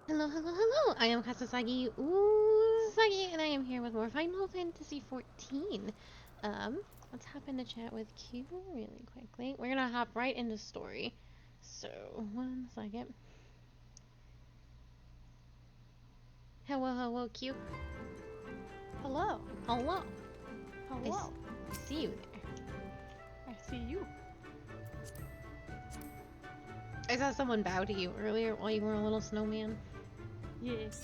Hello, hello, hello! I am Kasasagi Usagi, and I am here with more Final Fantasy XIV. Let's hop into chat with Q really quickly. We're gonna hop right into story. So, 1 second. Hello, hello, Q. Hello. Hello. Hello. I see you there. I see you. I saw someone bow to you earlier while you were a little snowman. Yes.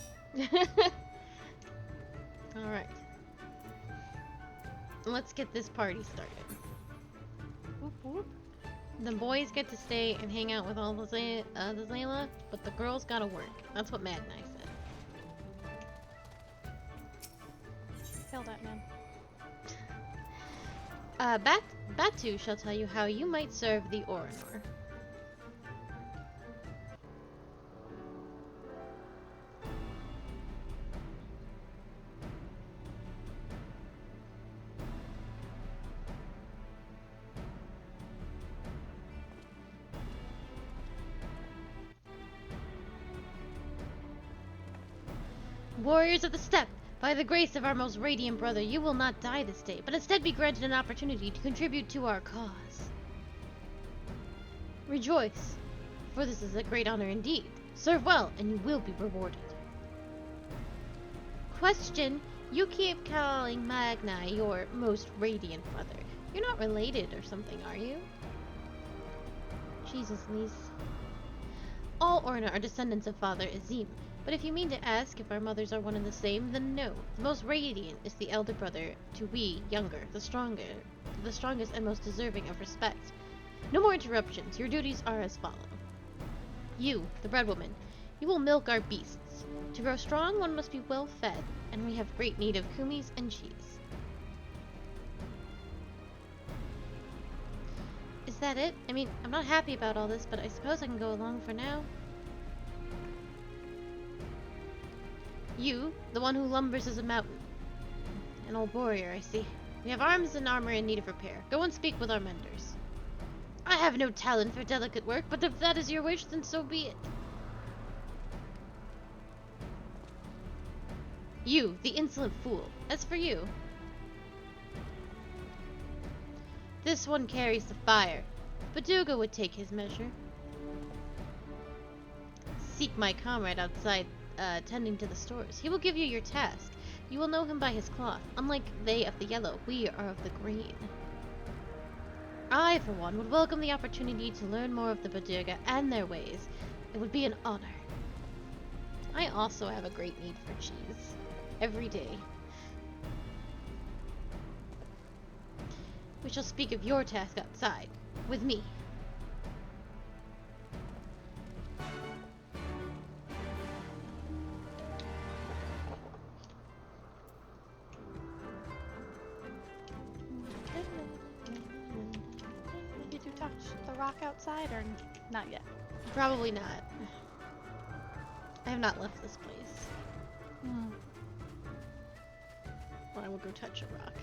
Alright. Let's get this party started. Whoop whoop. The boys get to stay and hang out with all the Zayla, but the girls gotta work. That's what Mad and I said. Kill that man. Batu shall tell you how you might serve the Orinor. Warriors of the Steppe, by the grace of our most radiant brother, you will not die this day, but instead be granted an opportunity to contribute to our cause. Rejoice, for this is a great honor indeed. Serve well, and you will be rewarded. Question: you keep calling Magni your most radiant brother. You're not related or something, are you? Jesus, Lise. All Orna are descendants of Father Azim, but if you mean to ask if our mothers are one and the same, then no. The most radiant is the elder brother, to we, younger, the strongest and most deserving of respect. No more interruptions. Your duties are as follow. You, the bread woman, you will milk our beasts. To grow strong, one must be well fed, and we have great need of kumis and cheese. Is that it? I mean, I'm not happy about all this, but I suppose I can go along for now. You, the one who lumbers as a mountain. An old warrior, I see. We have arms and armor in need of repair. Go and speak with our menders. I have no talent for delicate work, but if that is your wish, then so be it. You, the insolent fool. As for you, this one carries the fire. Baduga would take his measure. Seek my comrade outside, tending to the stores. He will give you your task. You will know him by his cloth. Unlike they of the yellow, we are of the green. I, for one, would welcome the opportunity to learn more of the Baduga and their ways. It would be an honor. I also have a great need for cheese. Every day. We shall speak of your task outside. With me. Did you touch the rock outside or not yet? Probably not. I have not left this place. Or I will go touch a rock.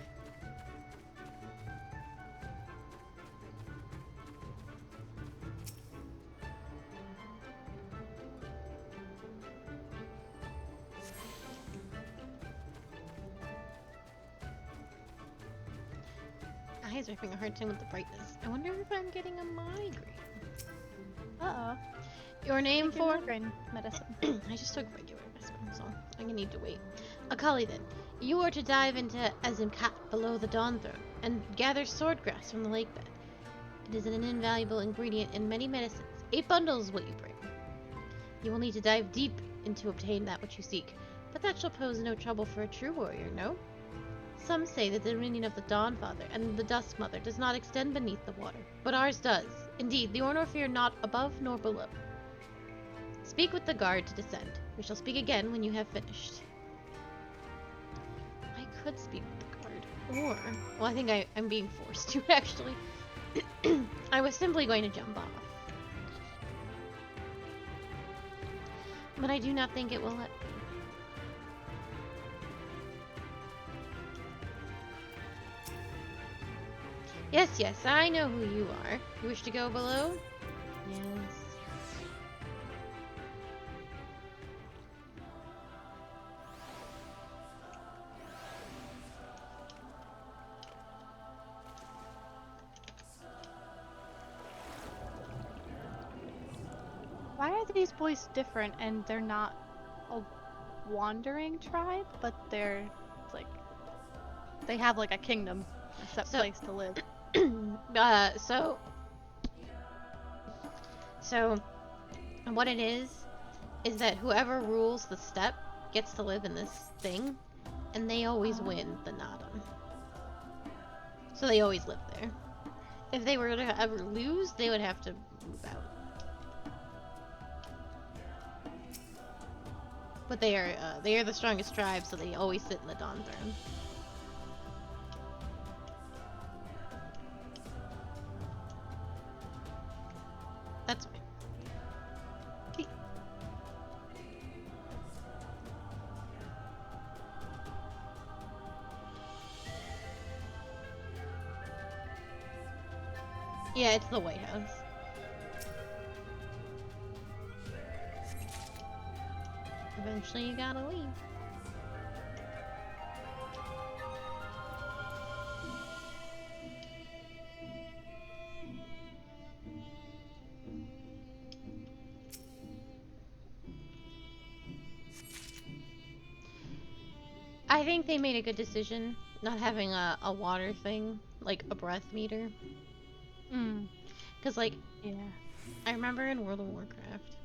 Eyes are having a hard time with the brightness. I wonder if I'm getting a migraine. Uh-oh. Your name Take your for? migraine medicine. I just took regular medicine, so I'm gonna need to wait. Akali, then. You are to dive into Azimkat below the Dawn Throne and gather swordgrass from the lake bed. It is an invaluable ingredient in many medicines. 8 bundles is what you bring. You will need to dive deep in to obtain that which you seek, but that shall pose no trouble for a true warrior, no? Some say that the dominion of the Dawnfather and the Dusk Mother does not extend beneath the water, but ours does. Indeed, the Ornor fear not above nor below. Speak with the guard to descend. We shall speak again when you have finished. I could speak with the guard, or... Well, I think I'm being forced to, actually. I was simply going to jump off. But I do not think it will let me. Yes, yes, I know who you are. You wish to go below? Yes. Why are these boys different and they're not a wandering tribe, but they're like they have like a kingdom, a set place to live. So what it is that whoever rules the steppe gets to live in this thing, and they always win the Nadam. So they always live there. If they were to ever lose, they would have to move out. But they are the strongest tribe, so they always sit in the Dawn Throne. That's fine. Yeah, it's the White House. Eventually you gotta leave. I think they made a good decision not having a water thing, like a breath meter. Because, like, yeah. I remember in World of Warcraft,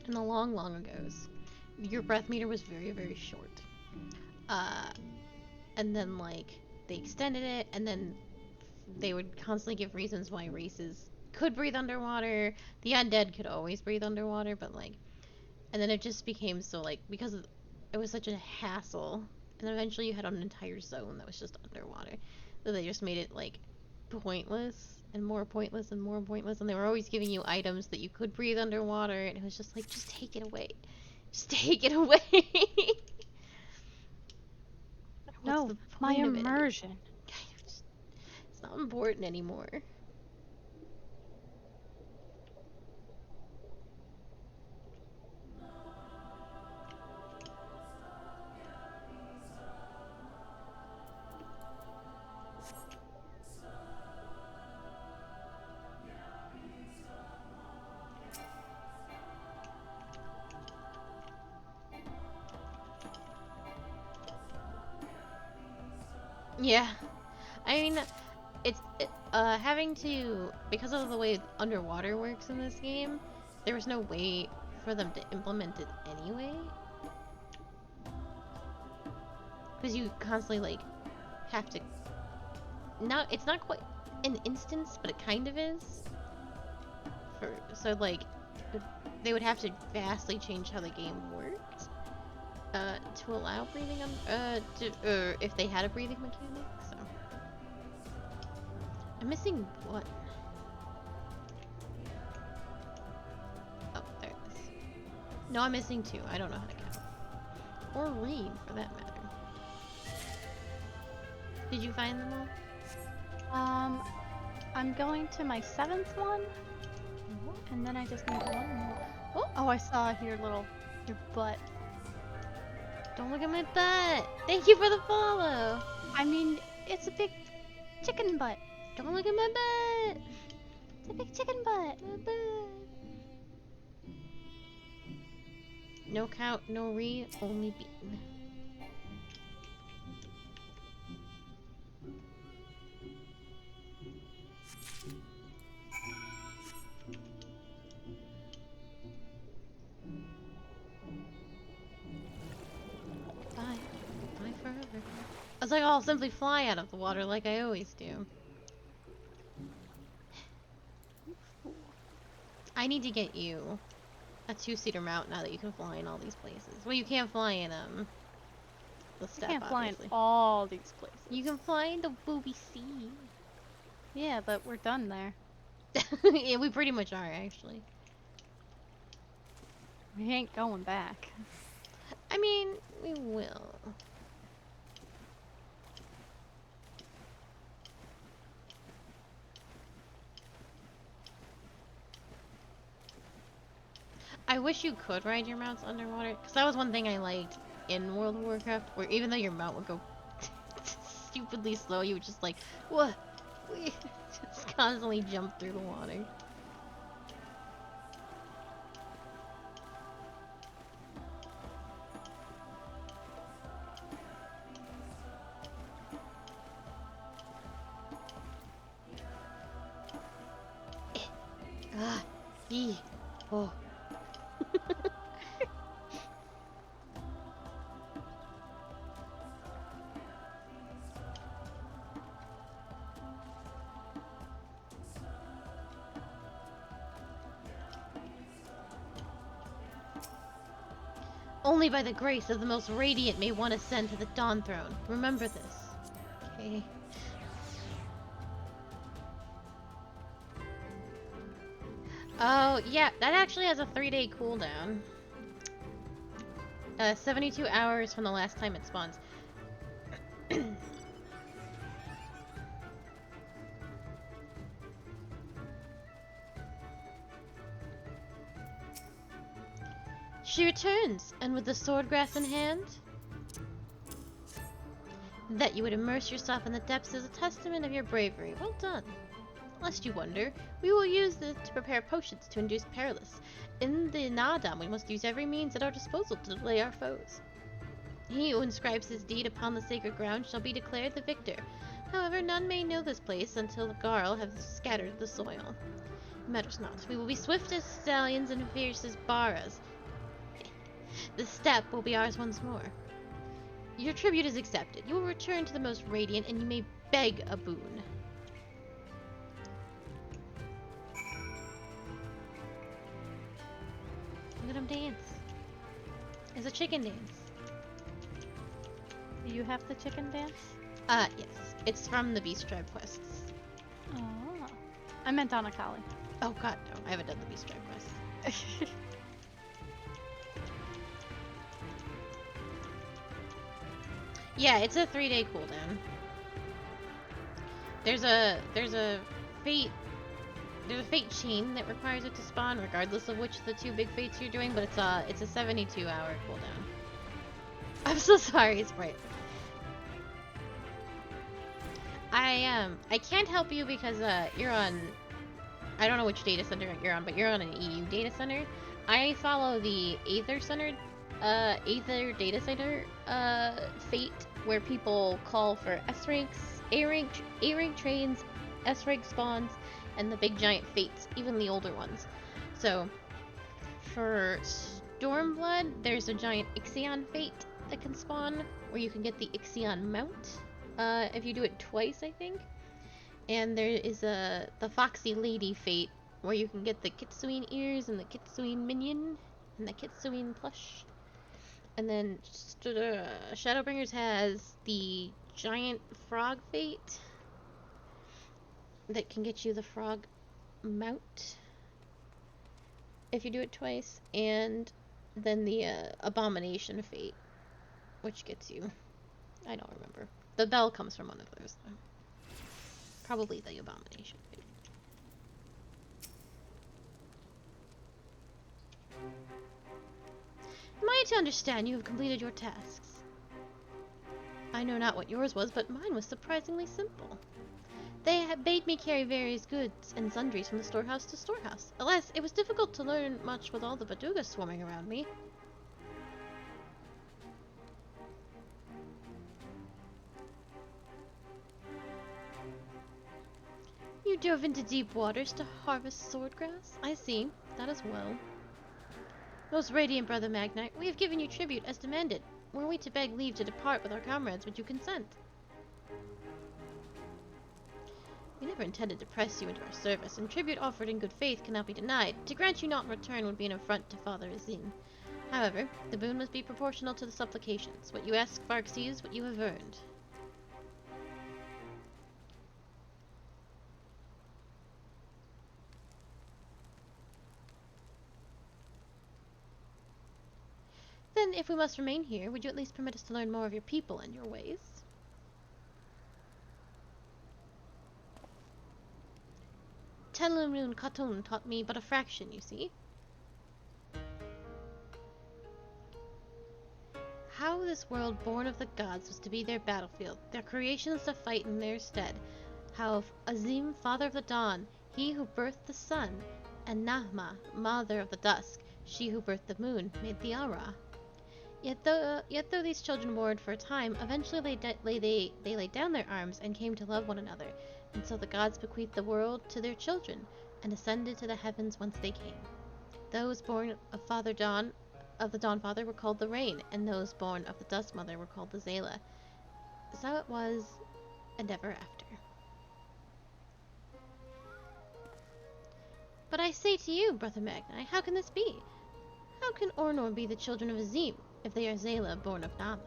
in the long, long ago's, your breath meter was very, very short. And then, like, they extended it, and then they would constantly give reasons why races could breathe underwater. The undead could always breathe underwater, but, like, and then it just became so, like, because it was such a hassle, and eventually you had an entire zone that was just underwater, that they just made it, like, pointless and more pointless and more pointless, and they were always giving you items that you could breathe underwater, and it was just like, just take it away. Just take it away. No, my immersion. It's not important anymore. Yeah. I mean, it's having to, because of the way underwater works in this game, there was no way for them to implement it anyway. Because you constantly, like, have to, it's not quite an instance, but it kind of is. So, like, they would have to vastly change how the game worked to allow breathing if they had a breathing mechanic. So I'm missing one. Oh, there it is. No, I'm missing two. I don't know how to count or read, for that matter. Did you find them all? I'm going to my 7th one, and then I just need one more. Oh, I saw your butt. Don't look at my butt. Thank you for the follow. I mean, it's a big chicken butt. Don't look at my butt. It's a big chicken butt. My butt. No count, no read, only beaten. Bye. Bye forever. I was like, I'll simply fly out of the water like I always do. I need to get you a 2-seater mount now that you can fly in all these places. Well, you can't fly in the steppe. You can't fly in obviously. all these places. You can fly in the booby sea. Yeah, but we're done there. Yeah, we pretty much are, actually. We ain't going back. I mean, we will. I wish you could ride your mounts underwater, because that was one thing I liked in World of Warcraft, where even though your mount would go stupidly slow, you would just like, what? We just constantly jump through the water. Eee. Oh. Only by the grace of the most radiant may one ascend to the Dawn Throne. Remember this. Okay. Oh, yeah, that actually has a 3-day cooldown. 72 hours from the last time it spawns. She returns, and with the swordgrass in hand, that you would immerse yourself in the depths is a testament of your bravery. Well done. Lest you wonder, we will use this to prepare potions to induce perilous. In the Nadam, we must use every means at our disposal to delay our foes. He who inscribes his deed upon the sacred ground shall be declared the victor. However, none may know this place until the Garl have scattered the soil. It matters not. We will be swift as stallions and fierce as Baras. The steppe will be ours once more. Your tribute is accepted. You will return to the most radiant, and you may beg a boon. Look at him dance. It's a chicken dance. Do you have the chicken dance? Yes. It's from the Beast Tribe quests. Oh. I meant on Akali. Oh god, no. I haven't done the Beast Tribe quests. Yeah, it's a 3-day cooldown. There's a fate chain that requires it to spawn, regardless of which of the 2 big fates you're doing, but it's a 72-hour cooldown. I'm so sorry, Sprite. I can't help you because you're on, I don't know which data center you're on, but you're on an EU data center. I follow the Aether data center fate, where people call for S ranks, A rank trains, S rank spawns, and the big giant fates, even the older ones. So for Stormblood, there's a giant Ixion fate that can spawn, where you can get the Ixion mount if you do it twice, I think. And there is the Foxy Lady fate, where you can get the Kitsuine ears and the Kitsuine minion and the Kitsuine plush. And then Shadowbringers has the giant frog fate that can get you the frog mount if you do it twice, and then the abomination fate, which gets you, I don't remember. The bell comes from one of those, though. Probably the abomination fate. Am I to understand you have completed your tasks? I know not what yours was, but mine was surprisingly simple. They had bade me carry various goods and sundries from the storehouse to storehouse. Alas, it was difficult to learn much with all the Badugas swarming around me. You dove into deep waters to harvest swordgrass? I see. That as well. Most radiant Brother Magnite, we have given you tribute as demanded. Were we to beg leave to depart with our comrades, would you consent? We never intended to press you into our service, and tribute offered in good faith cannot be denied. To grant you not in return would be an affront to Father Azim. However, the boon must be proportional to the supplications. What you ask far exceeds what you have earned. Then, if we must remain here, would you at least permit us to learn more of your people and your ways? Telunun Katun taught me but a fraction, you see. How this world born of the gods was to be their battlefield, their creations to fight in their stead. How Azim, father of the dawn, he who birthed the sun, and Nahma, mother of the dusk, she who birthed the moon, made the Ara. Yet though these children warred for a time, eventually they laid down their arms and came to love one another, and so the gods bequeathed the world to their children, and ascended to the heavens whence they came. Those born of Father Dawn, of the Dawn Father, were called the Rain, and those born of the Dusk Mother were called the Zayla. So it was, and ever after. But I say to you, Brother Magni, how can this be? How can Ornor be the children of Azim, if they are Zayla born of Nama?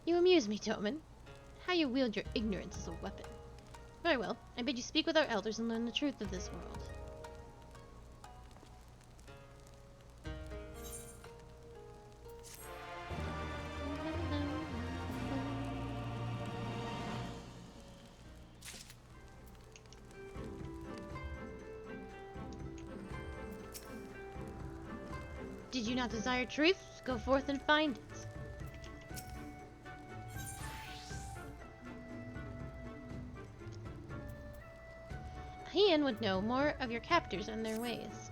You amuse me, Toman. How you wield your ignorance as a weapon. Very well, I bid you speak with our elders and learn the truth of this world. Did you not desire truth? Go forth and find it. Ian would know more of your captors and their ways.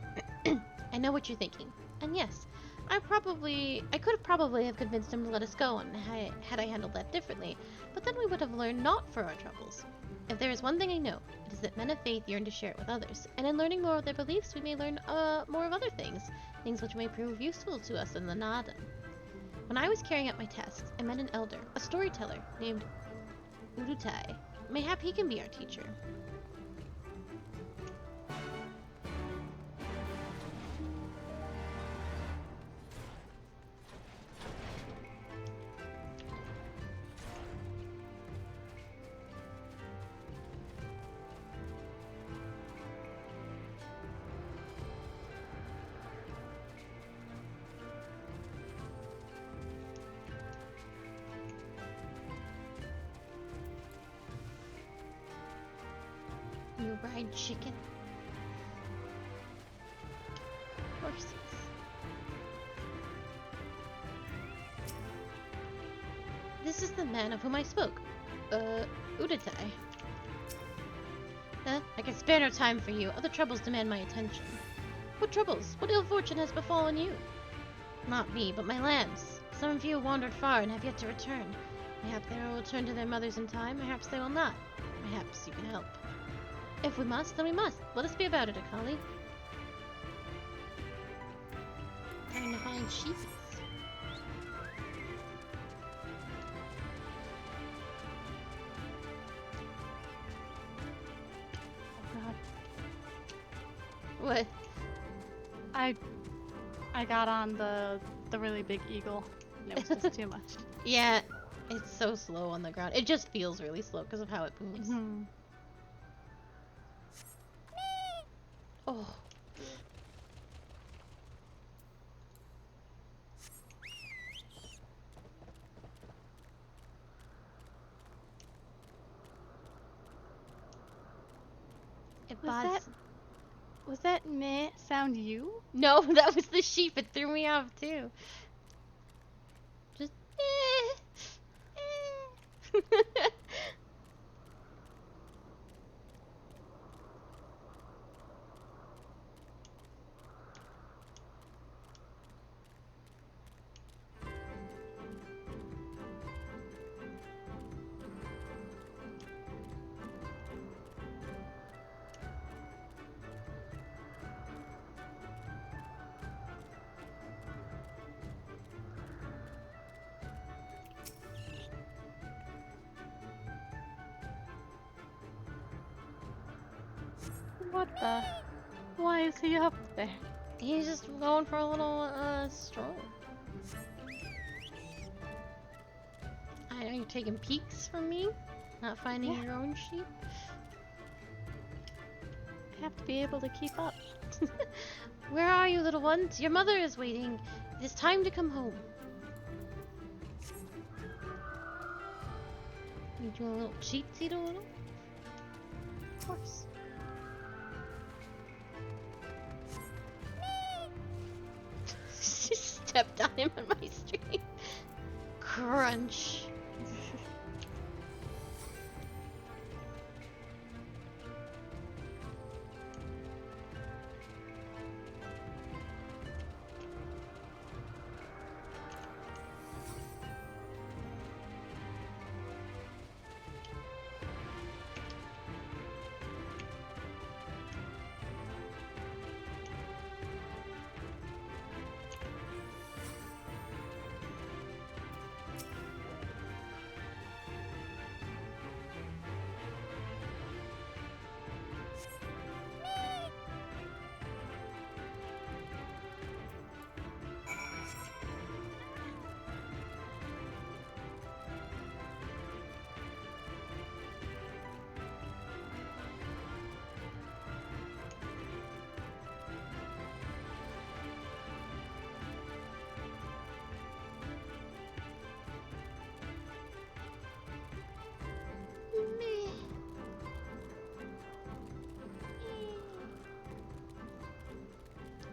I know what you're thinking. And yes, I could have probably have convinced him to let us go and had I handled that differently, but then we would have learned naught for our troubles. If there is one thing I know, it is that men of faith yearn to share it with others, and in learning more of their beliefs we may learn more of other things which may prove useful to us in the Nada. When I was carrying out my tasks, I met an elder, a storyteller, named Urutai. Mayhap he can be our teacher. You ride chicken? Horses. This is the man of whom I spoke. Udatai. I can spare no time for you. Other troubles demand my attention. What troubles? What ill fortune has befallen you? Not me, but my lambs. Some of you wandered far and have yet to return. Mayhap they will return to their mothers in time, perhaps they will not. Perhaps you can help. If we must, then we must. Let us be about it, Akali. Trying to find sheepies. Oh god. What? I got on the really big eagle. And it was just too much. Yeah, it's so slow on the ground. It just feels really slow because of how it moves. Mm-hmm. Oh. Was that meh sound you? No, that was the sheep. It threw me off too. Just What the? Why is he up there? He's just going for a little stroll. I know you're taking peeks from me, not finding your own sheep. I have to be able to keep up. Where are you, little ones? Your mother is waiting. It is time to come home. You do a little cheatsy to little? Of course. She stepped on him on my stream. Crunch.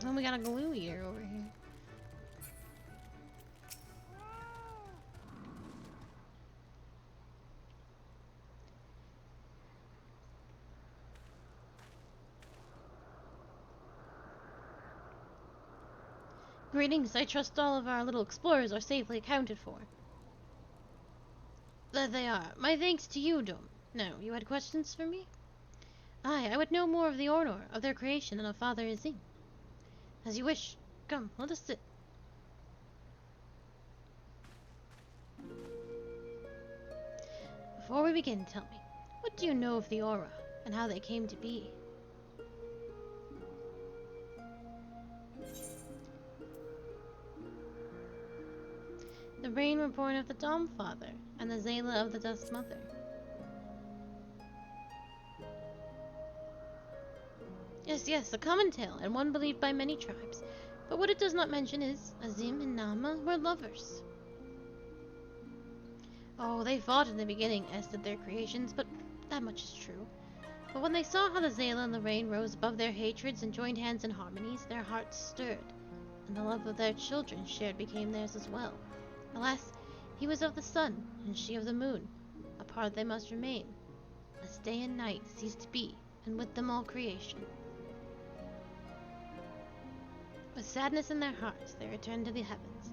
Oh, we got a glue eater over here. Greetings, I trust all of our little explorers are safely accounted for. There they are. My thanks to you, Dom. Now, you had questions for me? Aye, I would know more of the Ornor, of their creation, and of Father Azim. As you wish. Come, let us sit. Before we begin, tell me, what do you know of the Aura, and how they came to be? The Rain were born of the Dom Father, and the Zayla of the Dust Mother. Yes, a common tale, and one believed by many tribes. But what it does not mention is, Azim and Nama were lovers. Oh, they fought in the beginning, as did their creations, but that much is true. But when they saw how the Zayla and the Rain rose above their hatreds and joined hands in harmonies, their hearts stirred, and the love of their children shared became theirs as well. Alas, he was of the sun, and she of the moon. Apart they must remain, as day and night cease to be, and with them all creation. With sadness in their hearts, they returned to the heavens.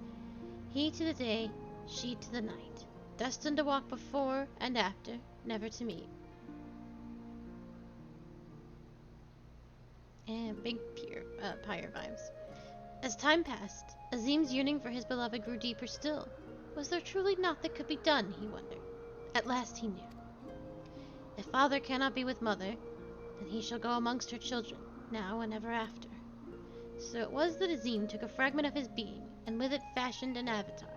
He to the day, she to the night, destined to walk before and after, never to meet. And big pyre vibes. As time passed, Azim's yearning for his beloved grew deeper still. Was there truly naught that could be done, he wondered. At last he knew. If father cannot be with mother, then he shall go amongst her children, now and ever after. So it was that Azim took a fragment of his being, and with it fashioned an avatar.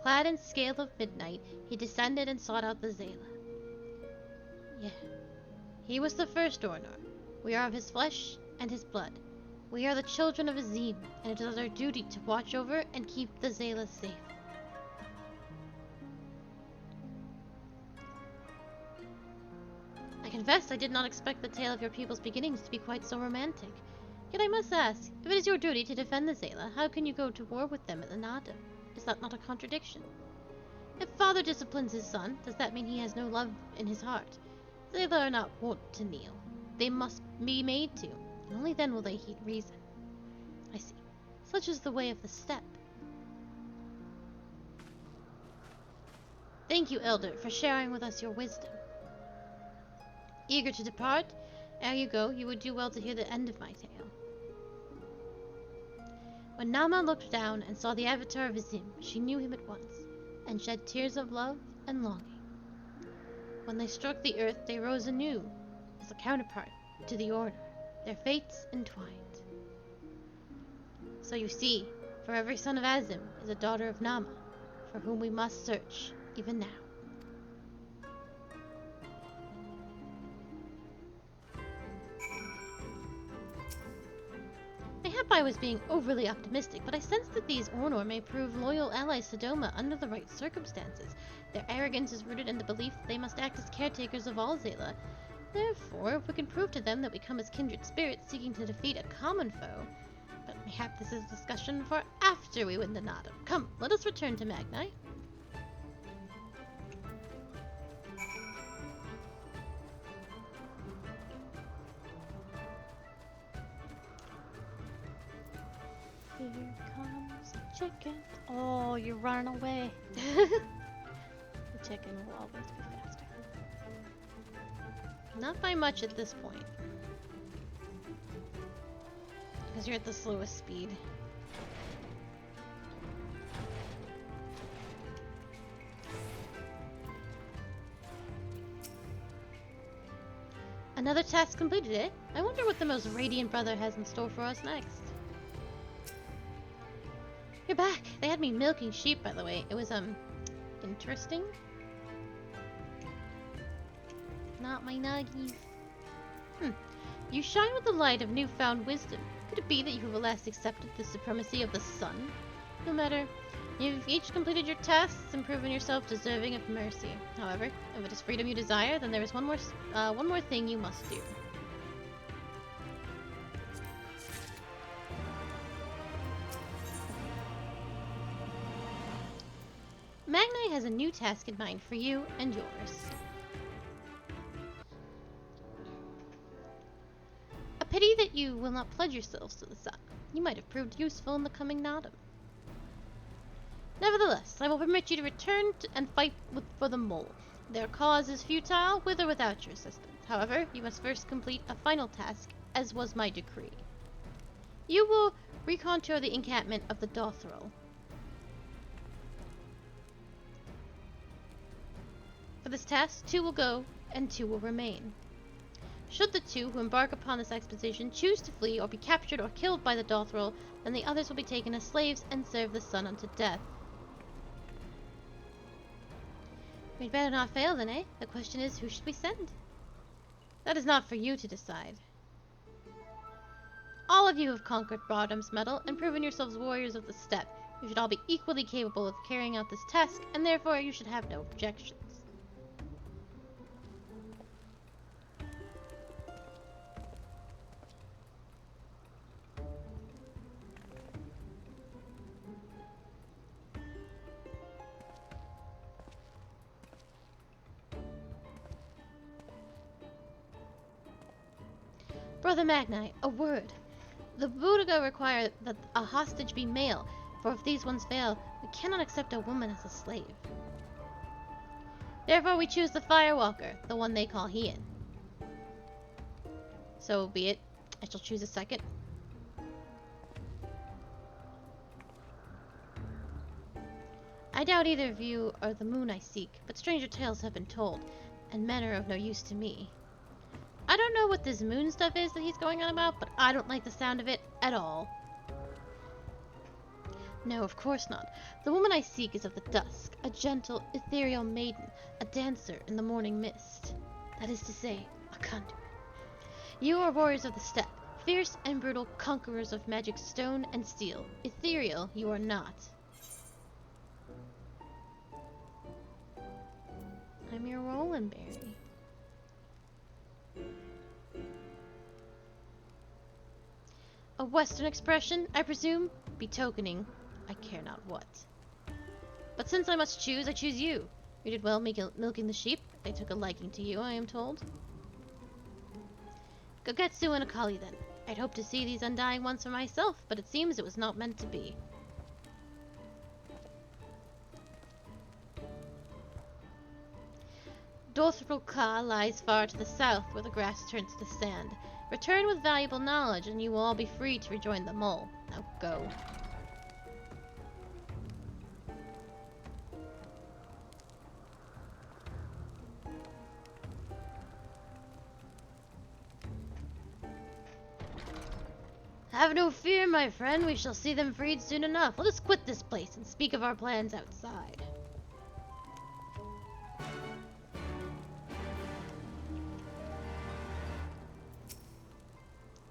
Clad in scale of midnight, he descended and sought out the Zayla. Yeah, he was the first Ornor. We are of his flesh and his blood. We are the children of Azim, and it is our duty to watch over and keep the Zayla safe. I confess I did not expect the tale of your people's beginnings to be quite so romantic. Yet I must ask, if it is your duty to defend the Zayla, how can you go to war with them at the Nada? Is that not a contradiction? If father disciplines his son, does that mean he has no love in his heart? Zayla are not wont to kneel. They must be made to, and only then will they heed reason. I see. Such is the way of the steppe. Thank you, Elder, for sharing with us your wisdom. Eager to depart? Ere you go, you would do well to hear the end of my tale. When Nama looked down and saw the avatar of Azim, she knew him at once, and shed tears of love and longing. When they struck the earth, they rose anew, as a counterpart to the Order, their fates entwined. So you see, for every son of Azim is a daughter of Nama, for whom we must search, even now. Mayhap I was being overly optimistic, but I sense that these Ornor may prove loyal allies to Doma under the right circumstances. Their arrogance is rooted in the belief that they must act as caretakers of all Zayla. Therefore, if we can prove to them that we come as kindred spirits seeking to defeat a common foe... But mayhap this is a discussion for after we win the Nada. Come, let us return to Magni. Here comes the chicken. Oh, you're running away. The chicken will always be faster. Not by much at this point. Because you're at the slowest speed. Another task completed, eh? I wonder what the most radiant brother has in store for us next. You're back! They had me milking sheep, by the way. It was, interesting. Not my nuggies. You shine with the light of newfound wisdom. Could it be that you have at last accepted the supremacy of the sun? No matter. You've each completed your tasks and proven yourself deserving of mercy. However, if it is freedom you desire, then there is one more thing you must do. has a new task in mind for you and yours. A pity that you will not pledge yourselves to the sun. You might have proved useful in the coming autumn. Nevertheless, I will permit you to return and fight for the mole. Their cause is futile, with or without your assistance. However, you must first complete a final task, as was my decree. You will recontour the encampment of the Dothrel. For this task, 2 will go, and 2 will remain. Should the 2 who embark upon this expedition choose to flee or be captured or killed by the Dothrel, then the others will be taken as slaves and serve the sun unto death. We'd better not fail then, eh? The question is, who should we send? That is not for you to decide. All of you have conquered Bottom's Metal and proven yourselves warriors of the steppe. You should all be equally capable of carrying out this task, and therefore you should have no objections. Brother Magnite, a word. The Boudiga require that a hostage be male, for if these ones fail, we cannot accept a woman as a slave. Therefore we choose the Firewalker, the one they call Hien. So be it. I shall choose a second. I doubt either of you are the moon I seek, but stranger tales have been told, and men are of no use to me. I don't know what this moon stuff is that he's going on about, but I don't like the sound of it at all. No, of course not. The woman I seek is of the dusk, a gentle, ethereal maiden, a dancer in the morning mist. That is to say, a conduit. You are warriors of the steppe, fierce and brutal conquerors of magic stone and steel. Ethereal you are not. I'm your Rolandberry. A Western expression, I presume, betokening I care not what. But since I must choose, I choose you. You did well milking the sheep. They took a liking to you, I am told. Gogetsu and Akali, then. I'd hoped to see these undying ones for myself, but it seems it was not meant to be. Dothrel Ka lies far to the south, where the grass turns to sand. Return with valuable knowledge, and you will all be free to rejoin the mole. Now go. Have no fear, my friend. We shall see them freed soon enough. Let us quit this place and speak of our plans outside.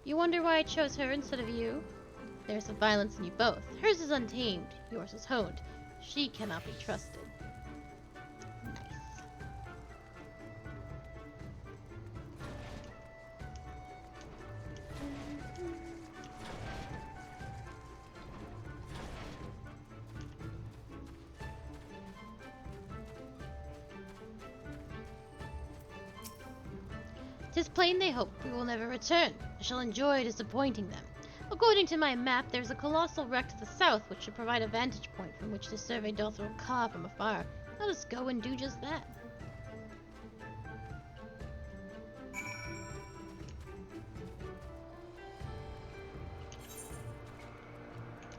You wonder why I chose her instead of you? There's some violence in you both. Hers is untamed, yours is honed. She cannot be trusted. Nice. "'Tis plain they hope we will never return. I shall enjoy disappointing them. According to my map, there's a colossal wreck to the south which should provide a vantage point from which to survey Dothrel Ka from afar. Let us go and do just that."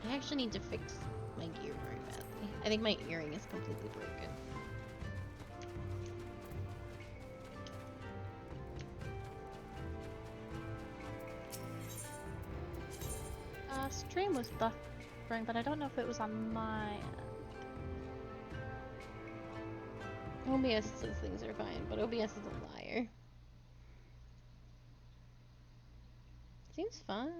I actually need to fix my gear very badly. I think my earring is completely broken. Stream was buffering, but I don't know if it was on my end. OBS says things are fine, but OBS is a liar. Seems fine.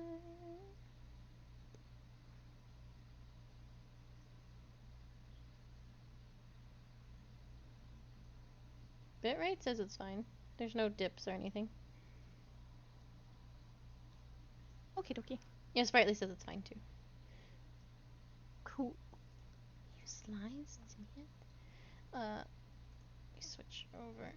Bitrate says it's fine. There's no dips or anything. Okie dokie. Yeah, Sprightly says it's fine too. Cool. You slimes, damn it. Let me switch over.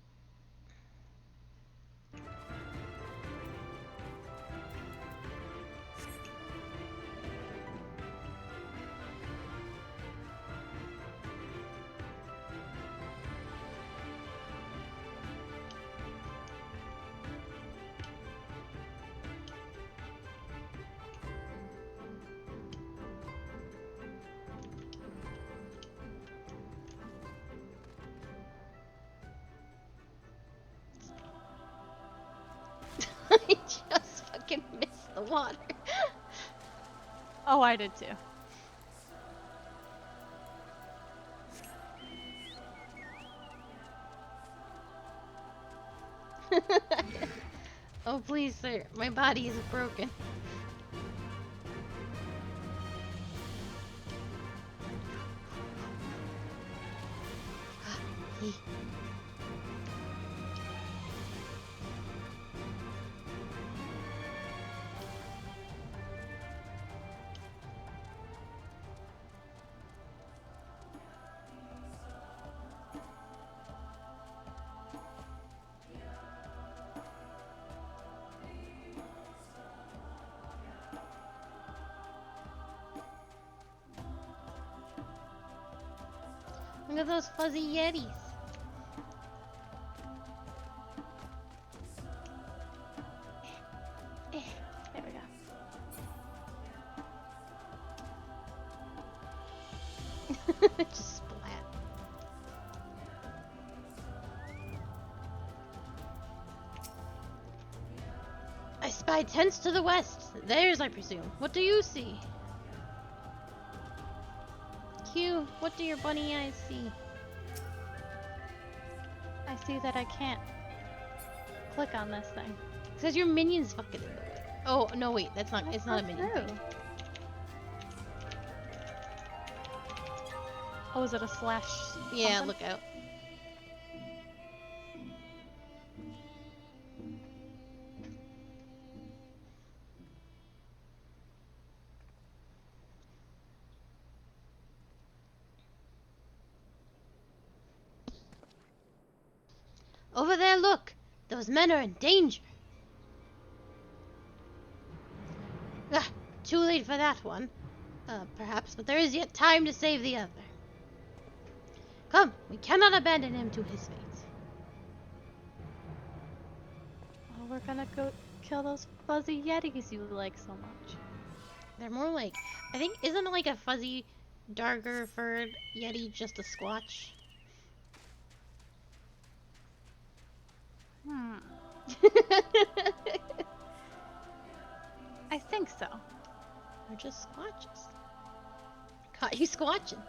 I just fucking missed the water. Oh, I did too. Oh, please, sir. My body is broken. Look at those fuzzy yetis. There we go. Just splat. I spy tents to the west. Theirs, I presume. What do you see? Q, what do your bunny eyes see? I see that I can't click on this thing. It says your minion's fucking in the way. Oh, no, wait. That's not, it's not a minion true. thing. Oh, is it a slash? Yeah, something? look out. Over there, look! Those men are in danger! Ah, too late for that one. Perhaps, but there is yet time to save the other. Come, we cannot abandon him to his fate. Oh, we're gonna go kill those fuzzy yetis you like so much. They're more like, I think, isn't it like a fuzzy, darker furred yeti just a squatch? I think so. They're just squatches. Caught you squatching.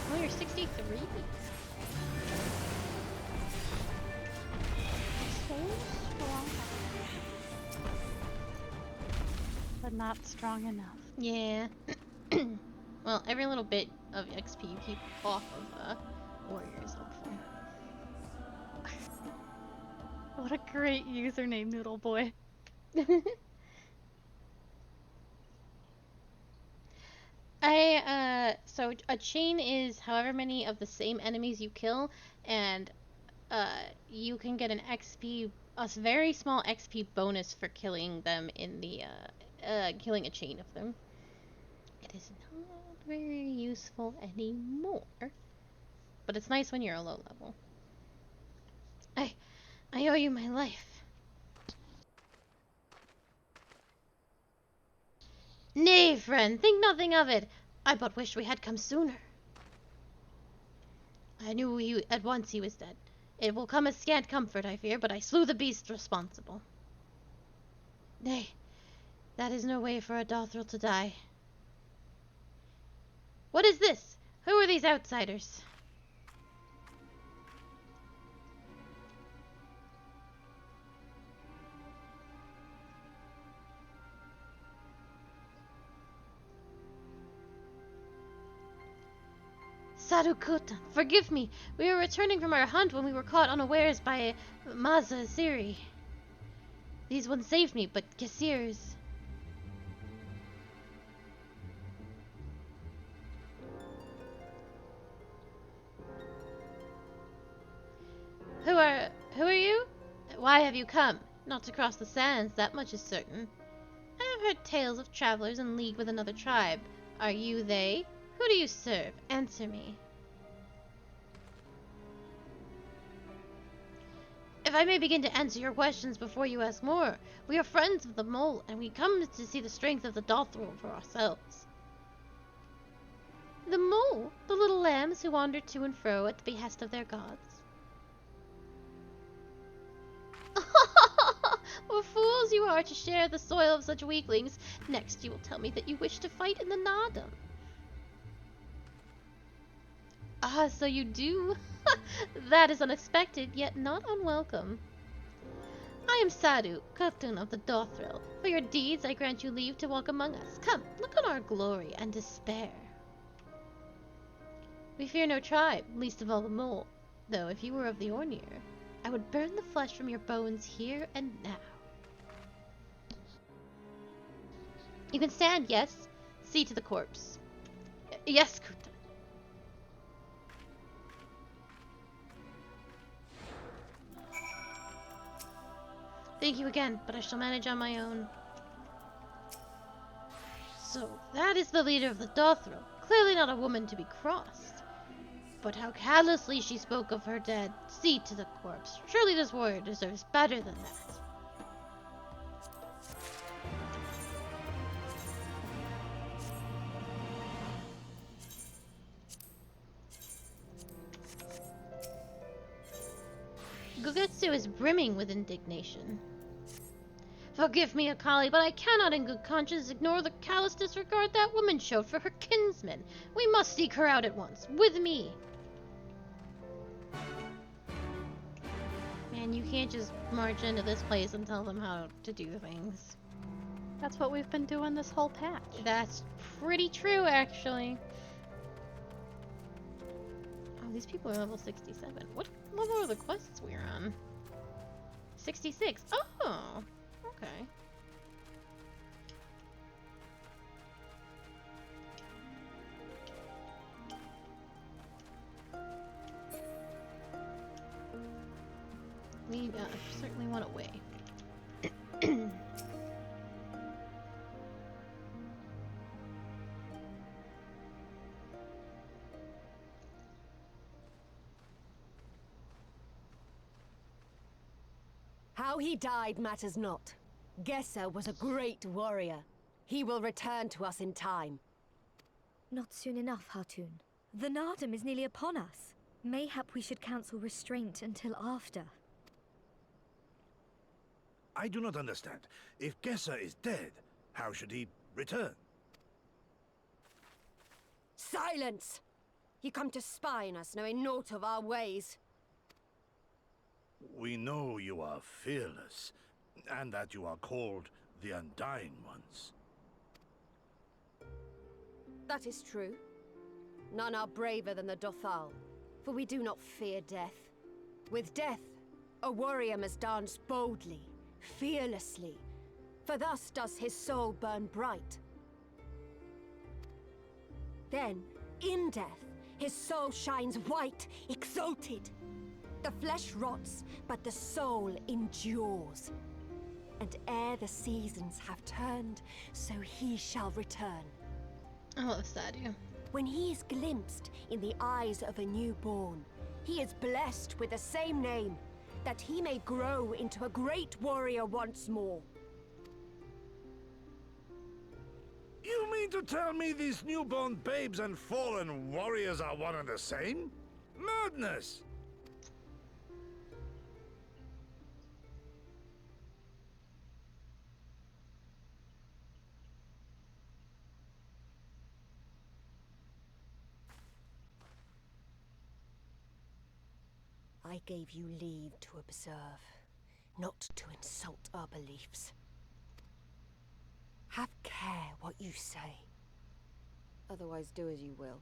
Oh, you're 63? So strong. But not strong enough. Yeah. Well, every little bit of XP you keep off of warrior is helpful. What a great username, Noodle Boy. So a chain is however many of the same enemies you kill, and you can get an XP, a very small XP bonus for killing them in the killing a chain of them. It is not very useful anymore, but it's nice when you're a low level. I owe you my life. Nay, friend, think nothing of it. I but wish we had come sooner. I knew at once he was dead. It will come as scant comfort, I fear, but I slew the beast responsible. Nay, that is no way for a Dothrel to die. What is this? Who are these outsiders? Sarukuta, forgive me. We were returning from our hunt when we were caught unawares by Maza Ziri. These ones saved me, but Kassir's... Who are you? Why have you come? Not to cross the sands, that much is certain. I have heard tales of travelers in league with another tribe. Are you they? Who do you serve? Answer me. If I may begin to answer your questions before you ask more, we are friends of the mole, and we come to see the strength of the Dothrol for ourselves. The mole? The little lambs who wander to and fro at the behest of their gods? What fools you are to share the soil of such weaklings. Next you will tell me that you wish to fight in the Nadam. Ah, so you do? That is unexpected, yet not unwelcome. I am Sadu, Kutun of the Dothril. For your deeds I grant you leave to walk among us. Come, look on our glory and despair. We fear no tribe, least of all the mole. Though if you were of the Ornir, I would burn the flesh from your bones here and now. You can stand, yes? See to the corpse. Yes, Kuta. Thank you again, but I shall manage on my own. So, that is the leader of the Dothril. Clearly not a woman to be crossed. But how callously she spoke of her dead. See to the corpse. Surely this warrior deserves better than that. Gugetsu is brimming with indignation. Forgive me, Akali, but I cannot in good conscience ignore the callous disregard that woman showed for her kinsman. We must seek her out at once, with me. Man, you can't just march into this place and tell them how to do things. That's what we've been doing this whole patch. That's pretty true, actually. Oh, these people are level 67. What level are the quests we're on? 66. Oh, okay. We certainly want to weigh. How he died matters not. Gesser was a great warrior. He will return to us in time. Not soon enough, Hartoon. The Nardum is nearly upon us. Mayhap we should counsel restraint until after. I do not understand. If Gesser is dead, how should he return? Silence! You come to spy on us, knowing naught of our ways. We know you are fearless, and that you are called the Undying Ones. That is true. None are braver than the Dothal, for we do not fear death. With death, a warrior must dance boldly, fearlessly, for thus does his soul burn bright. Then, in death, his soul shines white, exalted. The flesh rots, but the soul endures. And ere the seasons have turned, so he shall return. I love Sadia. When he is glimpsed in the eyes of a newborn, he is blessed with the same name, that he may grow into a great warrior once more. You mean to tell me these newborn babes and fallen warriors are one and the same? Madness! I gave you leave to observe, not to insult our beliefs. Have care what you say. Otherwise do as you will.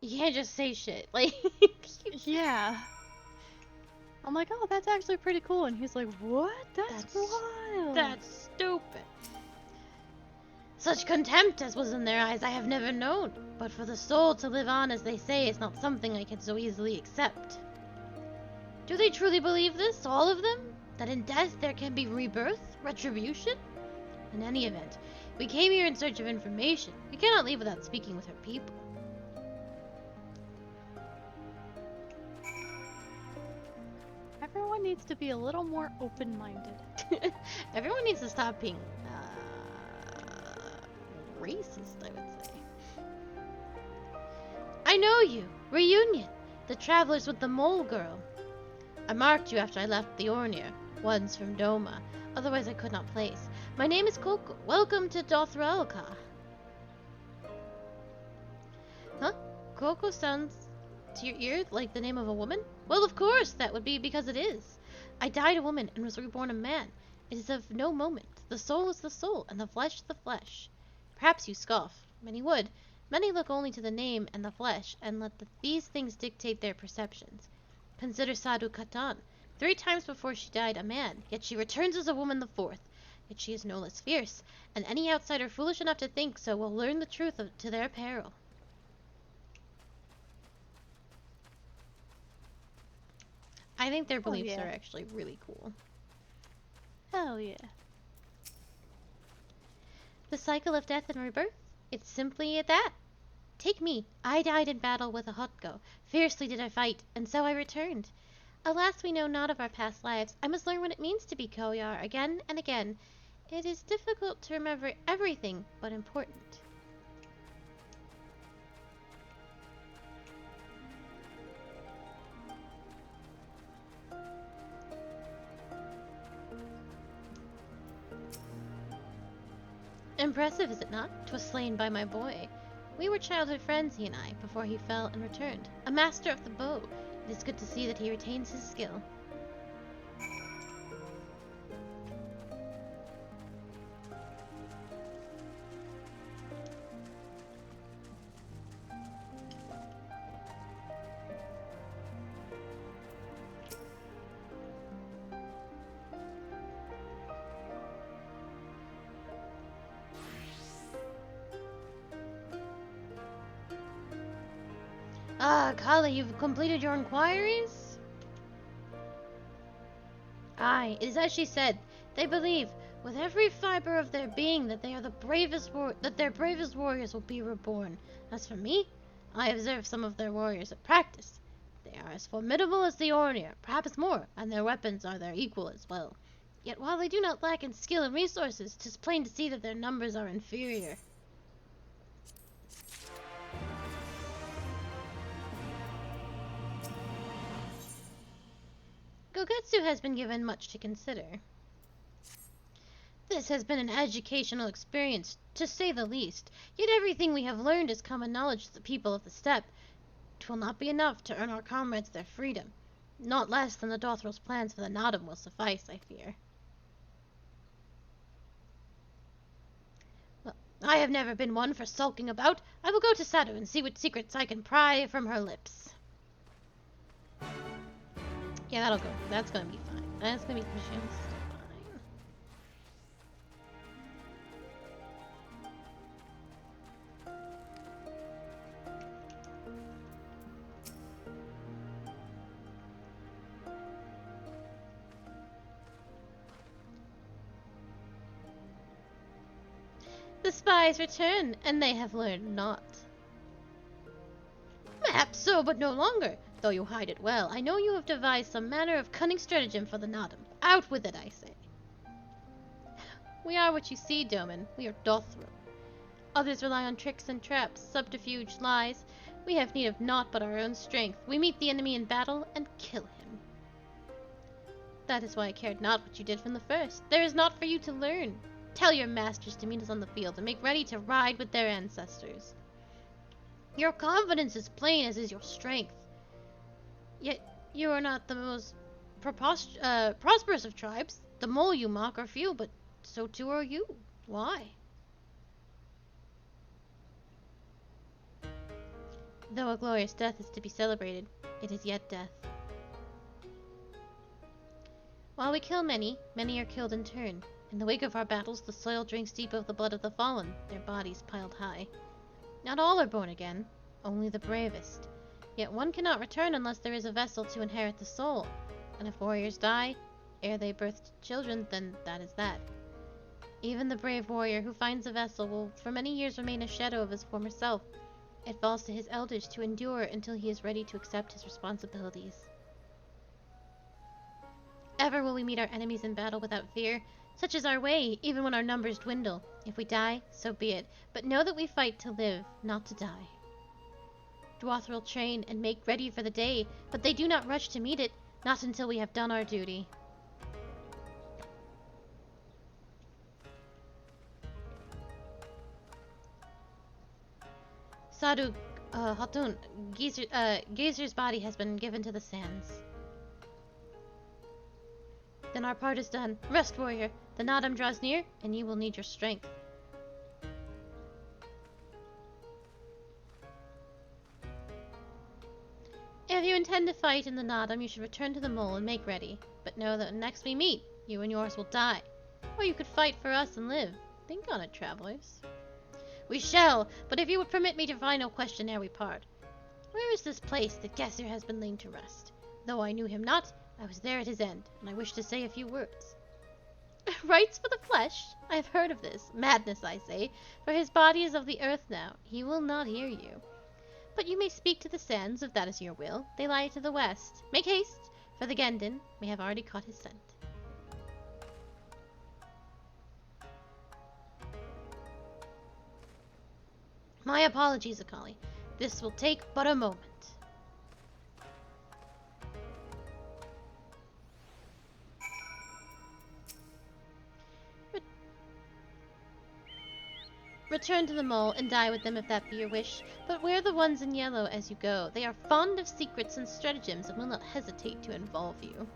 You can't just say shit. Like, Yeah. I'm like, oh, that's actually pretty cool. And he's like, what? That's wild. that's stupid. Such contempt as was in their eyes I have never known. But for the soul to live on as they say is not something I can so easily accept. Do they truly believe this, all of them? That in death there can be rebirth, retribution? In any event, we came here in search of information. We cannot leave without speaking with our people. Everyone needs to be a little more open-minded. Everyone needs to stop being racist, I would say. I know you! Reunion! The travelers with the mole girl. I marked you after I left the Ornir, once from Doma. Otherwise I could not place. My name is Coco. Welcome to Dothralka. Huh? Coco sounds to your ear like the name of a woman? Well, of course, that would be because it is. I died a woman and was reborn a man. It is of no moment. The soul is the soul, and the flesh the flesh. Perhaps you scoff. Many would. Many look only to the name and the flesh, and let these things dictate their perceptions. Consider Sadhu Katan. 3 times before she died a man, yet she returns as a woman the 4th. Yet she is no less fierce, and any outsider foolish enough to think so will learn the truth to their peril. I think their beliefs are actually really cool. Hell yeah. The cycle of death and rebirth? It's simply that. Take me. I died in battle with a Hotko. Fiercely did I fight, and so I returned. Alas, we know not of our past lives. I must learn what it means to be Koyar again and again. It is difficult to remember everything, but important. Impressive, is it not? 'Twas slain by my boy. We were childhood friends, he and I, before he fell and returned. A master of the bow. It is good to see that he retains his skill. Ah, Kali, you've completed your inquiries? Aye, it is as she said. They believe, with every fiber of their being, that they are the bravest their bravest warriors will be reborn. As for me, I observe some of their warriors at practice. They are as formidable as the Ornir, perhaps more, and their weapons are their equal as well. Yet while they do not lack in skill and resources, 'tis plain to see that their numbers are inferior. Gogetsu has been given much to consider. This has been an educational experience, to say the least, yet everything we have learned is common knowledge to the people of the steppe. 'Twill not be enough to earn our comrades their freedom. Not less than the Dothral's plans for the Nodum will suffice, I fear. Well, I have never been one for sulking about. I will go to Sadhu and see what secrets I can pry from her lips. Yeah, that'll go. That's gonna be fine. That's gonna be just fine. The spies return, and they have learned naught. Perhaps so, but no longer. Though you hide it well, I know you have devised some manner of cunning stratagem for the Nodum. Out with it, I say. We are what you see, Doman. We are Dothral. Others rely on tricks and traps, subterfuge, lies. We have need of naught but our own strength. We meet the enemy in battle and kill him. That is why I cared not what you did from the first. There is naught for you to learn. Tell your masters to meet us on the field and make ready to ride with their ancestors. Your confidence is plain as is your strength. Yet you are not the most prosperous of tribes. The mole you mock are few, but so too are you. Why? Though a glorious death is to be celebrated, it is yet death. While we kill many, many are killed in turn. In the wake of our battles, the soil drinks deep of the blood of the fallen, their bodies piled high. Not all are born again, only the bravest. Yet one cannot return unless there is a vessel to inherit the soul. And if warriors die, ere they birth children, then that is that. Even the brave warrior who finds a vessel will for many years remain a shadow of his former self. It falls to his elders to endure until he is ready to accept his responsibilities. Ever will we meet our enemies in battle without fear. Such is our way, even when our numbers dwindle. If we die, so be it. But know that we fight to live, not to die. Dwathril train and make ready for the day, but they do not rush to meet it, not until we have done our duty. Sadhu, Hatun, Gazer's body has been given to the sands. Then our part is done. Rest, warrior. The Nadam draws near, and you will need your strength. If you intend to fight in the Nadam, you should return to the mole and make ready. But know that when next we meet, you and yours will die. Or you could fight for us and live. Think on it, travelers. We shall, but if you would permit me to final question ere we part. Where is this place that Gesser has been laid to rest? Though I knew him not, I was there at his end, and I wish to say a few words. Rights for the flesh? I have heard of this. Madness, I say, for his body is of the earth now. He will not hear you. But you may speak to the sands, if that is your will. They lie to the west. Make haste, for the Gendon may have already caught his scent. My apologies, Akali. This will take but a moment. Return to the mole and die with them if that be your wish, but wear the ones in yellow as you go. They are fond of secrets and stratagems and will not hesitate to involve you.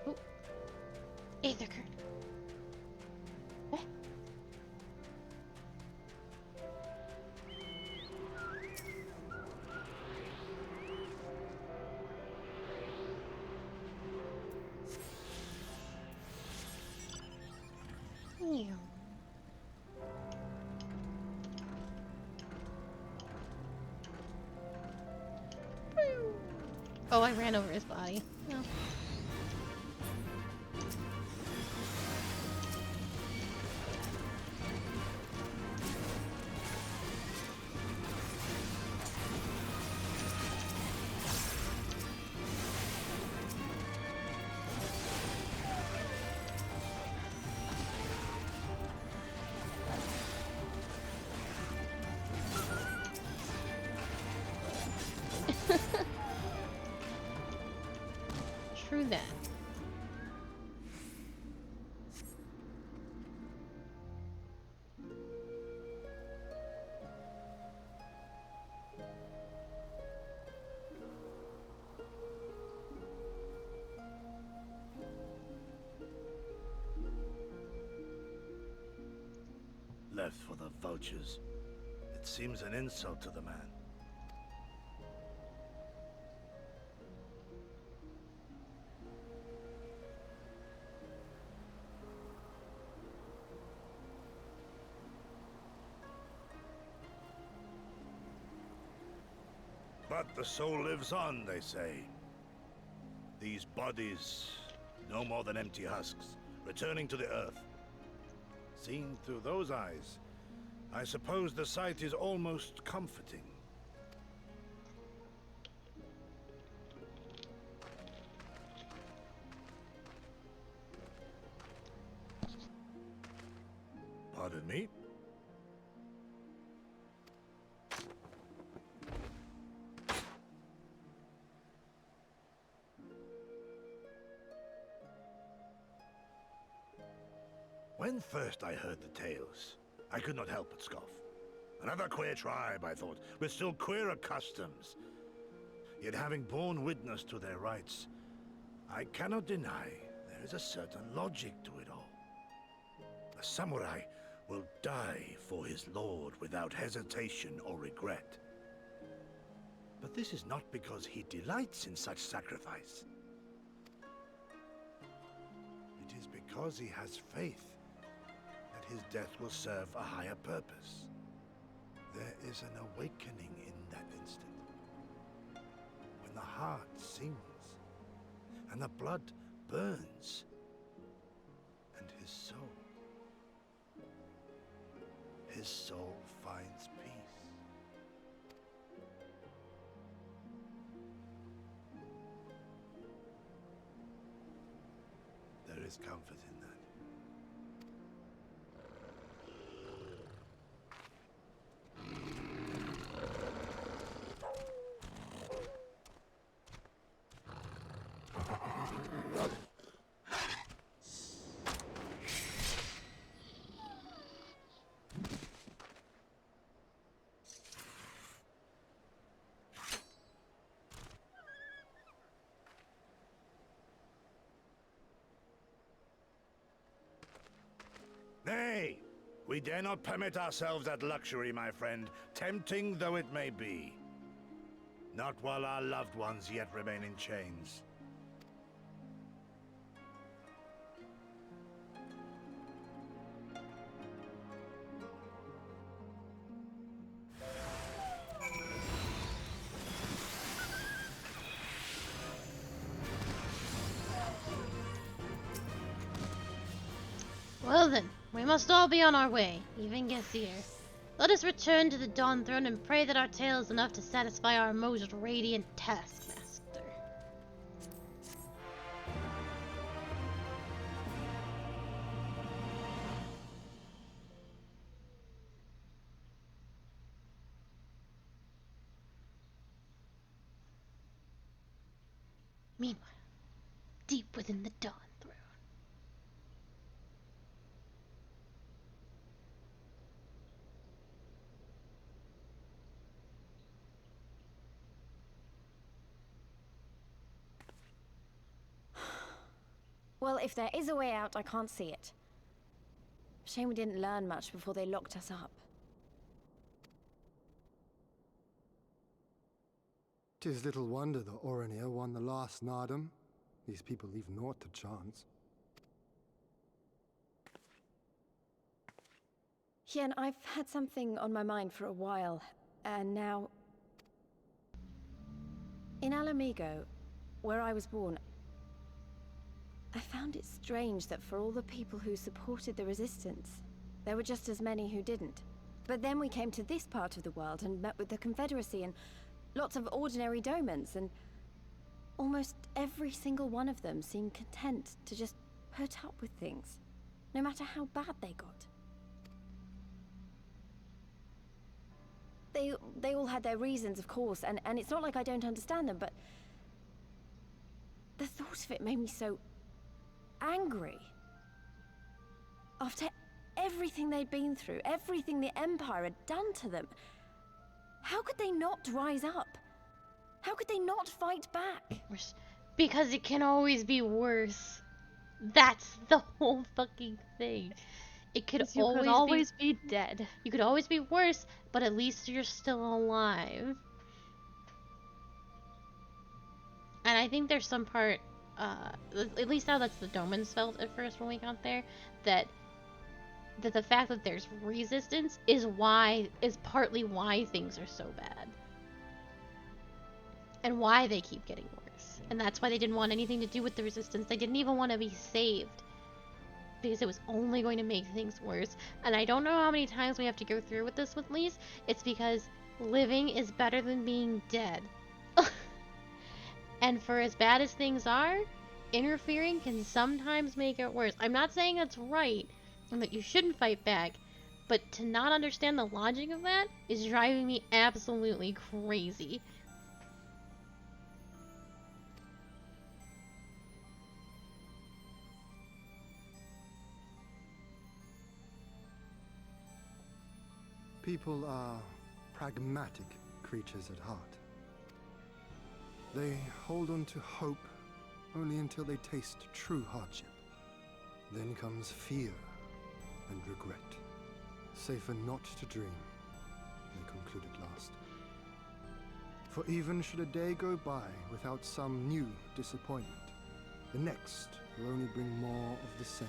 Ooh. Aether curd. Oh, I ran over his body. No. True that. Left for the vultures. It seems an insult to the man. But the soul lives on, they say. These bodies, no more than empty husks, returning to the earth. Seen through those eyes, I suppose the sight is almost comforting. Pardon me? When first I heard the tales, I could not help but scoff. Another queer tribe, I thought, with still queerer customs. Yet having borne witness to their rites, I cannot deny there is a certain logic to it all. A samurai will die for his lord without hesitation or regret. But this is not because he delights in such sacrifice. It is because he has faith that his death will serve a higher purpose. There is an awakening in that instant. When the heart sings, and the blood burns, and his soul finds peace. There is comfort in that. Nay, we dare not permit ourselves that luxury, my friend, tempting though it may be. Not while our loved ones yet remain in chains. Well then, we must all be on our way, even Gessir. Let us return to the Dawn Throne and pray that our tale is enough to satisfy our most radiant taskmaster. Meanwhile, deep within the Dawn Throne. Well, if there is a way out, I can't see it. Shame we didn't learn much before they locked us up. 'Tis little wonder the Orinir won the last Nardum. These people leave naught to chance. Hien, I've had something on my mind for a while, and now... In Alamigo, where I was born, I found it strange that for all the people who supported the Resistance, there were just as many who didn't. But then we came to this part of the world and met with the Confederacy and lots of ordinary domans, and almost every single one of them seemed content to just put up with things, no matter how bad they got. They all had their reasons, of course, and it's not like I don't understand them, but the thought of it made me so angry. After everything they'd been through, everything the Empire had done to them, how could they not rise up? How could they not fight back? Because it can always be worse. That's the whole fucking thing. It could always be dead. You could always be worse, but at least you're still alive. And I think there's some part, at least how that's the Domans felt at first when we got there, that the fact that there's resistance is partly why things are so bad. And why they keep getting worse. And that's why they didn't want anything to do with the resistance. They didn't even want to be saved. Because it was only going to make things worse. And I don't know how many times we have to go through with this with Lise. It's because living is better than being dead. And for as bad as things are, interfering can sometimes make it worse. I'm not saying that's right, and that you shouldn't fight back, but to not understand the logic of that is driving me absolutely crazy. People are pragmatic creatures at heart. They hold on to hope only until they taste true hardship. Then comes fear and regret. Safer not to dream, they concluded last. For even should a day go by without some new disappointment, the next will only bring more of the same.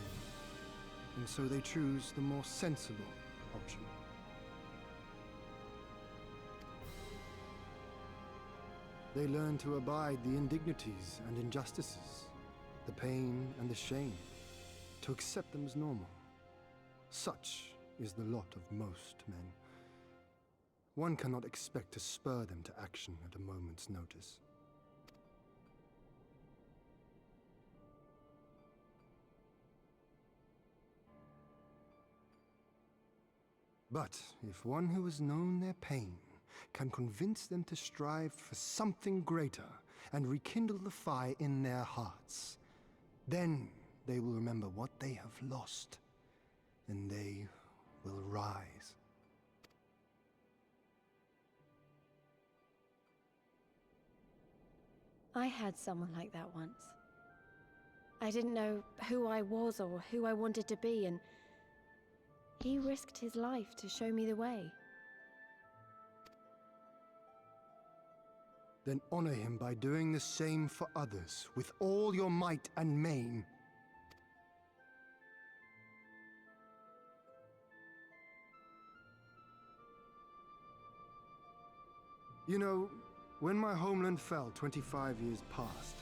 And so they choose the more sensible option. They learn to abide the indignities and injustices, the pain and the shame, to accept them as normal. Such is the lot of most men. One cannot expect to spur them to action at a moment's notice. But if one who has known their pain can convince them to strive for something greater and rekindle the fire in their hearts, then they will remember what they have lost, and they will rise. I had someone like that once. I didn't know who I was or who I wanted to be, and he risked his life to show me the way. Then honor him by doing the same for others with all your might and main. You know, when my homeland fell 25 years past,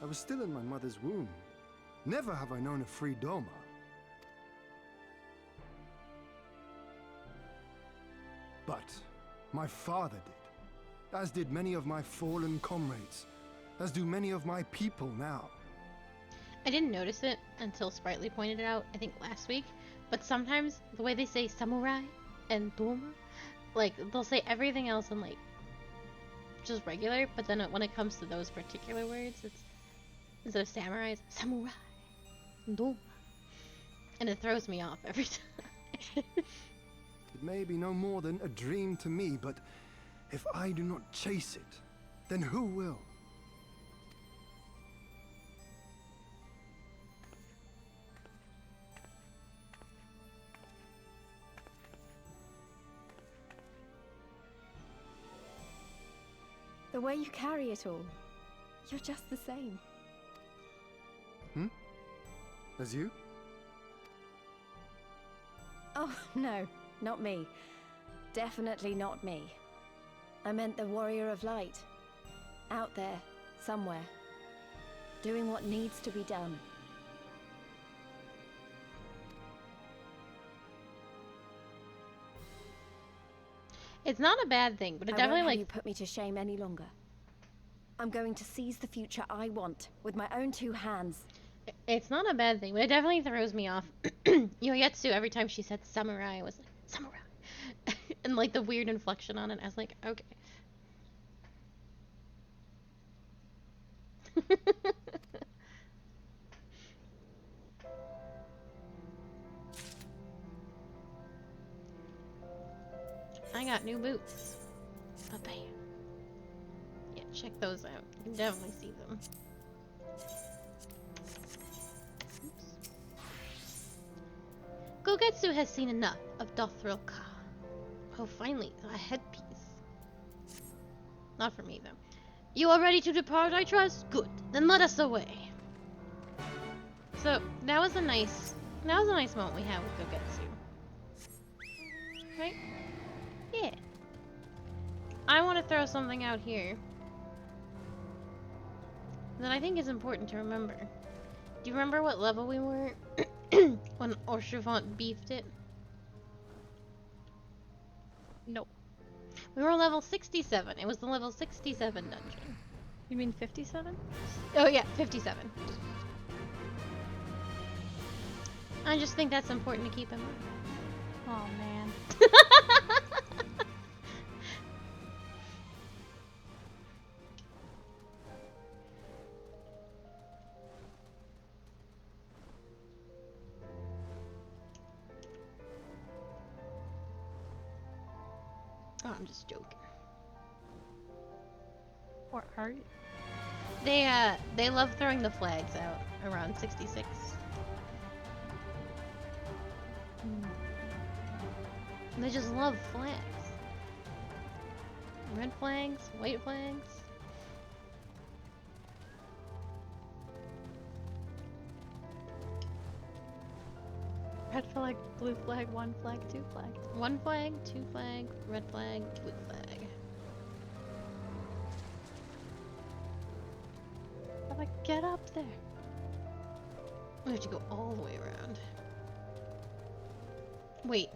I was still in my mother's womb. Never have I known a free Doma. But my father did, as did many of my fallen comrades, as do many of my people now. I didn't notice it until Sprightly pointed it out, I think last week, but sometimes the way they say samurai and doma, like, they'll say everything else in, like, just regular, but then when it comes to those particular words, it's, instead of samurai, it's samurai, doma, and it throws me off every time. It may be no more than a dream to me, but if I do not chase it, then who will? The way you carry it all, you're just the same. As you? Oh, no, not me. Definitely not me. I meant the warrior of light. Out there, somewhere. Doing what needs to be done. It's not a bad thing, but it I definitely, won't have like, you put me to shame any longer. I'm going to seize the future I want with my own two hands. it's not a bad thing, but it definitely throws me off. Yoyetsu, every time she said samurai, I was like, samurai. And, like, the weird inflection on it, I was like, okay. I got new boots. Bam. Yeah, check those out. You can definitely see them. Gogetsu has seen enough of Dothril Ka. Oh, finally, a headpiece. Not for me, though. You are ready to depart, I trust? Good. Then let us away. So, that was a nice moment we had with Gogetsu. Right? Yeah. I want to throw something out here that I think is important to remember. Do you remember what level we were when Orchevant beefed it? Nope. We were level 67. It was the level 67 dungeon. You mean 57? Oh yeah, 57. I just think that's important to keep in mind. Oh man. I'm just joking. Or are you? They love throwing the flags out around 66. They just love flags. Red flags, white flags. Red flag, blue flag, one flag, two flag. One flag, two flag, red flag, blue flag. How do I get up there? We have to go all the way around. Wait.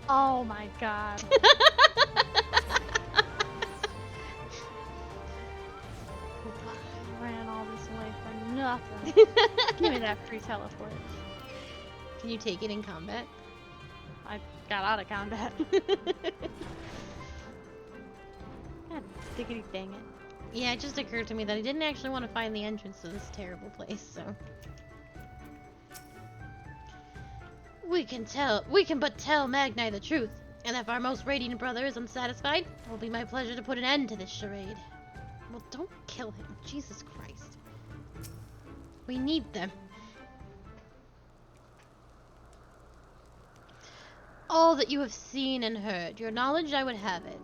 Oh my god. Ran all this way for nothing. Give me that free teleport. Can you take it in combat? I got out of combat. God diggity dang it. Yeah, it just occurred to me that I didn't actually want to find the entrance to this terrible place, so. We can but tell Magni the truth. And if our most radiant brother is unsatisfied, it will be my pleasure to put an end to this charade. Well, don't kill him. Jesus Christ. We need them. All that you have seen and heard, your knowledge I would have it.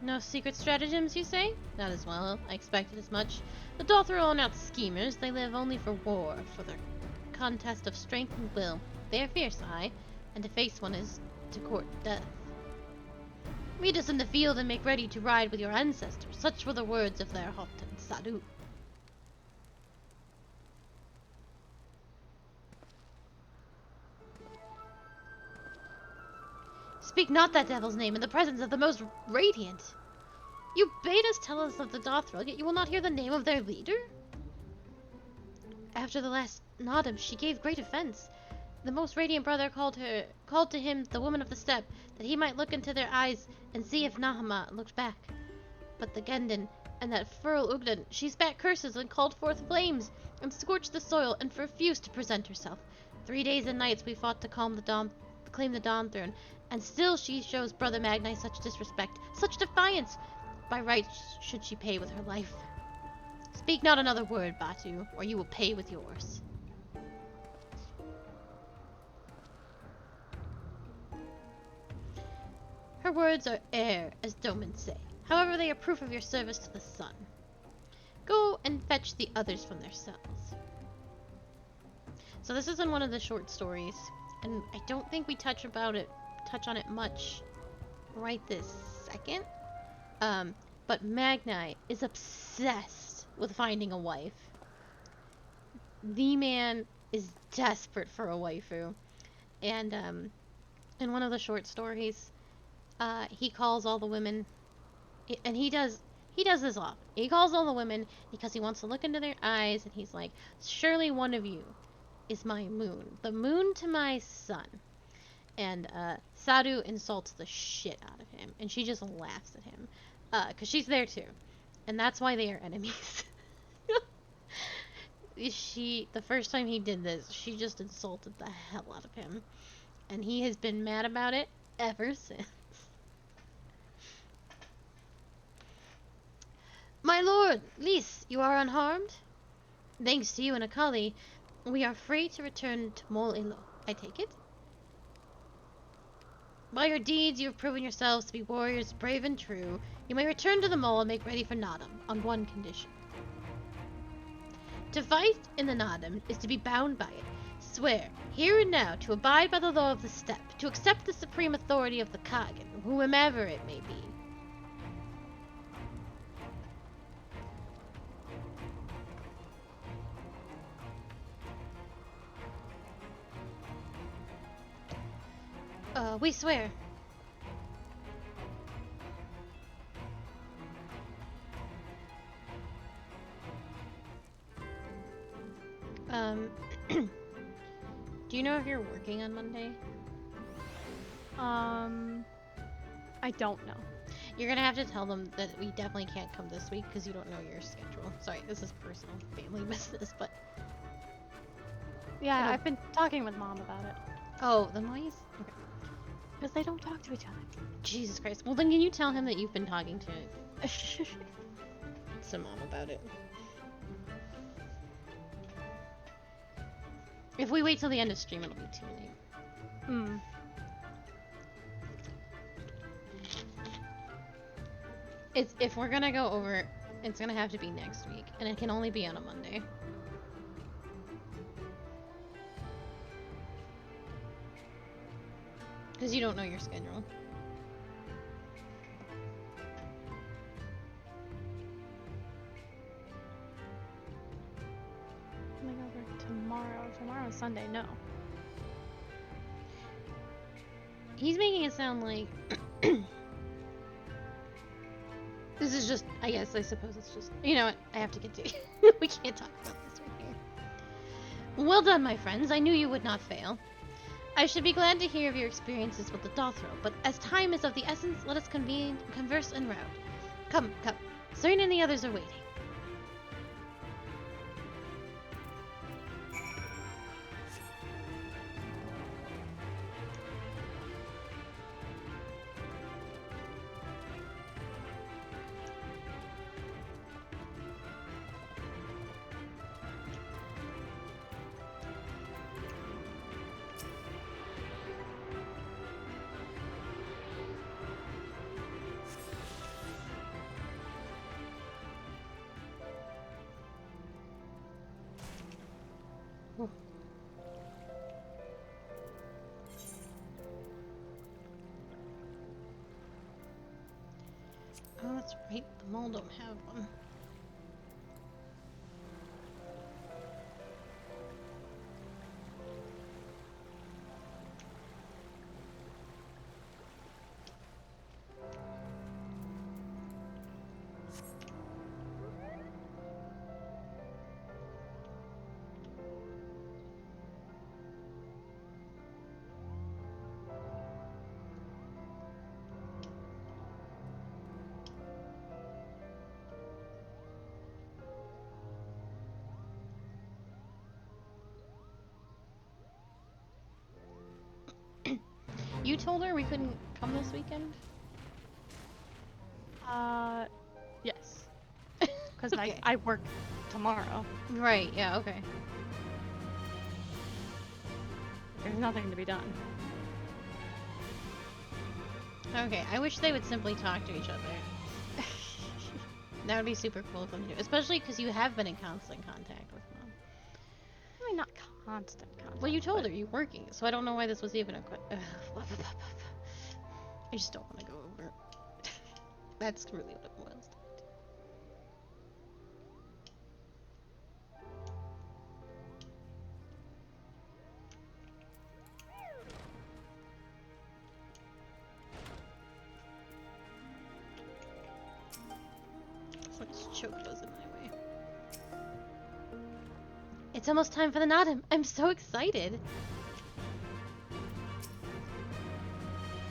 No secret stratagems, you say? Not as well. I expected as much. The Dothra are not schemers. They live only for war, for their contest of strength and will. They are fierce, aye, and to face one is to court death. Meet us in the field and make ready to ride with your ancestors. Such were the words of their Hotten Sadu. Speak not that devil's name in the presence of the most radiant. You bade us tell us of the Dothril, yet you will not hear the name of their leader? After the last Nodum, she gave great offense. The most radiant brother called to him the woman of the steppe, that he might look into their eyes and see if Nahama looked back. But the Gendon and that Furl Ugden, she spat curses and called forth flames, and scorched the soil, and refused to present herself. 3 days and nights we fought to claim the Dawn Throne, and still she shows Brother Magni such disrespect, such defiance. By right should she pay with her life. Speak not another word, Batu, or you will pay with yours. Her words are air, as Doman say. However, they are proof of your service to the sun. Go and fetch the others from their cells. So this is in one of the short stories, and I don't think we touch on it much right this second. But Magni is obsessed with finding a wife. The man is desperate for a waifu. And in one of the short stories, he calls all the women, and he does this often. He calls all the women because he wants to look into their eyes, and he's like, surely one of you is my moon, the moon to my sun. And Sadu insults the shit out of him, and she just laughs at him, because she's there too, and that's why they are enemies. The first time he did this, she just insulted the hell out of him, and he has been mad about it ever since. My lord, Lys, you are unharmed? Thanks to you and Akali, we are free to return to Mol Ilo. I take it? By your deeds, you have proven yourselves to be warriors brave and true. You may return to the mole and make ready for Nodum, on one condition. To fight in the Nodum is to be bound by it. Swear, here and now, to abide by the law of the steppe, to accept the supreme authority of the Kagan, whomever it may be. We swear. Do you know if you're working on Monday? I don't know. You're gonna have to tell them that we definitely can't come this week because you don't know your schedule. Sorry, this is personal family business, but Yeah, It'll- I've been talking with Mom about it. oh, the noise. Okay. Because they don't talk to each other. Jesus Christ. Well, then can you tell him that you've been talking to Mom about it? If we wait till the end of stream, it'll be too late. Hmm. If we're gonna go over, it's gonna have to be next week, and it can only be on a Monday. Because you don't know your schedule. Coming over tomorrow. Tomorrow's Sunday, no. He's making it sound like this is just, I suppose it's just, you know what, I have to get to we can't talk about this right here. Well done, my friends. I knew you would not fail. I should be glad to hear of your experiences with the Dothro, but as time is of the essence, let us convene and converse en route. Come, come. Cern and the others are waiting. Oh, that's right. The mole don't have one. You told her we couldn't come this weekend? Yes. Because Okay. I work tomorrow. Right, yeah, okay. There's nothing to be done. Okay, I wish they would simply talk to each other. That would be super cool of them to do. Especially because you have been in constant contact with Mom. I mean, not constant contact. Well, you told but her you're working, so I don't know why this was even a I just don't want to go over it. That's really what it was. This choke was in my way. It's almost time for the Nadim. I'm so excited.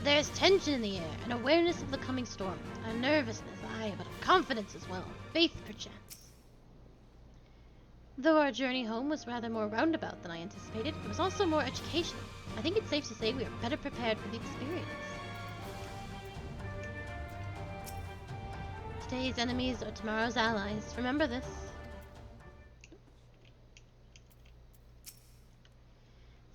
There's tension in the air, an awareness of the coming storm, a nervousness, aye, but a confidence as well, faith perchance. Though our journey home was rather more roundabout than I anticipated, it was also more educational. I think it's safe to say we are better prepared for the experience. Today's enemies are tomorrow's allies. Remember this.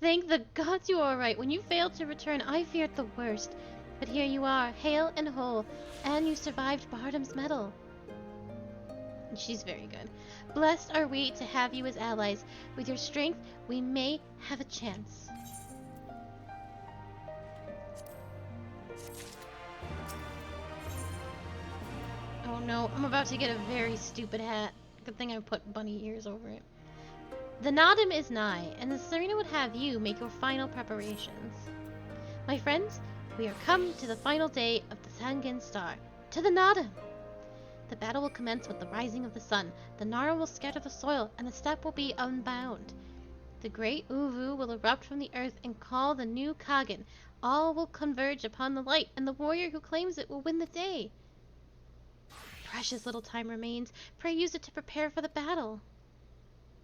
Thank the gods you are all right. When you failed to return, I feared the worst. But here you are, hale and whole, and you survived Bardam's medal. And she's very good. Blessed are we to have you as allies. With your strength, we may have a chance. Oh no, I'm about to get a very stupid hat. Good thing I put bunny ears over it. The Nadim is nigh, and the Serena would have you make your final preparations. My friends, we are come to the final day of the Sangin Star. To the Nadim! The battle will commence with the rising of the sun. The Nara will scatter the soil, and the steppe will be unbound. The great Uvu will erupt from the earth and call the new Kagan. All will converge upon the light, and the warrior who claims it will win the day. Precious little time remains. Pray use it to prepare for the battle.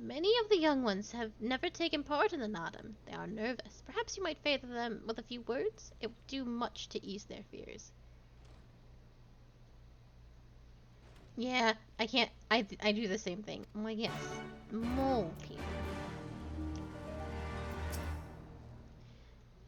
Many of the young ones have never taken part in the Nadam. They are nervous. Perhaps you might favor them with a few words? It would do much to ease their fears. Yeah, I can't. I do the same thing. I'm like, yes, mole people.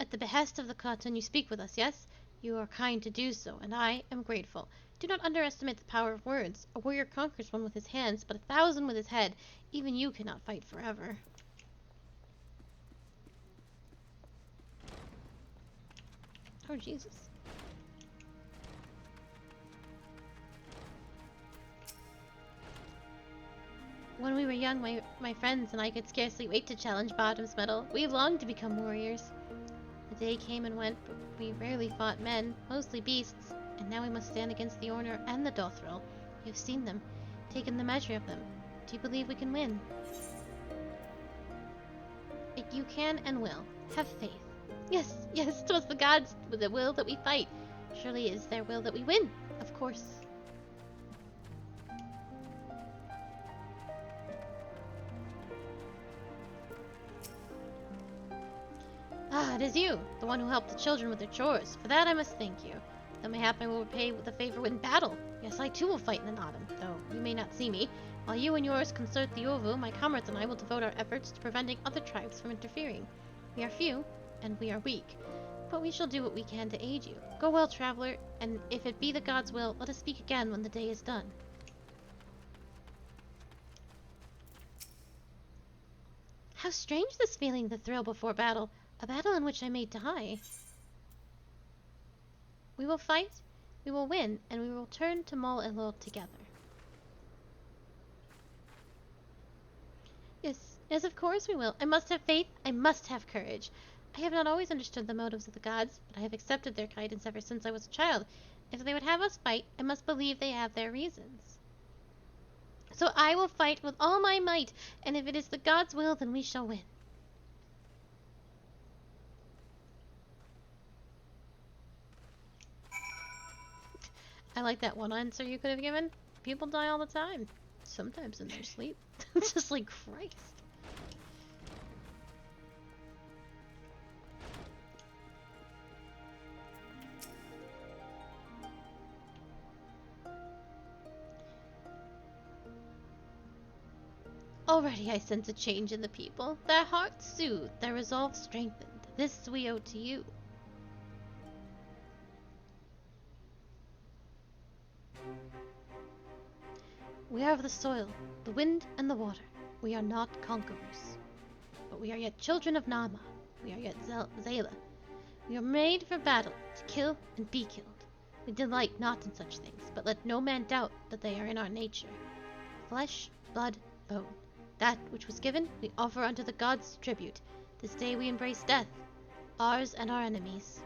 At the behest of the Khotun, you speak with us, yes? You are kind to do so, and I am grateful. Do not underestimate the power of words. A warrior conquers one with his hands, but 1,000 with his head. Even you cannot fight forever. Oh, Jesus. When we were young, my friends and I could scarcely wait to challenge Bottom's medal. We longed to become warriors. The day came and went, but we rarely fought men, mostly beasts, and now we must stand against the Orner and the Dothril. You have seen them, taken the measure of them. Do you believe we can win? You can and will. Have faith. Yes, 'twas the gods with the will that we fight. Surely it is their will that we win, of course. Ah, it is you, the one who helped the children with their chores. For that I must thank you. Though mayhap I will repay with a favor in battle. Yes, I too will fight in the Nadam, though you may not see me. While you and yours consult the Ovu, my comrades and I will devote our efforts to preventing other tribes from interfering. We are few, and we are weak, but we shall do what we can to aid you. Go well, traveler, and if it be the gods' will, let us speak again when the day is done. How strange this feeling, the thrill before battle. A battle in which I may die. We will fight, we will win, and we will return to Mol Elul together. Yes, of course we will. I must have faith, I must have courage. I have not always understood the motives of the gods, but I have accepted their guidance ever since I was a child. If they would have us fight, I must believe they have their reasons. So I will fight with all my might, and if it is the gods' will, then we shall win. I like that one answer you could have given. People die all the time. Sometimes in their sleep. It's just like, Christ. Already I sense a change in the people. Their hearts soothed, their resolve strengthened. This we owe to you. We are of the soil, the wind, and the water. We are not conquerors. But we are yet children of Nama. We are yet Zayla. We are made for battle, to kill and be killed. We delight not in such things, but let no man doubt that they are in our nature. Flesh, blood, bone. That which was given, we offer unto the gods tribute. This day we embrace death, ours and our enemies.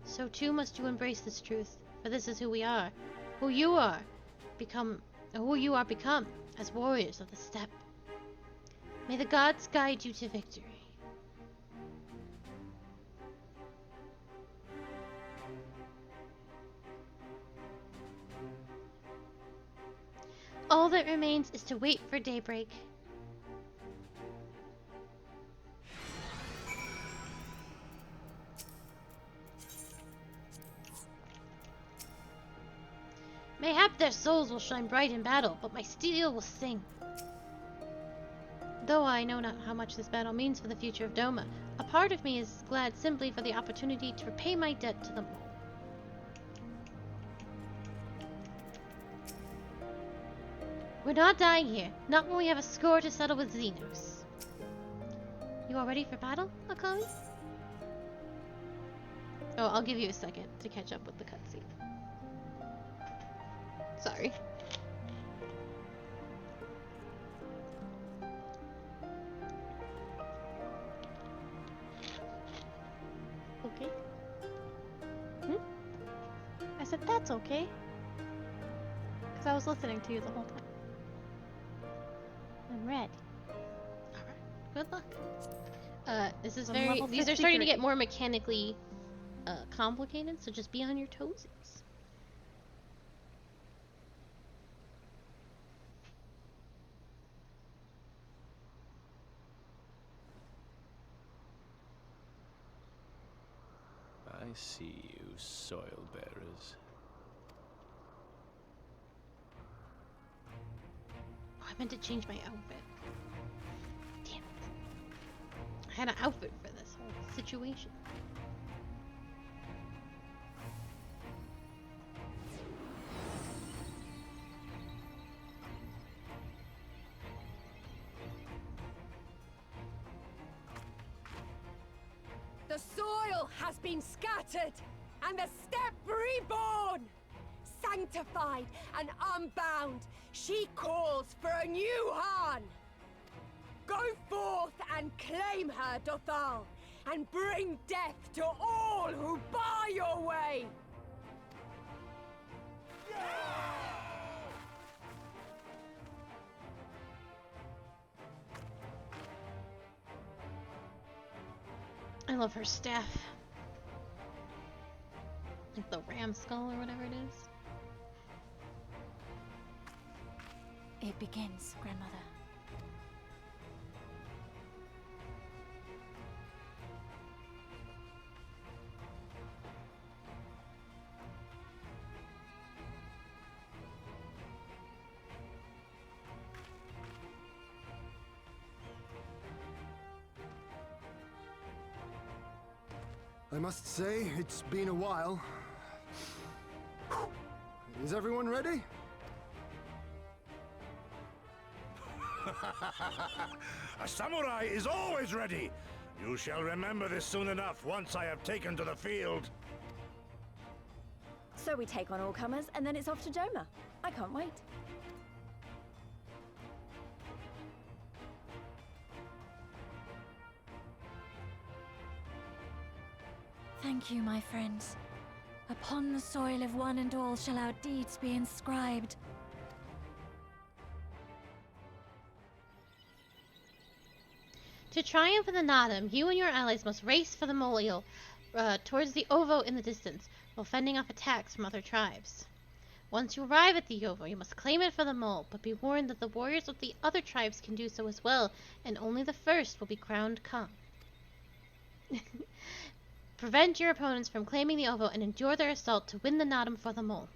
So too must you embrace this truth, for this is who we are, who you are become, as warriors of the steppe. May the gods guide you to victory. All that remains is to wait for daybreak. Mayhap their souls will shine bright in battle, but my steel will sing. Though I know not how much this battle means for the future of Doma, a part of me is glad simply for the opportunity to repay my debt to the mole. We're not dying here, not when we have a score to settle with Xenos. You all ready for battle, Akali? Oh, I'll give you a second to catch up with the cutscene. Sorry. Okay. I said, that's okay. Because I was listening to you the whole time. I'm ready. Alright. Good luck. This is I'm very. level These are starting to 53. get more mechanically complicated, so just be on your toesies. I see you, soil bearers. Oh, I meant to change my outfit. Damn it. I had an outfit for this whole situation. The soil has been scattered, and the steppe reborn! Sanctified and unbound, she calls for a new Han! Go forth and claim her, Dothal, and bring death to all who bar your way! I love her staff. Like the ram skull or whatever it is. It begins, Grandmother. I must say, it's been a while. Is everyone ready? A samurai is always ready. You shall remember this soon enough once I have taken to the field. So we take on all comers, and then it's off to Doma. I can't wait. Thank you, my friends. Upon the soil of one and all shall our deeds be inscribed. To triumph in the Nadam, you and your allies must race for the mole towards the Ovo in the distance, while fending off attacks from other tribes. Once you arrive at the Ovo, you must claim it for the mole, but be warned that the warriors of the other tribes can do so as well, and only the first will be crowned Khan. Prevent your opponents from claiming the Ovo and endure their assault to win the Nadam for the mole.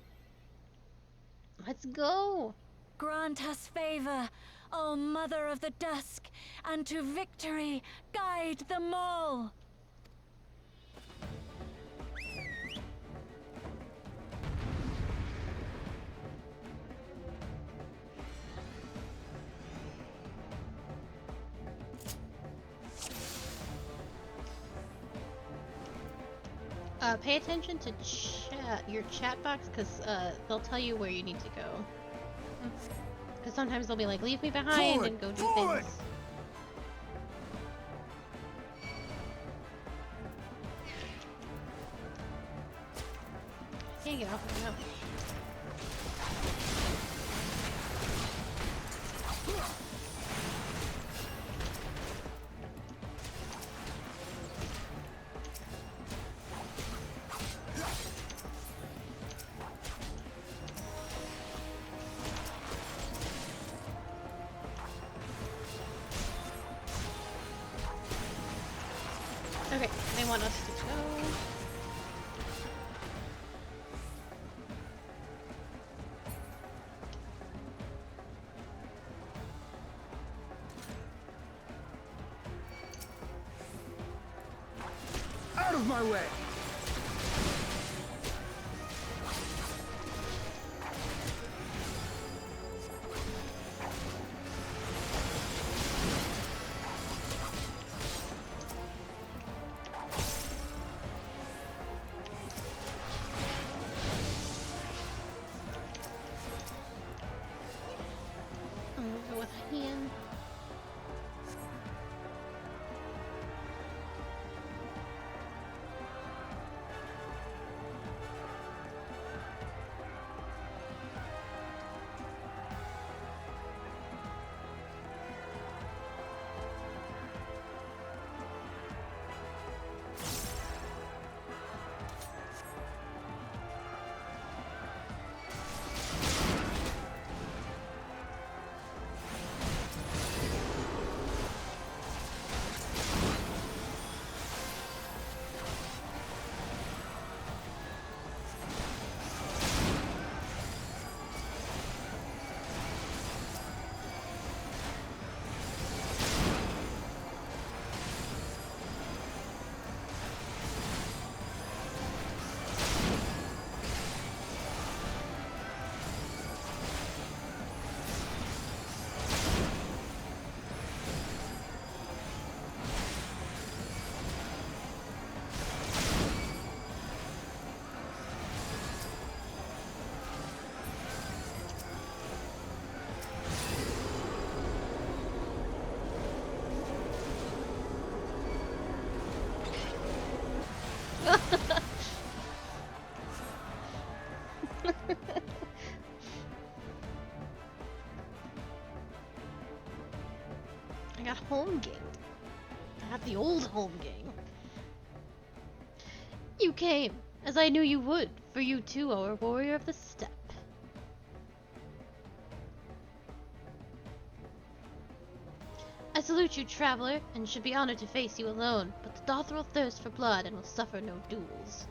Let's go! Grant us favor, O Mother of the Dusk, and to victory guide them all! Pay attention to your chat box, because they'll tell you where you need to go. Because sometimes they'll be like, leave me behind Forward! and go do Forward! things. I can't get off of that. Okay, they want us to go. Out of my way! I'm gonna go with hand. got home gained. I got the old home gang. You came, as I knew you would, for you too are a warrior of the steppe. I salute you, traveler, and should be honored to face you alone, but the Dothrel thirst for blood and will suffer no duels.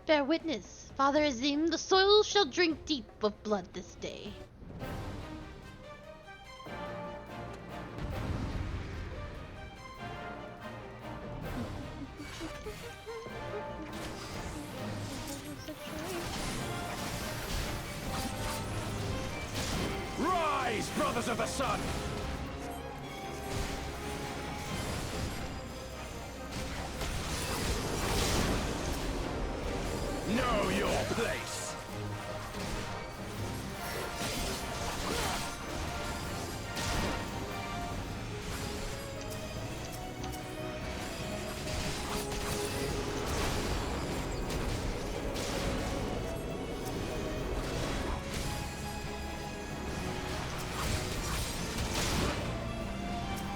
Bear witness, Father Azim, the soil shall drink deep of blood this day. Rise, brothers of the sun! Know your place!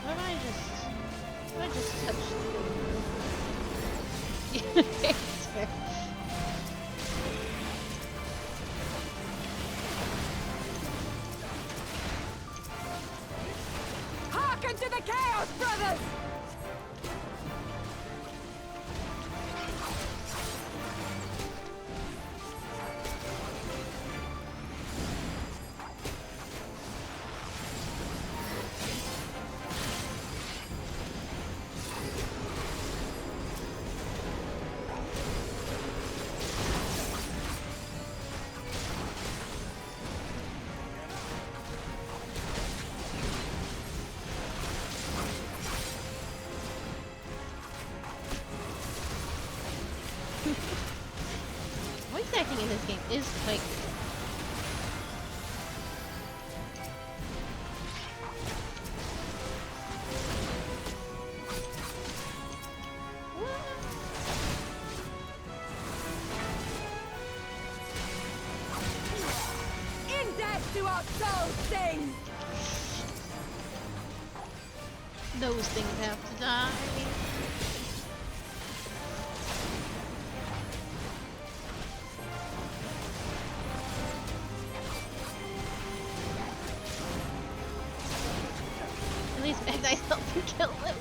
What am I just touched? It's fair. Hearken to the chaos, brothers! Voice acting in this game is quite good. In death do our souls sing! Those things have to die. At least Magni's helping kill them.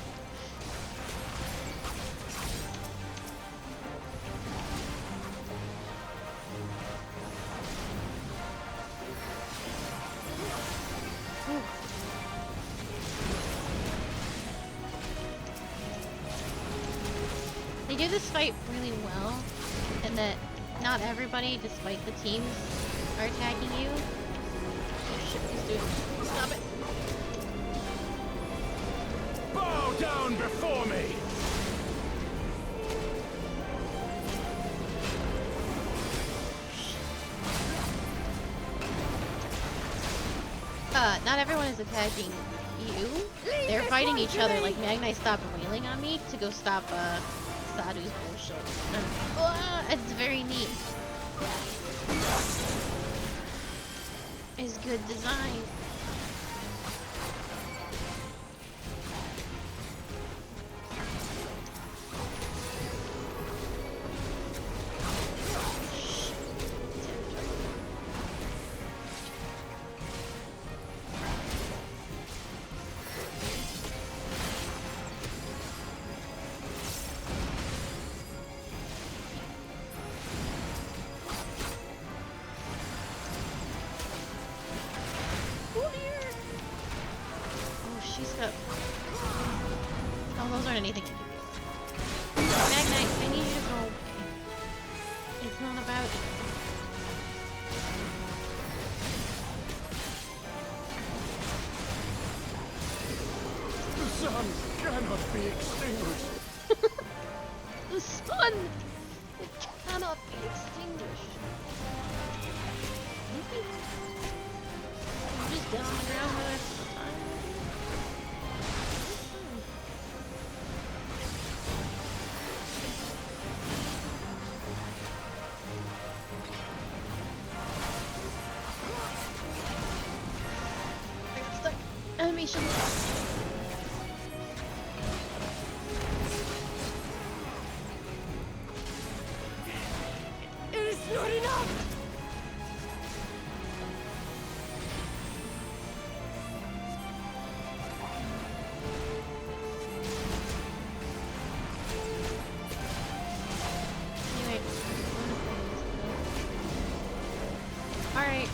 Whew. They do this fight really well, and that not everybody, despite the teams, are attacking you. Oh shit, he's doing it. Stop it. Bow down before me! Not everyone is attacking you. They're fighting each other. Like, Magni stopped wailing on me to go stop, Sadu's bullshit. It's very neat. It's good design. Oh, those aren't anything to do with. Magnite, I need you to go. It's not about you. The sun cannot be extinguished. The sun! It cannot be extinguished. I'm just down on the ground for the rest of the time. animation. It is not enough! Anyway. Alright.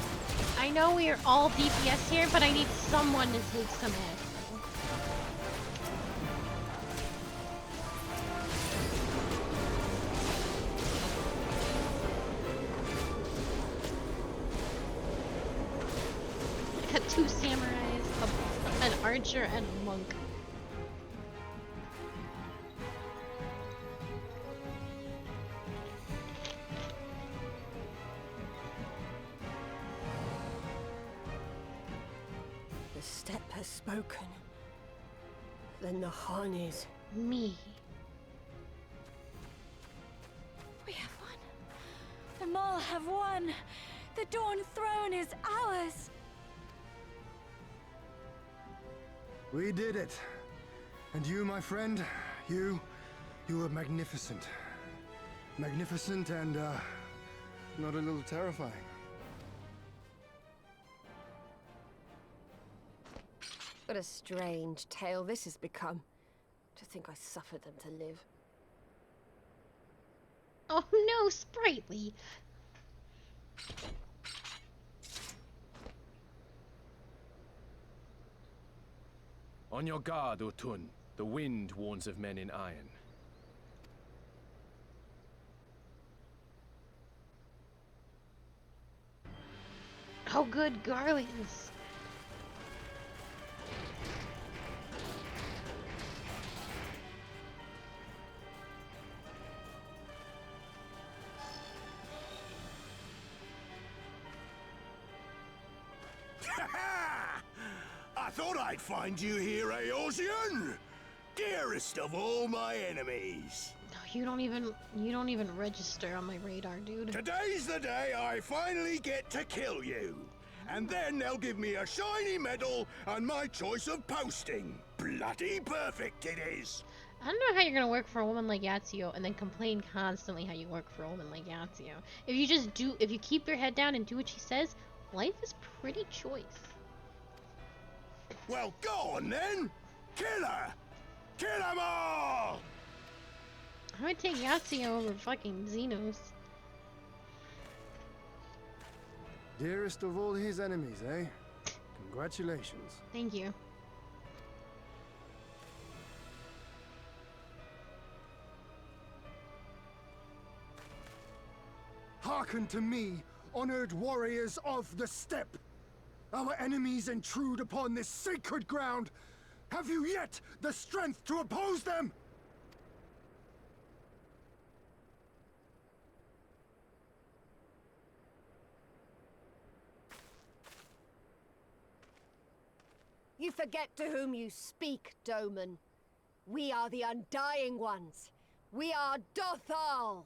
I know we are all DPS here, but I need someone to take some aggro. I got 2 samurais, an archer, and a monk. The steppe has spoken. Then the Khan is. Me. We have won. The Mall have won. The Dawn Throne is ours. We did it. And you, my friend, you were magnificent. Magnificent and, not a little terrifying. What a strange tale this has become. To think I suffered them to live. Oh no, Sprightly! On your guard, Otun. The wind warns of men in iron. Oh good, Garlands! I thought I'd find you here, Eorzean! Dearest of all my enemies. No, you don't even register on my radar, dude. Today's the day I finally get to kill you. And then they'll give me a shiny medal and my choice of posting. Bloody perfect it is. I don't know how you're gonna work for a woman like Yazio and then complain constantly how you work for a woman like Yazio. If you keep your head down and do what she says, life is pretty choice. Well, go on then! Kill her! Kill them all! I would take Yazio over fucking Xenos. Dearest of all his enemies, eh? Congratulations. Thank you. Hearken to me, honored warriors of the steppe. Our enemies intrude upon this sacred ground. Have you yet the strength to oppose them? You forget to whom you speak, Doman. We are the Undying Ones. We are Dothal.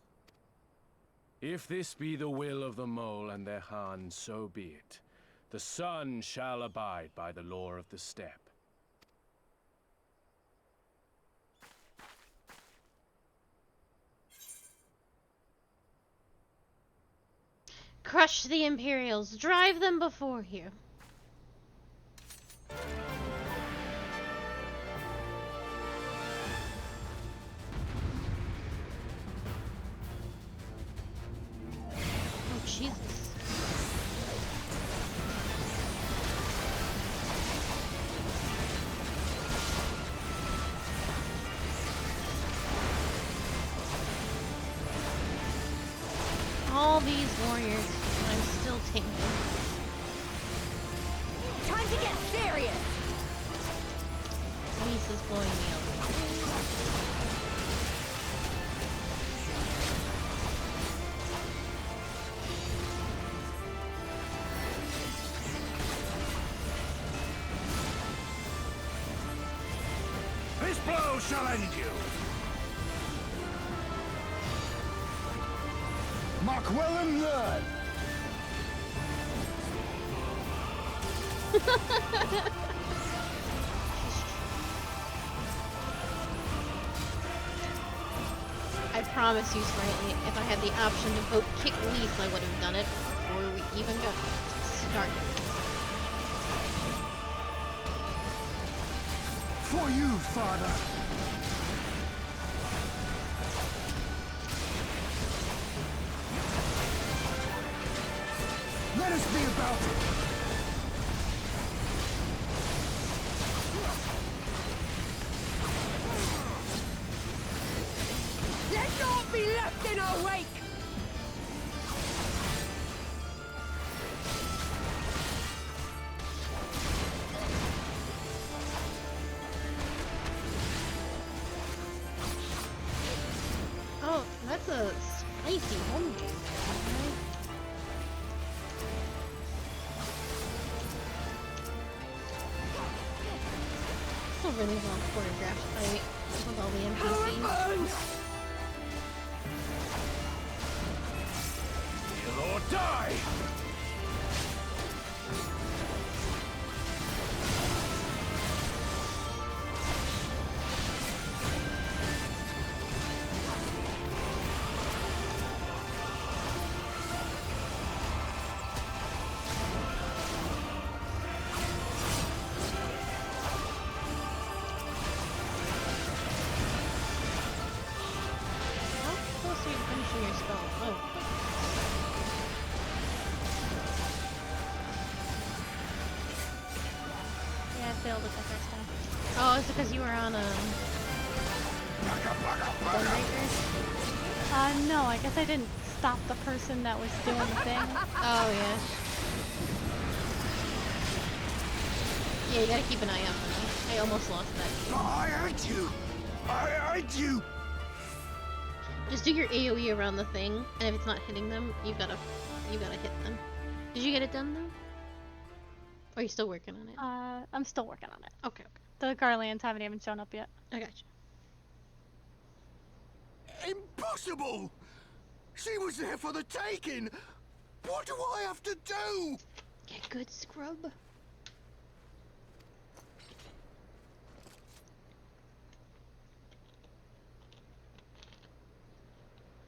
If this be the will of the mole and their Khan, so be it. The sun shall abide by the law of the steppe. Crush the Imperials. Drive them before you. Oh, Jesus. All these warriors, I'm still tanking. Time to get serious. Lisa's blowing me over. This blow shall end you. Mark well and learn. promise you, Sprightly, if I had the option to vote kick Leaf, I would have done it before we even got started. For you, father. Let us be about it. Let naught be left in our wake! Oh, that's a spicy home game. It's a really well choreographed fight with all the NPCs. Kill or die! How close are you to finishing your spell? Oh. Yeah, I failed it the first time. Oh, it's because you were on a No, I guess I didn't stop the person that was doing the thing. Oh, yeah. Yeah, you gotta keep an eye out for them. I almost lost that game. I hate you! I hate you! Just do your AoE around the thing, and if it's not hitting them, you gotta hit them. Did you get it done, though? Or are you still working on it? I'm still working on it. Okay, The Garlands haven't even shown up yet. I got you. Impossible! She was there for the taking! What do I have to do? Get good, scrub.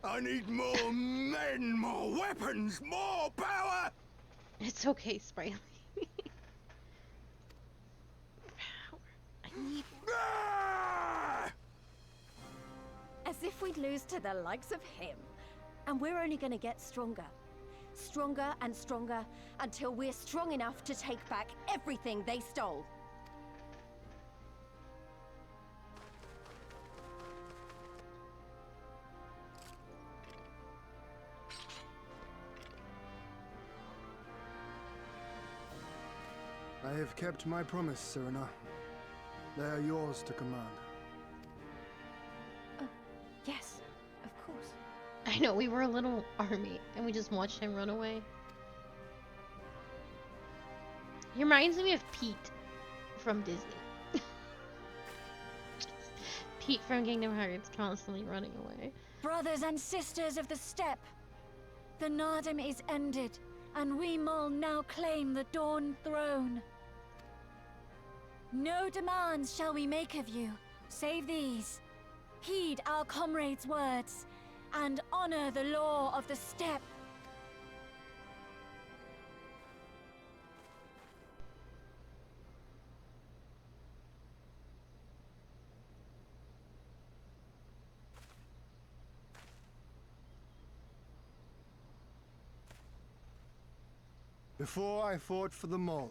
I need more men, more weapons, more power! It's okay, Sprightly. Power. I need Ah! As if we'd lose to the likes of him. And we're only gonna get stronger. Stronger and stronger until we're strong enough to take back everything they stole. I have kept my promise, Serena. They are yours to command. Yes, of course. I know, we were a little army, and we just watched him run away. He reminds me of Pete from Disney. Pete from Kingdom Hearts constantly running away. Brothers and sisters of the steppe, the Nardum is ended, and we Mol now claim the Dawn Throne. No demands shall we make of you, save these. Heed our comrades' words, and honor the law of the steppe. Before I fought for the Mole,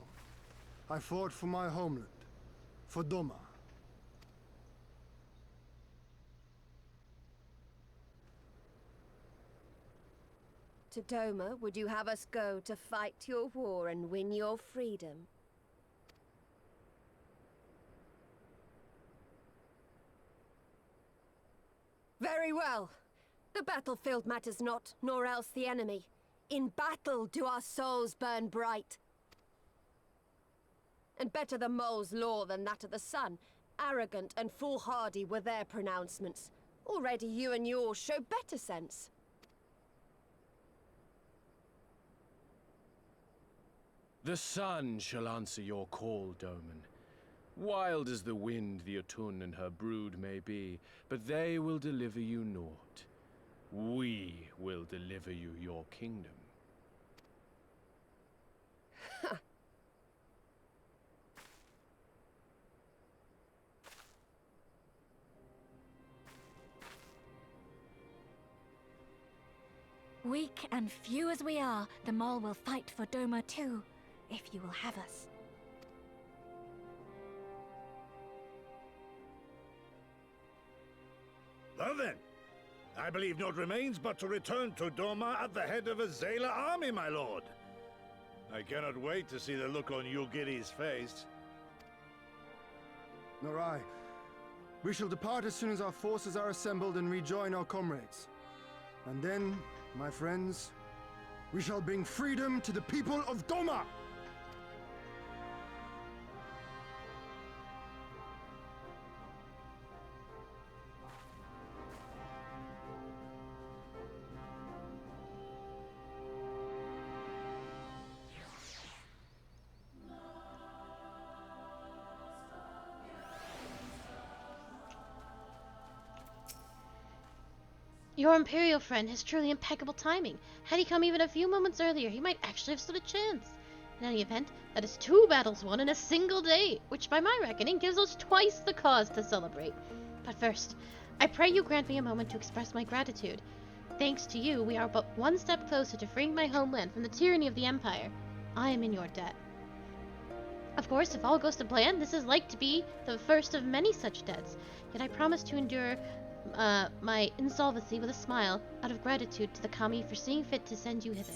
I fought for my homeland, for Doma. To Doma, would you have us go to fight your war and win your freedom? Very well. The battlefield matters not, nor else the enemy. In battle do our souls burn bright. And better the mole's law than that of the sun. Arrogant and foolhardy were their pronouncements. Already you and yours show better sense. The sun shall answer your call, Doman. Wild as the wind the Otun and her brood may be, but they will deliver you naught. We will deliver you your kingdom. Weak and few as we are, the Mole will fight for Doma too, if you will have us. Well then, I believe naught remains but to return to Doma at the head of a Zayla army, my lord. I cannot wait to see the look on Yulgiri's face. Nor I. We shall depart as soon as our forces are assembled and rejoin our comrades. And then, my friends, we shall bring freedom to the people of Doma! Your Imperial friend has truly impeccable timing. Had he come even a few moments earlier, he might actually have stood a chance. In any event, that is 2 battles won in a single day, which by my reckoning gives us twice the cause to celebrate. But first, I pray you grant me a moment to express my gratitude. Thanks to you, we are but one step closer to freeing my homeland from the tyranny of the Empire. I am in your debt. Of course, if all goes to plan, this is like to be the first of many such debts. Yet I promise to endure my insolvency with a smile, out of gratitude to the Kami for seeing fit to send you hither.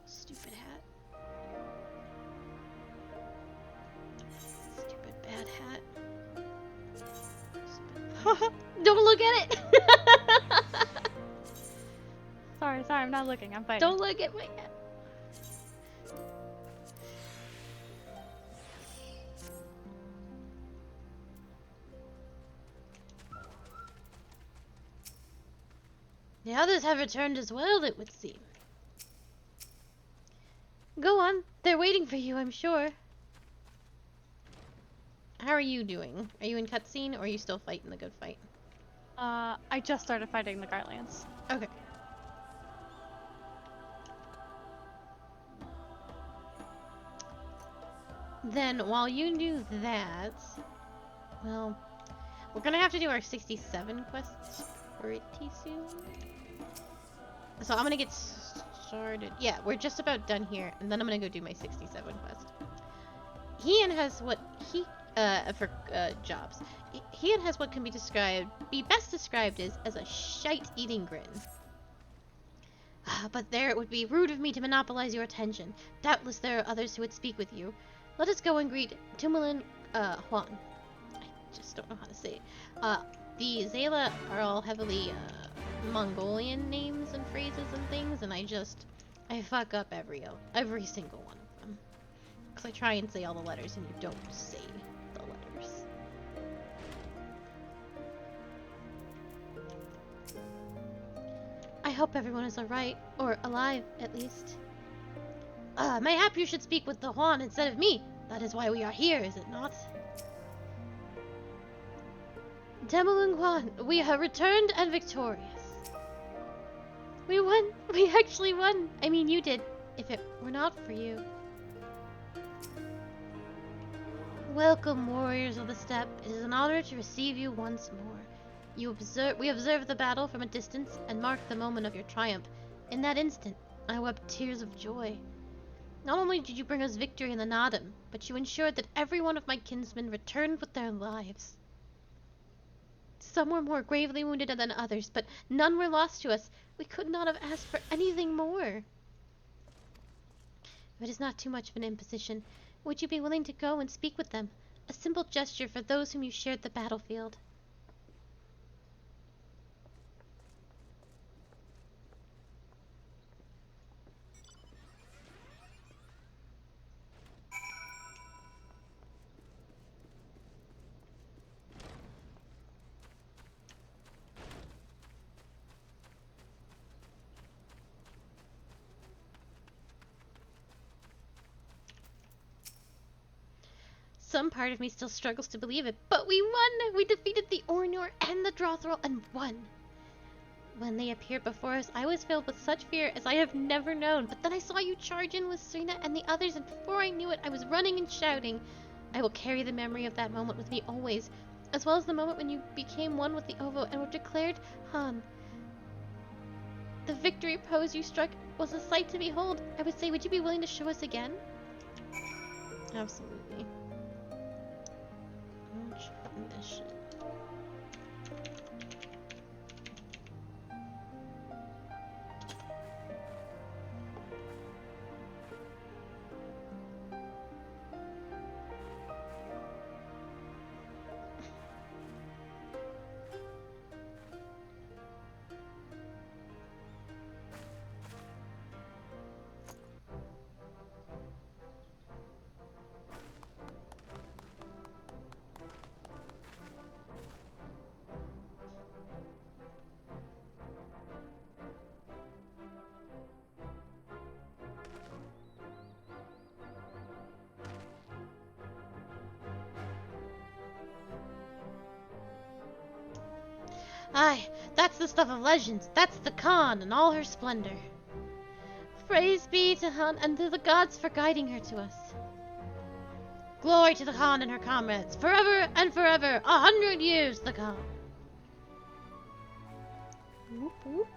Stupid hat. Stupid bad hat. Don't look at it! Sorry, I'm not looking. I'm fighting. Don't look at my hat. The others have returned as well, it would seem. Go on. They're waiting for you, I'm sure. How are you doing? Are you in cutscene, or are you still fighting the good fight? I just started fighting the Garlands. Okay. Then, while you do that... Well... We're gonna have to do our 67 quests pretty soon. So I'm gonna get started. Yeah, we're just about done here, and then I'm gonna go do my 67 quest. Ian has what he for jobs. Ian has what can be best described as a shite-eating grin. But there, it would be rude of me to monopolize your attention. Doubtless there are others who would speak with you. Let us go and greet Tumulin Huan. I just don't know how to say it. The Zayla are all heavily Mongolian names and phrases and things, and I fuck up every single one of them. Because I try and say all the letters, and you don't say the letters. I hope everyone is alright, or alive, at least. Mayhap you should speak with the Huan instead of me. That is why we are here, is it not? Demolung Huan, we have returned and victorious. We won! We actually won! I mean, you did, if it were not for you. Welcome, warriors of the steppe. It is an honor to receive you once more. We observed the battle from a distance and marked the moment of your triumph. In that instant, I wept tears of joy. Not only did you bring us victory in the Nadam, but you ensured that every one of my kinsmen returned with their lives. Some were more gravely wounded than others, but none were lost to us. We could not have asked for anything more. If it is not too much of an imposition, would you be willing to go and speak with them? A simple gesture for those whom you shared the battlefield. Some part of me still struggles to believe it, but we won! We defeated the Ornor and the Drothrol and won! When they appeared before us, I was filled with such fear as I have never known, but then I saw you charge in with Serena and the others, and before I knew it, I was running and shouting. I will carry the memory of that moment with me always, as well as the moment when you became one with the Ovo and were declared Han. The victory pose you struck was a sight to behold. I would say, would you be willing to show us again? Absolutely. Let's find this shit. Aye, that's the stuff of legends. That's the Khan and all her splendor. Praise be to Han and to the gods for guiding her to us. Glory to the Khan and her comrades, forever and forever, 100 years the Khan. Whoop whoop.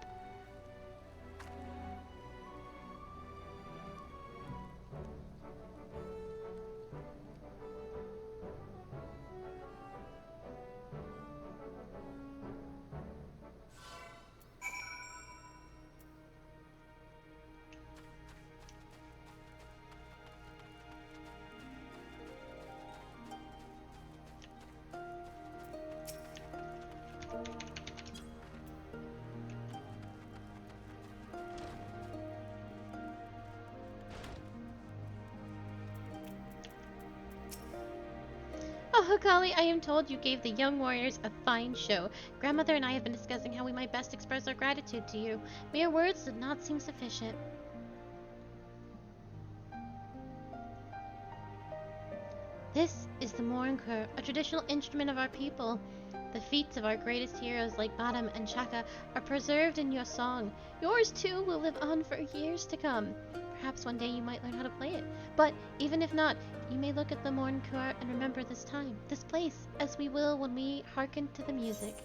Oh, Hikali, I am told you gave the young warriors a fine show. Grandmother and I have been discussing how we might best express our gratitude to you. Mere words did not seem sufficient. This is the Morinkur, a traditional instrument of our people. The feats of our greatest heroes like Badam and Chaka are preserved in your song. Yours too will live on for years to come. Perhaps one day you might learn how to play it. But even if not, you may look at the Morinkur and remember this time, this place, as we will when we hearken to the music.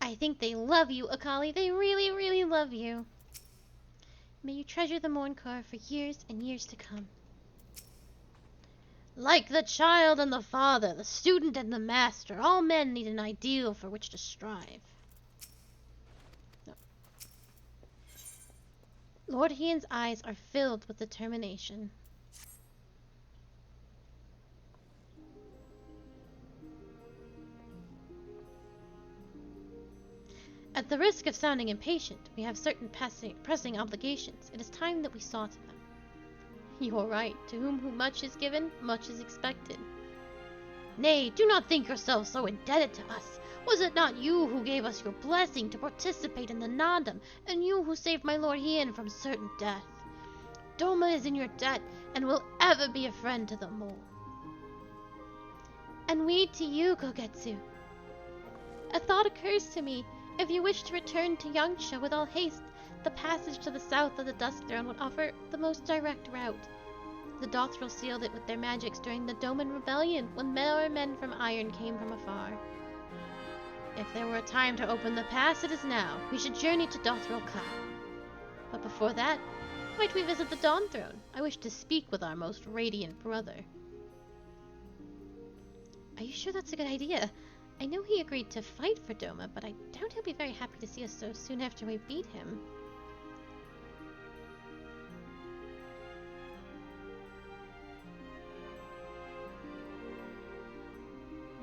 I think they love you, Akali. They really, really love you. May you treasure the Morinkur for years and years to come. Like the child and the father, the student and the master, all men need an ideal for which to strive. No. Lord Hien's eyes are filled with determination. At the risk of sounding impatient, we have certain pressing obligations. It is time that we saw to them. You are right. To whom much is given, much is expected. Nay, do not think yourself so indebted to us. Was it not you who gave us your blessing to participate in the Nandam, and you who saved my Lord Hien from certain death? Doma is in your debt, and will ever be a friend to the mole. And we to you, Kogetsu. A thought occurs to me. If you wish to return to Yangsha with all haste, the passage to the south of the Dusk Throne would offer the most direct route. The Dothril sealed it with their magics during the Doman Rebellion, when more men from Iron came from afar. If there were a time to open the pass, it is now. We should journey to Dothril Ka. But before that, might we visit the Dawn Throne? I wish to speak with our most radiant brother. Are you sure that's a good idea? I know he agreed to fight for Doma, but I doubt he'll be very happy to see us so soon after we beat him.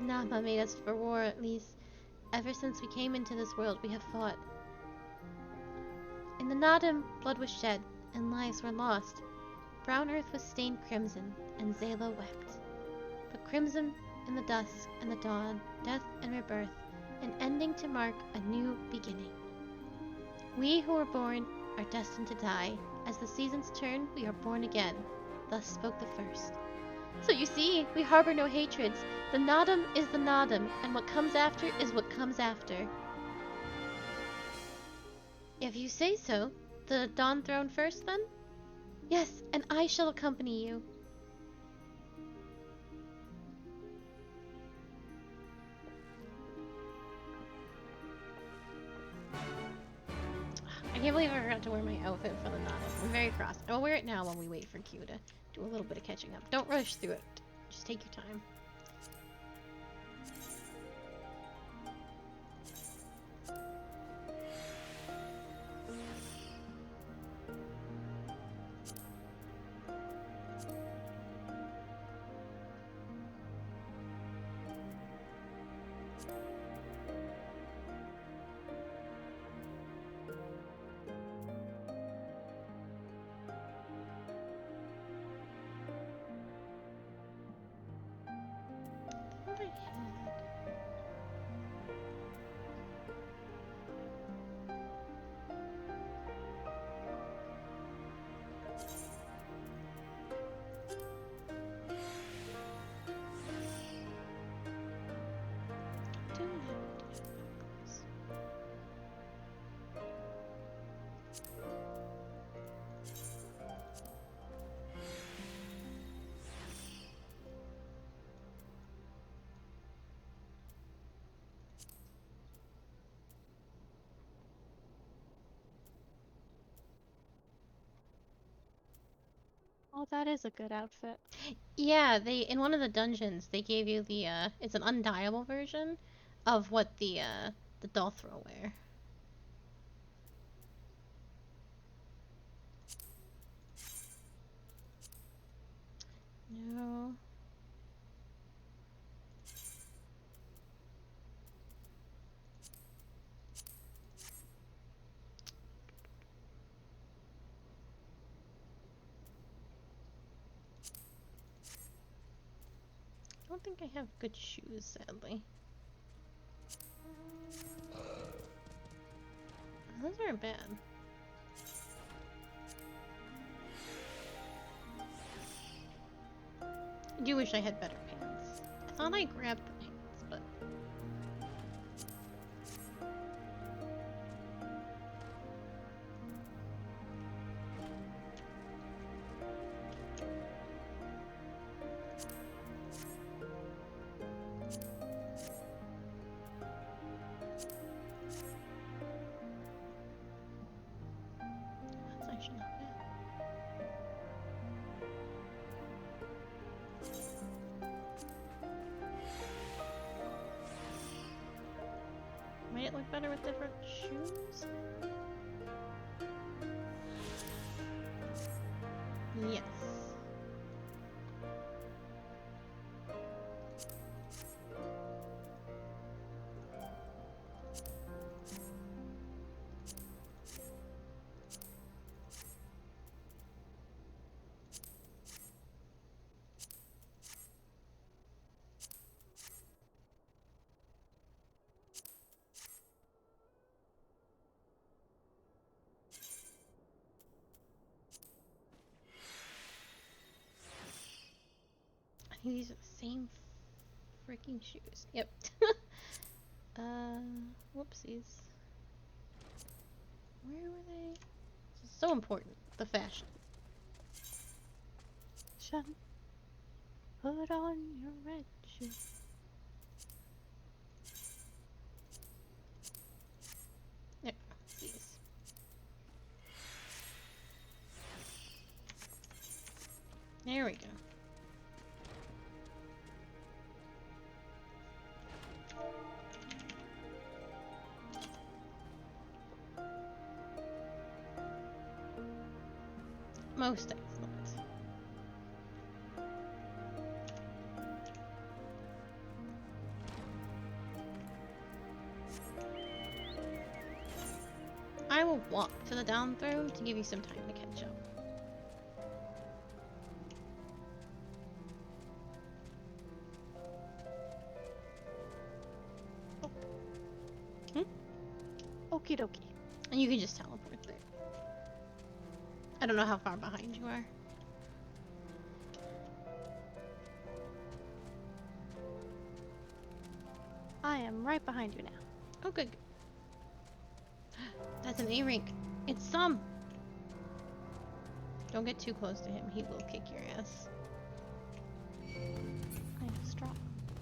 Nama made us for war, at least. Ever since we came into this world, we have fought. In the Nandam, blood was shed, and lives were lost. Brown earth was stained crimson, and Zayla wept. But crimson in the dusk and the dawn, death and rebirth, an ending to mark a new beginning. We who are born are destined to die. As the seasons turn, we are born again. Thus spoke the first. So you see, we harbor no hatreds. The Nodum is the Nodum, and what comes after is what comes after. If you say so, the Dawn Throne first, then? Yes, and I shall accompany you. I can't believe I forgot to wear my outfit for the Nodum. I'm very cross. I'll wear it now while we wait for Q to do a little bit of catching up. Don't rush through it. Just take your time. What I had. Don't have buckles. Oh, that is a good outfit. Yeah, they in one of the dungeons they gave you the it's an undyeable version of what the Dothro wear. No. I don't think I have good shoes, sadly. Those aren't bad. I do wish I had better pants. I thought I grabbed the pants, but that's actually not bad. Might it look better with different shoes? Yes. I think these are the same freaking shoes. Yep. Whoopsies. Where were they? This is so important. The fashion. Shun, put on your red shoes. There. These. There we go. Most excellent. I will walk to the down throw to give you some time to catch up. Okie dokie. And you can just teleport there. I don't know how far behind you are. I am right behind you now. Oh, good. That's an A-rank. It's some. Don't get too close to him. He will kick your ass. I am strong.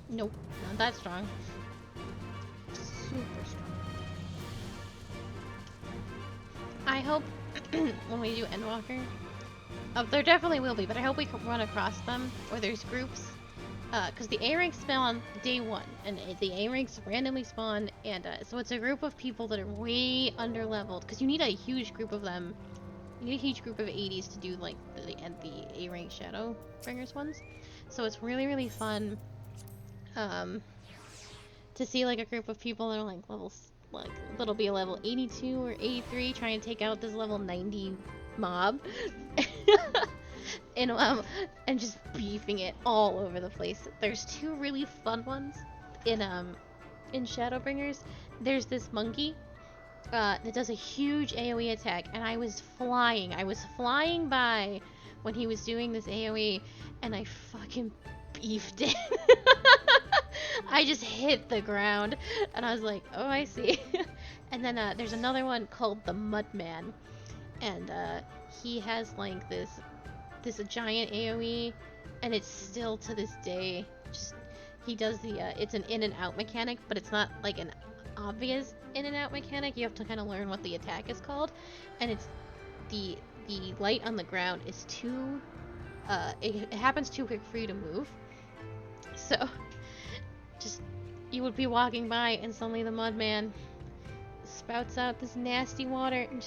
Nope, not that strong. Super strong. I hope when we do Endwalker, there definitely will be, but I hope we can run across them, or there's groups. Because the A-ranks spawn day 1, and the A-ranks randomly spawn, and so it's a group of people that are way under-leveled, because you need a huge group of them. You need a huge group of 80s to do, like, the A-rank Shadowbringers ones. So it's really, really fun, to see, like, a group of people that are, like, levels, like, that'll be a level 82 or 83 trying to take out this level 90 mob. And just beefing it all over the place. There's 2 really fun ones in Shadowbringers. There's this monkey that does a huge AoE attack, and I was flying by when he was doing this AoE, and I fucking beefed it. I just hit the ground, and I was like, oh, I see. And then there's another one called the Mudman, and he has like this giant AoE, and it's still to this day just, he does the it's an in and out mechanic, but it's not like an obvious in and out mechanic. You have to kind of learn what the attack is called, and it's the light on the ground is too it happens too quick for you to move, so just you would be walking by and suddenly the Mudman spouts out this nasty water and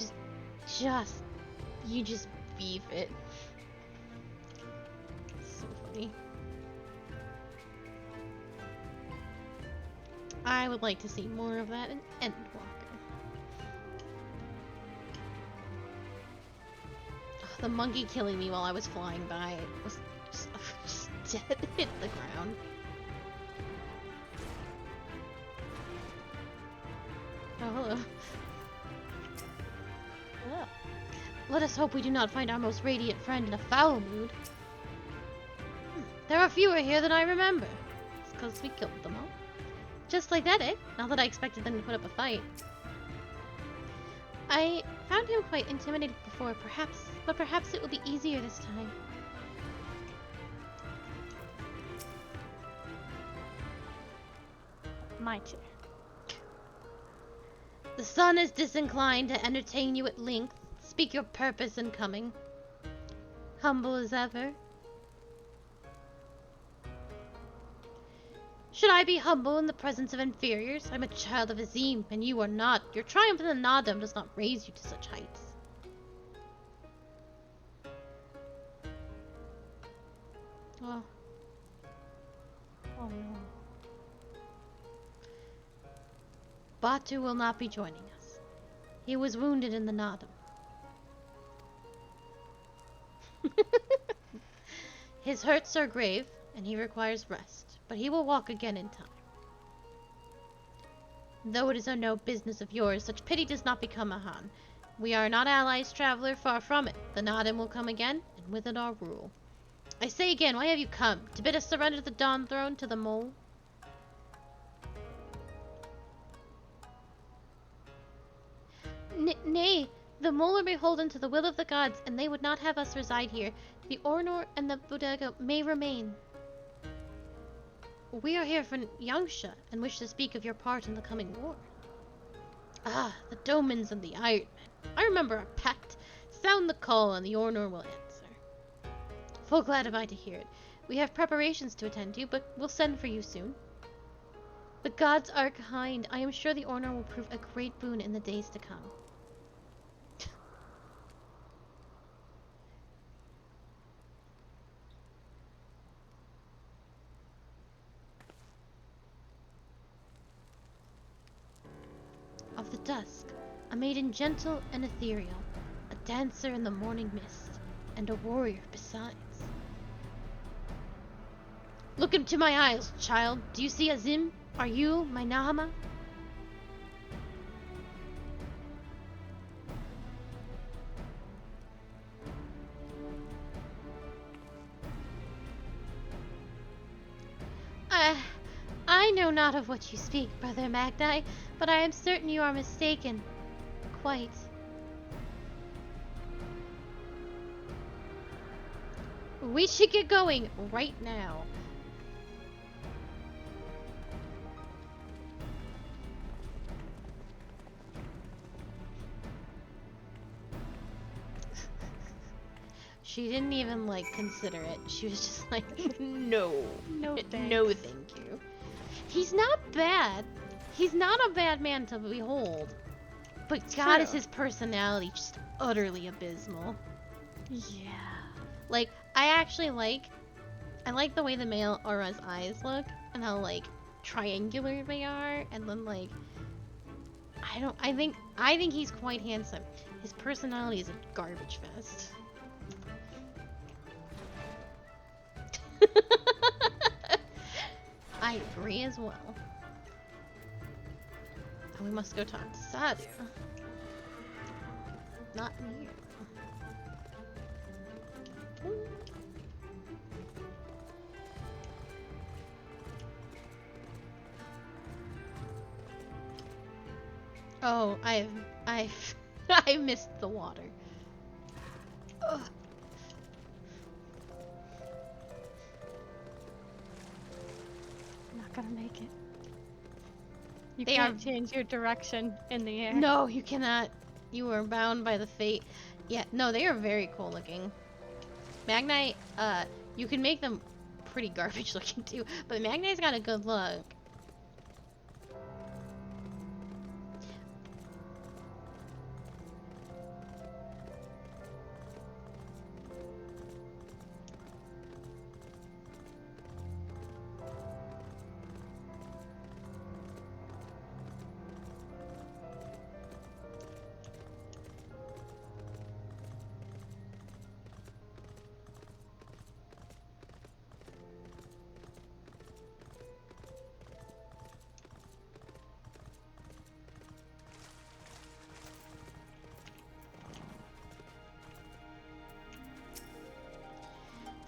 you just beef it. So funny. I would like to see more of that in Endwalker. Oh, the monkey killing me while I was flying by was just dead, hit the ground. Oh, hello. Hello. Let us hope we do not find our most radiant friend in a foul mood. There are fewer here than I remember. It's because we killed them all. Just like that, eh? Not that I expected them to put up a fight. I found him quite intimidating before, but perhaps it will be easier this time. My chair. The sun is disinclined to entertain you at length. Speak your purpose in coming. Humble as ever. Should I be humble in the presence of inferiors? I'm a child of Azim, and you are not. Your triumph in the Nadam does not raise you to such heights. Oh. Oh no. Batu will not be joining us. He was wounded in the Nadam. His hurts are grave, and he requires rest, but he will walk again in time. Though it is no business of yours, such pity does not become a Han. We are not allies, traveler, far from it. The Nadam will come again, and with it our rule. I say again, why have you come? To bid us surrender the Dawn Throne to the Mole? Nay, the Mole are beholden to the will of the gods, and they would not have us reside here. The Ornor and the Bodega may remain. We are here for Yangsha, and wish to speak of your part in the coming war. Ah, the Domans and the Iron Men. I remember our pact. Sound the call, and the Ornor will answer. Full glad am I to hear it. We have preparations to attend to, but we'll send for you soon. The gods are kind. I am sure the Ornor will prove a great boon in the days to come. Of the dusk, a maiden gentle and ethereal, a dancer in the morning mist, and a warrior besides. Look into my eyes, child. Do you see Azim? Are you my Nahama? not of what you speak, Brother Magni, but I am certain you are mistaken. Quite. We should get going right now. She didn't even, like, consider it. She was just like, no. No thanks. No, thank you. He's not bad. He's not a bad man to behold. But God, is his personality just utterly abysmal. Yeah. Like, I like the way the male Aura's eyes look, and how, like, triangular they are, and then, like, I think he's quite handsome. His personality is a garbage fest. I agree as well. And we must go talk to Sadu. Not here. Oh, I missed the water. Ugh. I'm not gonna make it. You They can't change your direction in the air. No, you cannot. You are bound by the fate. Yeah, no, they are very cool looking. Magnite, you can make them pretty garbage looking too, but Magnite's got a good look.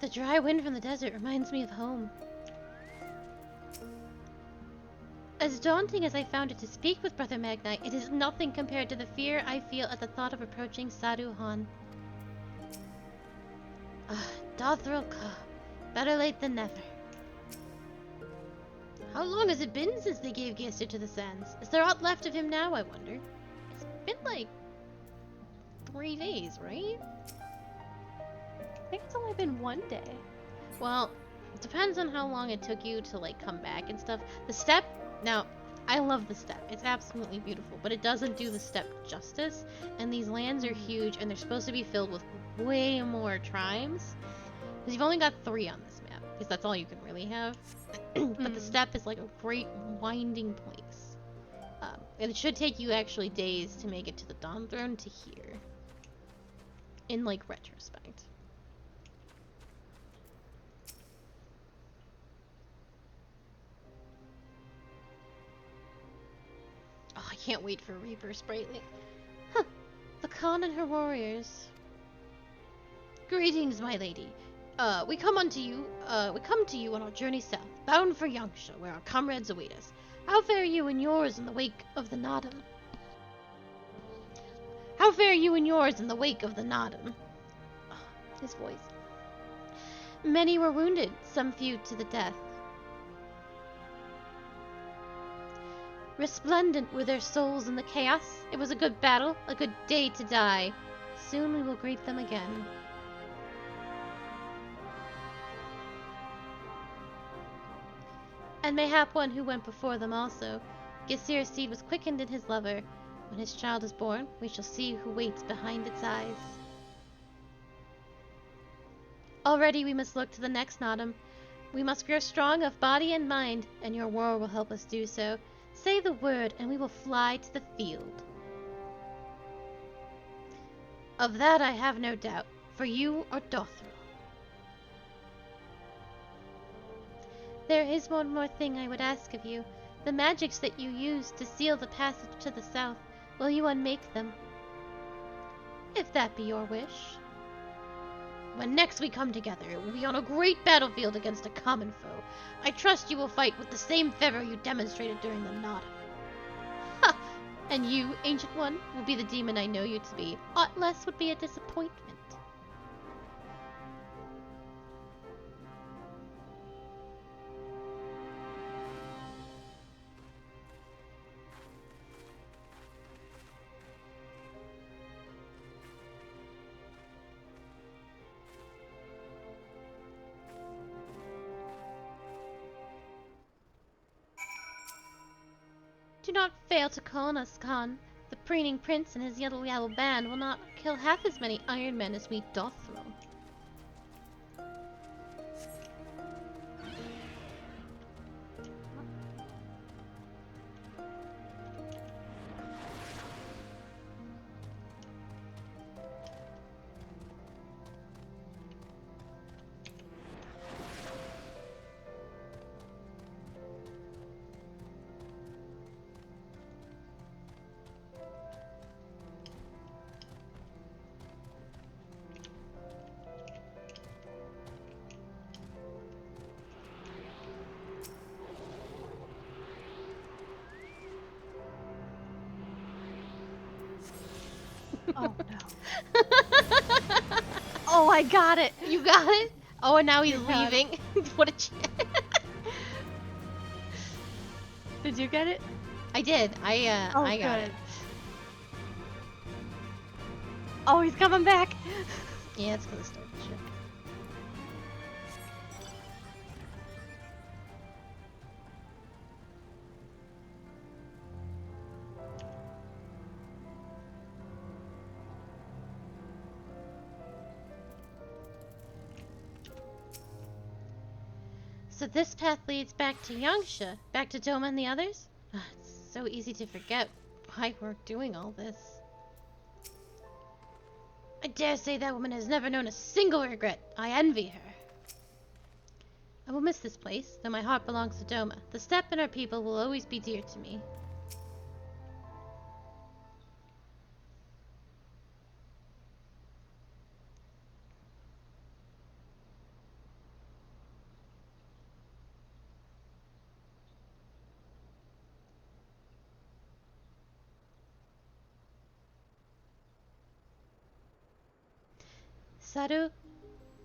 The dry wind from the desert reminds me of home. As daunting as I found it to speak with Brother Magnite, it is nothing compared to the fear I feel at the thought of approaching Sadu Han. Dothril Ka. Better late than never. How long has it been since they gave Geister to the Sands? Is there aught left of him now, I wonder? It's been like 3 days, right? I think it's only been 1 day. Well, it depends on how long it took you to, like, come back and stuff. The Steppe, now, I love the Steppe. It's absolutely beautiful, but it doesn't do the Steppe justice. And these lands are huge, and they're supposed to be filled with way more tribes. Because you've only got 3 on this map, because that's all you can really have. But the Steppe is, like, a great winding place. And it should take you, actually, days to make it to the Dawn Throne to here. In, like, retrospect. Oh, I can't wait for Reaper Sprightly. Huh. The Khan and her warriors. Greetings, my lady. We come to you on our journey south, bound for Yangsha, where our comrades await us. How fare you and yours in the wake of the Nodum? How fare you and yours in the wake of the Nodum? Oh, his voice. Many were wounded, some few to the death. Resplendent were their souls in the chaos. It was a good battle, a good day to die. Soon we will greet them again. And mayhap one who went before them also. Gesir's seed was quickened in his lover. When his child is born, we shall see who waits behind its eyes. Already we must look to the next Nodum. We must grow strong of body and mind, and your war will help us do so. Say the word, and we will fly to the field. Of that I have no doubt, for you are Dothril. There is one more thing I would ask of you. The magics that you used to seal the passage to the south, will you unmake them? If that be your wish. When next we come together, it will be on a great battlefield against a common foe. I trust you will fight with the same fervor you demonstrated during the Nada. Ha! And you, Ancient One, will be the demon I know you to be. Aught less would be a disappointment. Do not fail to call on us, Khan. The preening prince and his yellow band will not kill half as many Iron Men as we doth throw. Oh no. Oh, I got it. You got it? Oh, and now he's You got it. leaving. What a Did you get it? I did. I got good. it. Oh, he's coming back. Yeah, it's because of the ship. So this path leads back to Yangsha, back to Doma and the others? It's so easy to forget why we're doing all this. I dare say that woman has never known a single regret. I envy her. I will miss this place, though my heart belongs to Doma. The Steppe and our people will always be dear to me. Saru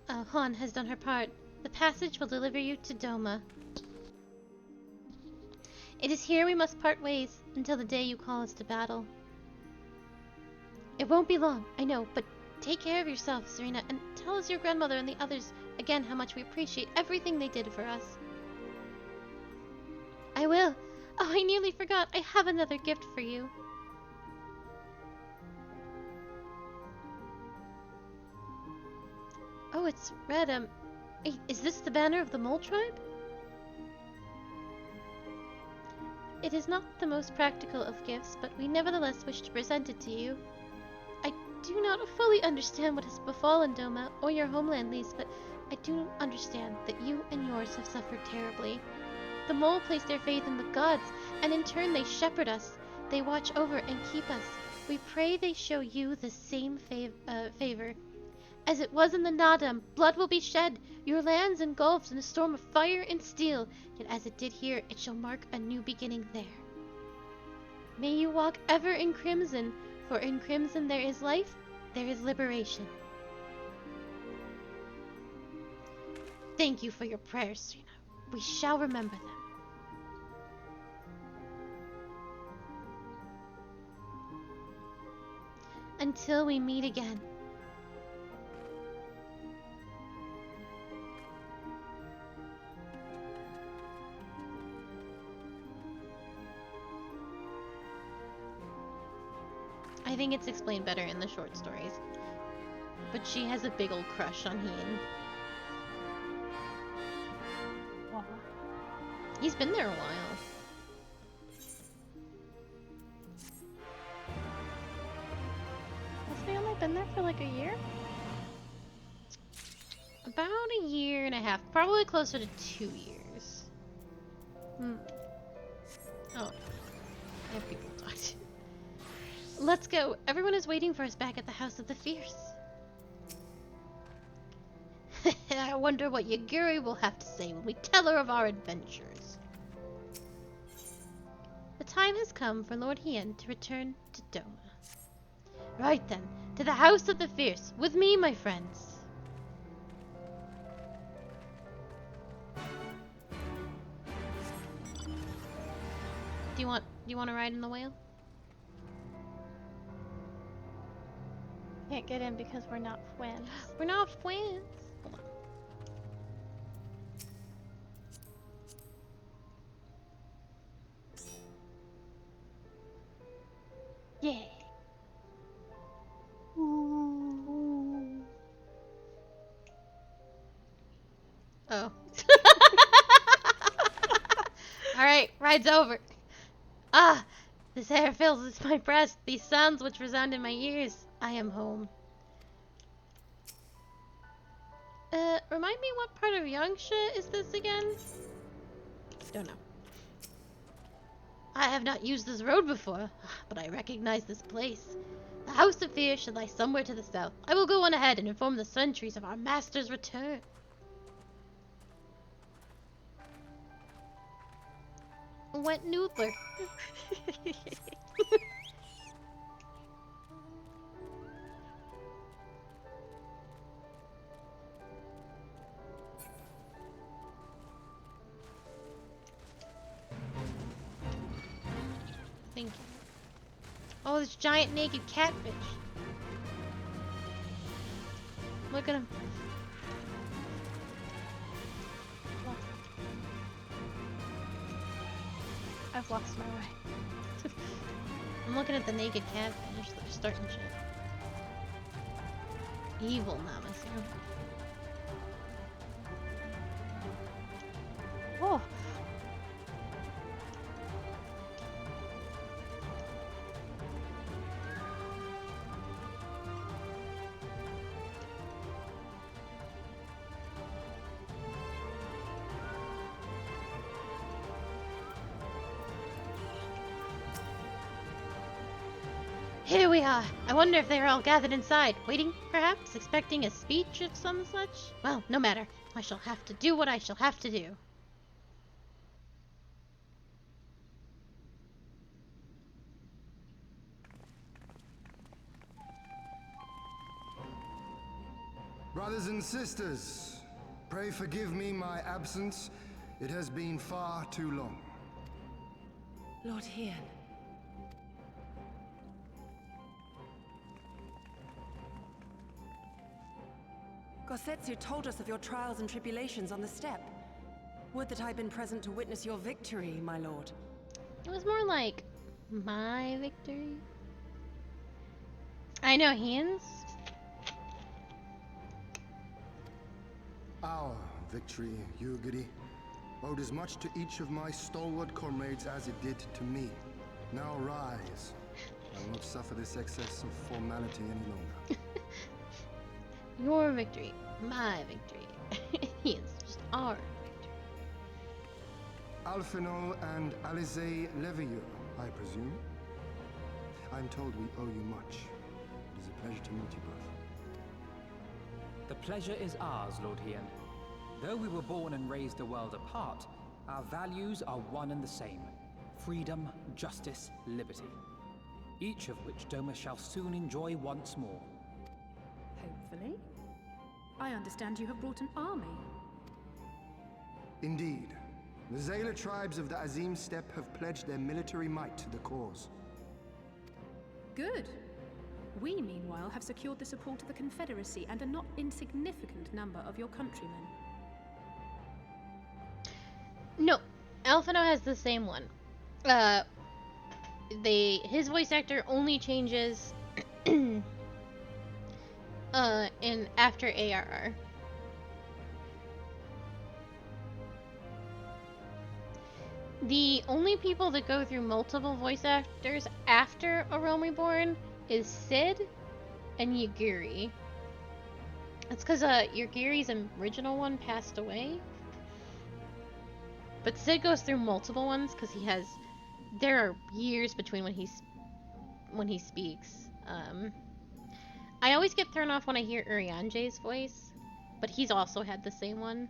Han has done her part. The passage will deliver you to Doma. It is here we must part ways until the day you call us to battle. It won't be long, I know, but take care of yourself, Serena, and tell us your grandmother and the others again how much we appreciate everything they did for us. I will. Oh, I nearly forgot. I have another gift for you. Oh, it's red. Is this the banner of the Mole Tribe? It is not the most practical of gifts, but we nevertheless wish to present it to you. I do not fully understand what has befallen Doma or your homeland, Lise, but I do understand that you and yours have suffered terribly. The Mole place their faith in the gods, and in turn they shepherd us. They watch over and keep us. We pray they show you the same favor. As it was in the Nadam, blood will be shed, your lands engulfed in a storm of fire and steel, yet as it did here, it shall mark a new beginning there. May you walk ever in crimson, for in crimson there is life, there is liberation. Thank you for your prayers, Serena. We shall remember them. Until we meet again. I think it's explained better in the short stories. But she has a big old crush on Hien. Wow. He's been there a while. Has he only been there for like a year? About a year and a half. Probably closer to 2 years. Oh. I have people to talk to. Let's go. Everyone is waiting for us back at the House of the Fierce. I wonder what Yaguri will have to say when we tell her of our adventures. The time has come for Lord Hien to return to Doma. Right then, to the House of the Fierce, with me, my friends. Do you want to ride in the whale? Can't get in because we're not friends. We're not friends. Hold on. Yeah. Ooh. Oh. Alright, ride's over. Ah, this air fills my breast, these sounds which resound in my ears. I am home. Remind me what part of Yangsha is this again? Don't know. I have not used this road before, but I recognize this place. The House of Fear should lie somewhere to the south. I will go on ahead and inform the sentries of our master's return. Wet noodler. Thank you. Oh, this giant naked catfish. Look at him. I've lost my way. I'm looking at the naked catfish. They're starting shit. Evil Namasu. Oh. Here we are. I wonder if they are all gathered inside, waiting, perhaps, expecting a speech of some such? Well, no matter. I shall have to do what I shall have to do. Brothers and sisters, pray forgive me my absence. It has been far too long. Lord Hien. Gosetsu told us of your trials and tribulations on the steppe. Would that I'd been present to witness your victory, my lord. It was more like my victory. I know Hien's. Our victory, Yugiri, owed as much to each of my stalwart comrades as it did to me. Now rise. I will not suffer this excess of formality any longer. Your victory, my victory. Hien's just our victory. Alphino and Alizé Levieux, I presume. I'm told we owe you much. It is a pleasure to meet you both. The pleasure is ours, Lord Hien. Though we were born and raised a world apart, our values are one and the same. Freedom, justice, liberty. Each of which Doma shall soon enjoy once more. Hopefully. I understand you have brought an army. Indeed. The Zayla tribes of the Azim Steppe have pledged their military might to the cause. Good. We, meanwhile, have secured the support of the Confederacy and a not insignificant number of your countrymen. No, Alphino has the same one. His voice actor only changes in after ARR. The only people that go through multiple voice actors after A Realm Reborn is Sid and Yagiri. That's because Yagiri's original one passed away. But Sid goes through multiple ones because there are years between when he speaks. I always get thrown off when I hear Urianje's voice. but he's also had the same one.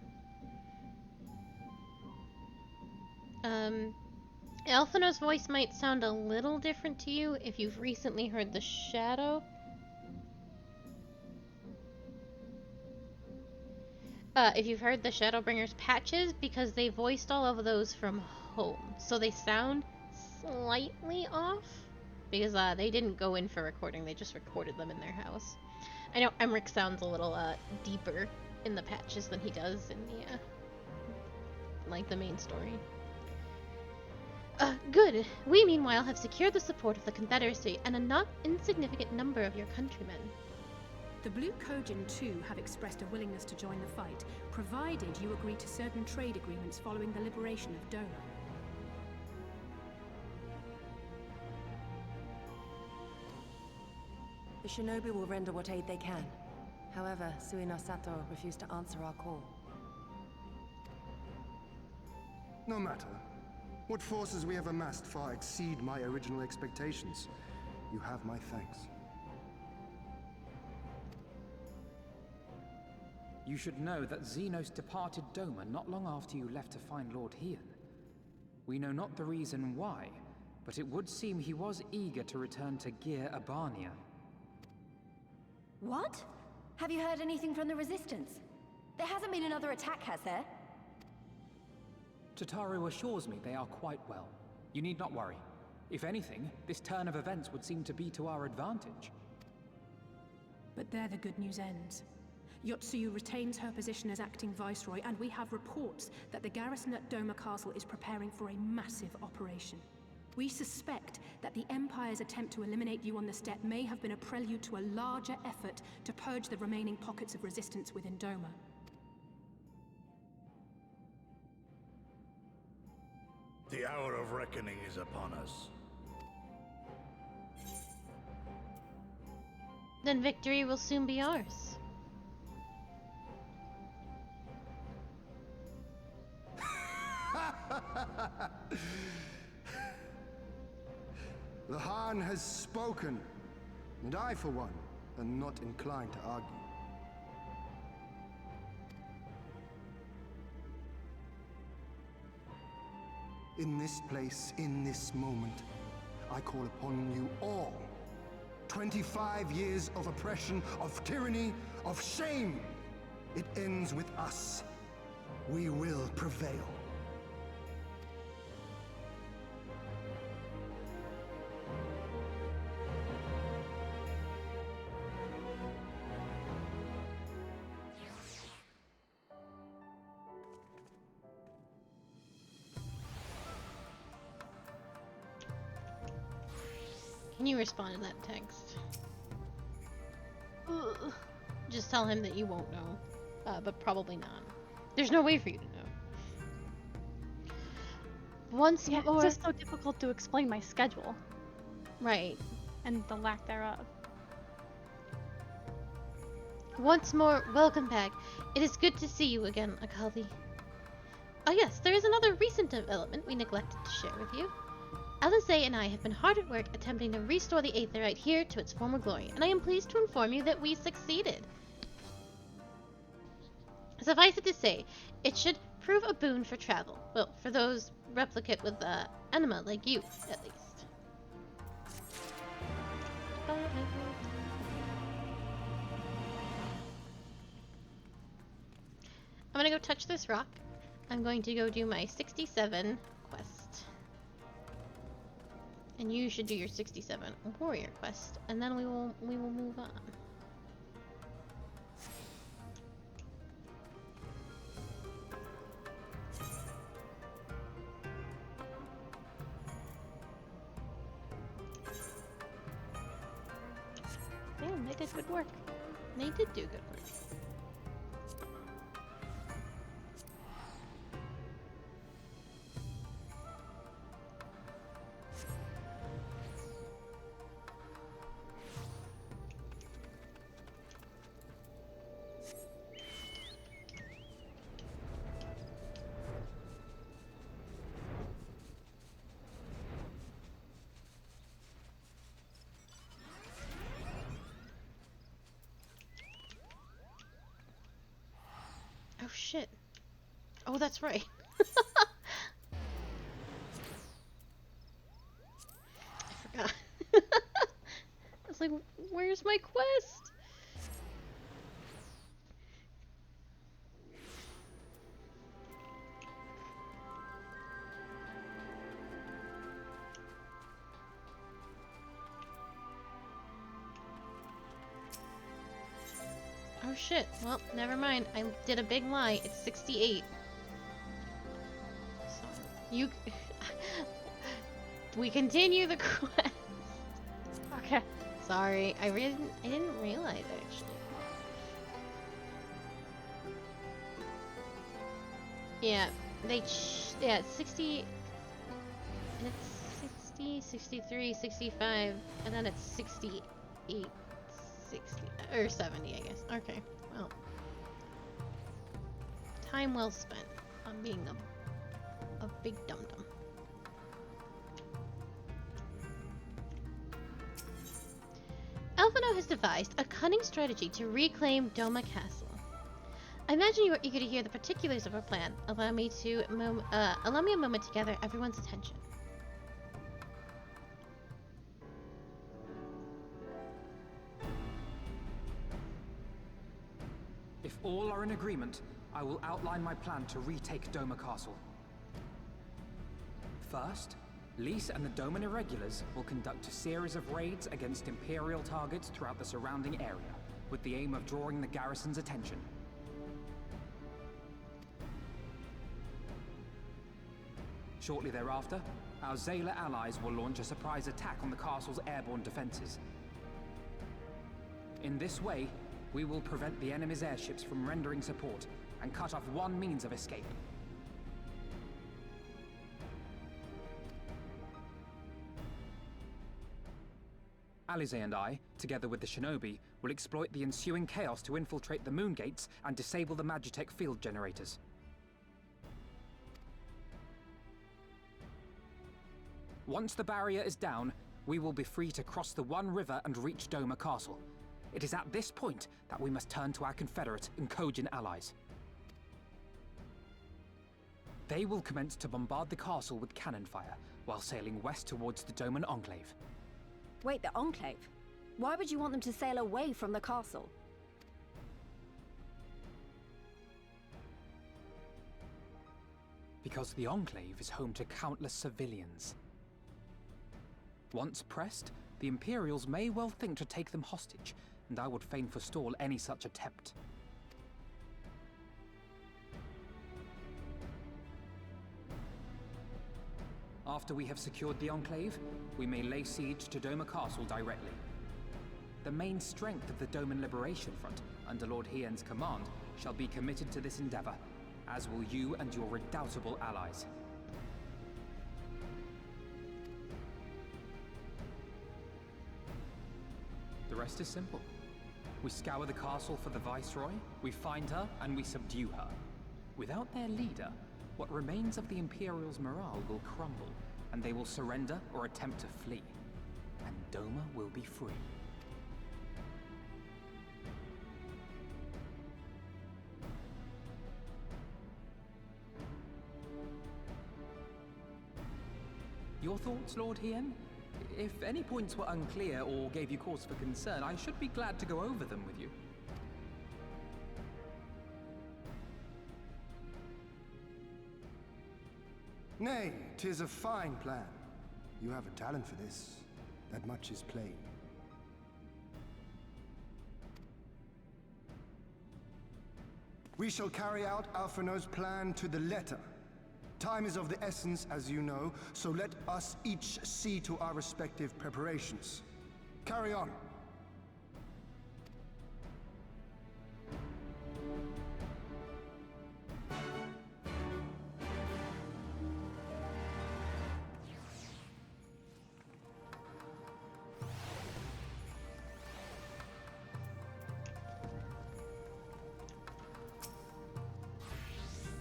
Alphina's voice might sound a little different to you if you've recently heard the Shadow. If you've heard the Shadowbringers patches, because they voiced all of those from home, so they sound slightly off, because they didn't go in for recording, they just recorded them in their house. I know Emmerich sounds a little deeper in the patches than he does in the like the main story. Good. We meanwhile have secured the support of the Confederacy and a not insignificant number of your countrymen. The Blue Kojin too have expressed a willingness to join the fight, provided you agree to certain trade agreements following the liberation of Doma. The shinobi will render what aid they can. However, Suina Sato refused to answer our call. No matter. What forces we have amassed far exceed my original expectations. You have my thanks. You should know that Xenos departed Doma not long after you left to find Lord Hien. We know not the reason why, but it would seem he was eager to return to Gir Abania. What? Have you heard anything from the Resistance? There hasn't been another attack, has there? Tataru assures me they are quite well. You need not worry. If anything, this turn of events would seem to be to our advantage. But there the good news ends. Yotsuyu retains her position as acting viceroy, and we have reports that the garrison at Doma Castle is preparing for a massive operation. We suspect that the Empire's attempt to eliminate you on the steppe may have been a prelude to a larger effort to purge the remaining pockets of resistance within Doma. The hour of reckoning is upon us. Then victory will soon be ours. The Han has spoken, and I, for one, am not inclined to argue. In this place, in this moment, I call upon you all. 25 years of oppression, of tyranny, of shame. It ends with us. We will prevail. Can you respond to that text? Ugh. Just tell him that you won't know, but probably not. There's no way for you to know. Once more... It's just so difficult to explain my schedule. Right. And the lack thereof. Once more, welcome back. It is good to see you again, Akali. Oh yes, there is another recent development we neglected to share with you. Alizé and I have been hard at work attempting to restore the Aetherite here to its former glory, and I am pleased to inform you that we succeeded. Suffice it to say, it should prove a boon for travel. Well, for those replicate with anima like you, at least. I'm gonna go touch this rock. I'm going to go do my 67 quest. And you should do your 67 warrior quest, and then we will move on. Damn, they did good work. They did do good work. that's right. I forgot. I was like, where's my quest? Oh shit, well, never mind. I did a big lie. It's 68. So, you... we continue the quest. Okay. Sorry, I didn't realize, actually. Yeah, yeah, it's 60... It's 60, 63, 65, and then it's 68. 60 or 70, I guess. Okay, well, time well spent on being a big dum-dum. Alphino has devised a cunning strategy to reclaim Doma Castle. I imagine you are eager to hear the particulars of our plan. Allow me a moment to gather everyone's attention. If all are in agreement, I will outline my plan to retake Doma Castle. First, Lys and the Doman Irregulars will conduct a series of raids against Imperial targets throughout the surrounding area, with the aim of drawing the garrison's attention. Shortly thereafter, our Zayla allies will launch a surprise attack on the castle's airborne defenses. In this way, we will prevent the enemy's airships from rendering support and cut off one means of escape. Alize and I, together with the Shinobi, will exploit the ensuing chaos to infiltrate the moon gates and disable the Magitech field generators. Once the barrier is down, we will be free to cross the One River and reach Doma Castle. It is at this point that we must turn to our Confederate and Kojin allies. They will commence to bombard the castle with cannon fire, while sailing west towards the Doman Enclave. Wait, the Enclave? Why would you want them to sail away from the castle? Because the Enclave is home to countless civilians. Once pressed, the Imperials may well think to take them hostage, and I would fain forestall any such attempt. After we have secured the Enclave, we may lay siege to Doma Castle directly. The main strength of the Doman Liberation Front, under Lord Hien's command, shall be committed to this endeavor, as will you and your redoubtable allies. The rest is simple. We scour the castle for the Viceroy, we find her, and we subdue her. Without their leader, what remains of the Imperials' morale will crumble, and they will surrender or attempt to flee. And Doma will be free. Your thoughts, Lord Hien? If any points were unclear or gave you cause for concern, I should be glad to go over them with you. Nay, 'tis a fine plan. You have a talent for this. That much is plain. We shall carry out Alphino's plan to the letter. Time is of the essence, as you know, so let us each see to our respective preparations. Carry on.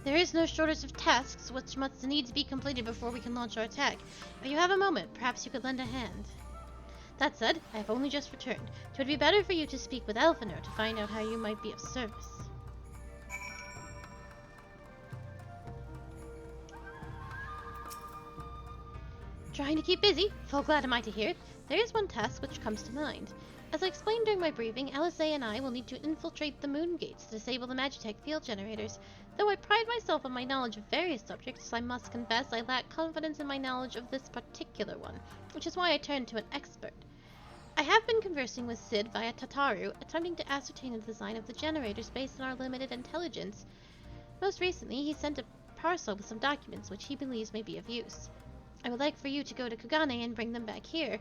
There is no shortage of tasks which must needs be completed before we can launch our attack. If you have a moment, perhaps you could lend a hand. That said, I have only just returned. It would be better for you to speak with Alphino to find out how you might be of service. Trying to keep busy. Full glad am I to hear it. There is one task which comes to mind. As I explained during my briefing, Alizé and I will need to infiltrate the moon gates to disable the Magitech field generators. Though I pride myself on my knowledge of various subjects, I must confess I lack confidence in my knowledge of this particular one, which is why I turned to an expert. I have been conversing with Sid via Tataru, attempting to ascertain the design of the generators based on our limited intelligence. Most recently, he sent a parcel with some documents which he believes may be of use. I would like for you to go to Kugane and bring them back here.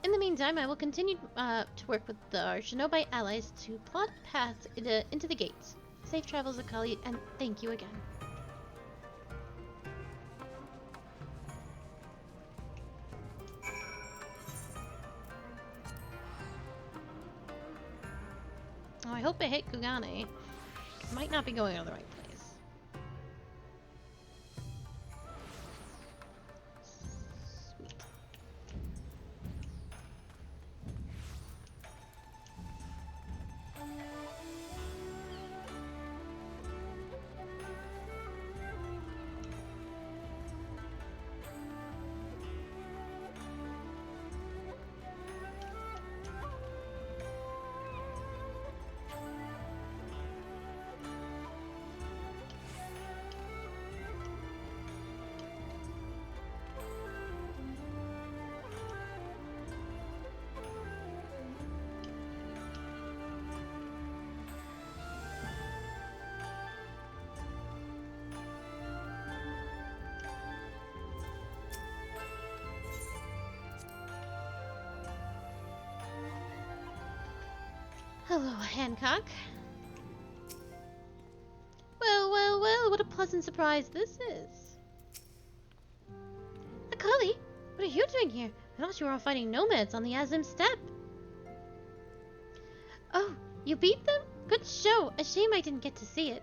In the meantime, I will continue to work with our Shinobi allies to plot paths into the gates. Safe travels, Akali, and thank you again. Oh, I hope I hit Kugane. Might not be going to the right place. Sweet. Hello, Hancock. Well, well, well, what a pleasant surprise this is. Akali, what are you doing here? I thought you were all fighting nomads on the Azim Steppe. Oh, you beat them? Good show. A shame I didn't get to see it.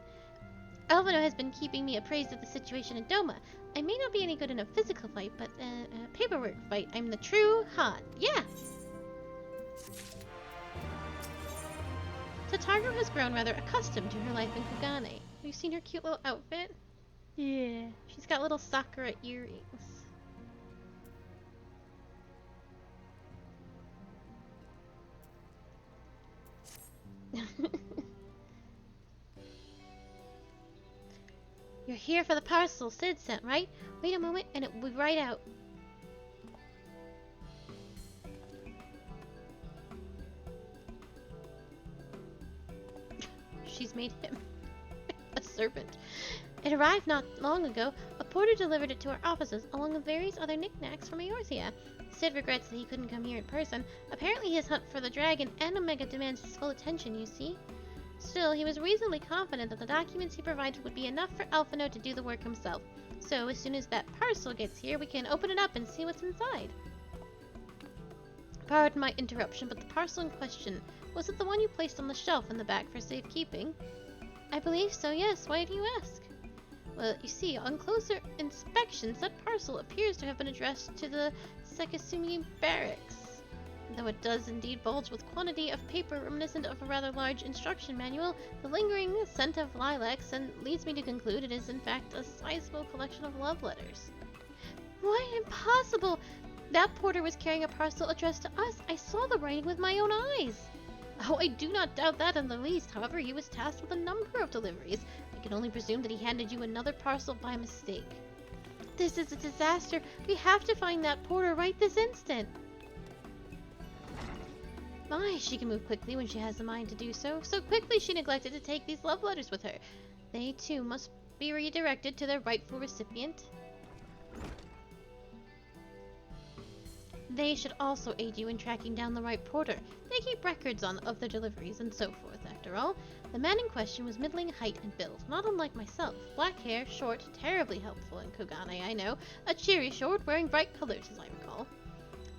Alvino has been keeping me appraised of the situation in Doma. I may not be any good in a physical fight, but a paperwork fight, I'm the true Han. Yeah! Tataru has grown rather accustomed to her life in Kugane. Have you seen her cute little outfit? Yeah. She's got little sakura earrings. You're here for the parcel Sid sent, right? Wait a moment and it will be right out. She's made him a servant. It arrived not long ago. A porter delivered it to our offices, along with various other knickknacks from Eorzea. Sid regrets that he couldn't come here in person. Apparently his hunt for the dragon and Omega demands his full attention, you see. Still, he was reasonably confident that the documents he provided would be enough for Alphino to do the work himself. So, as soon as that parcel gets here, we can open it up and see what's inside. Pardon my interruption, but the parcel in question, was it the one you placed on the shelf in the back for safekeeping? I believe so, yes. Why do you ask? Well, you see, on closer inspection, said parcel appears to have been addressed to the Sekisumi barracks. Though it does indeed bulge with quantity of paper reminiscent of a rather large instruction manual, the lingering scent of lilacs and leads me to conclude it is in fact a sizable collection of love letters. Why, impossible! That porter was carrying a parcel addressed to us. I saw the writing with my own eyes. Oh, I do not doubt that in the least. However, he was tasked with a number of deliveries. I can only presume that he handed you another parcel by mistake. This is a disaster. We have to find that porter right this instant. My, she can move quickly when she has the mind to do so. So quickly she neglected to take these love letters with her. They, too, must be redirected to their rightful recipient. They should also aid you in tracking down the right porter. They keep records of their deliveries and so forth, after all. The man in question was middling height and build, not unlike myself. Black hair, short, terribly helpful in Kugane, I know. A cheery sort, wearing bright colors, as I recall.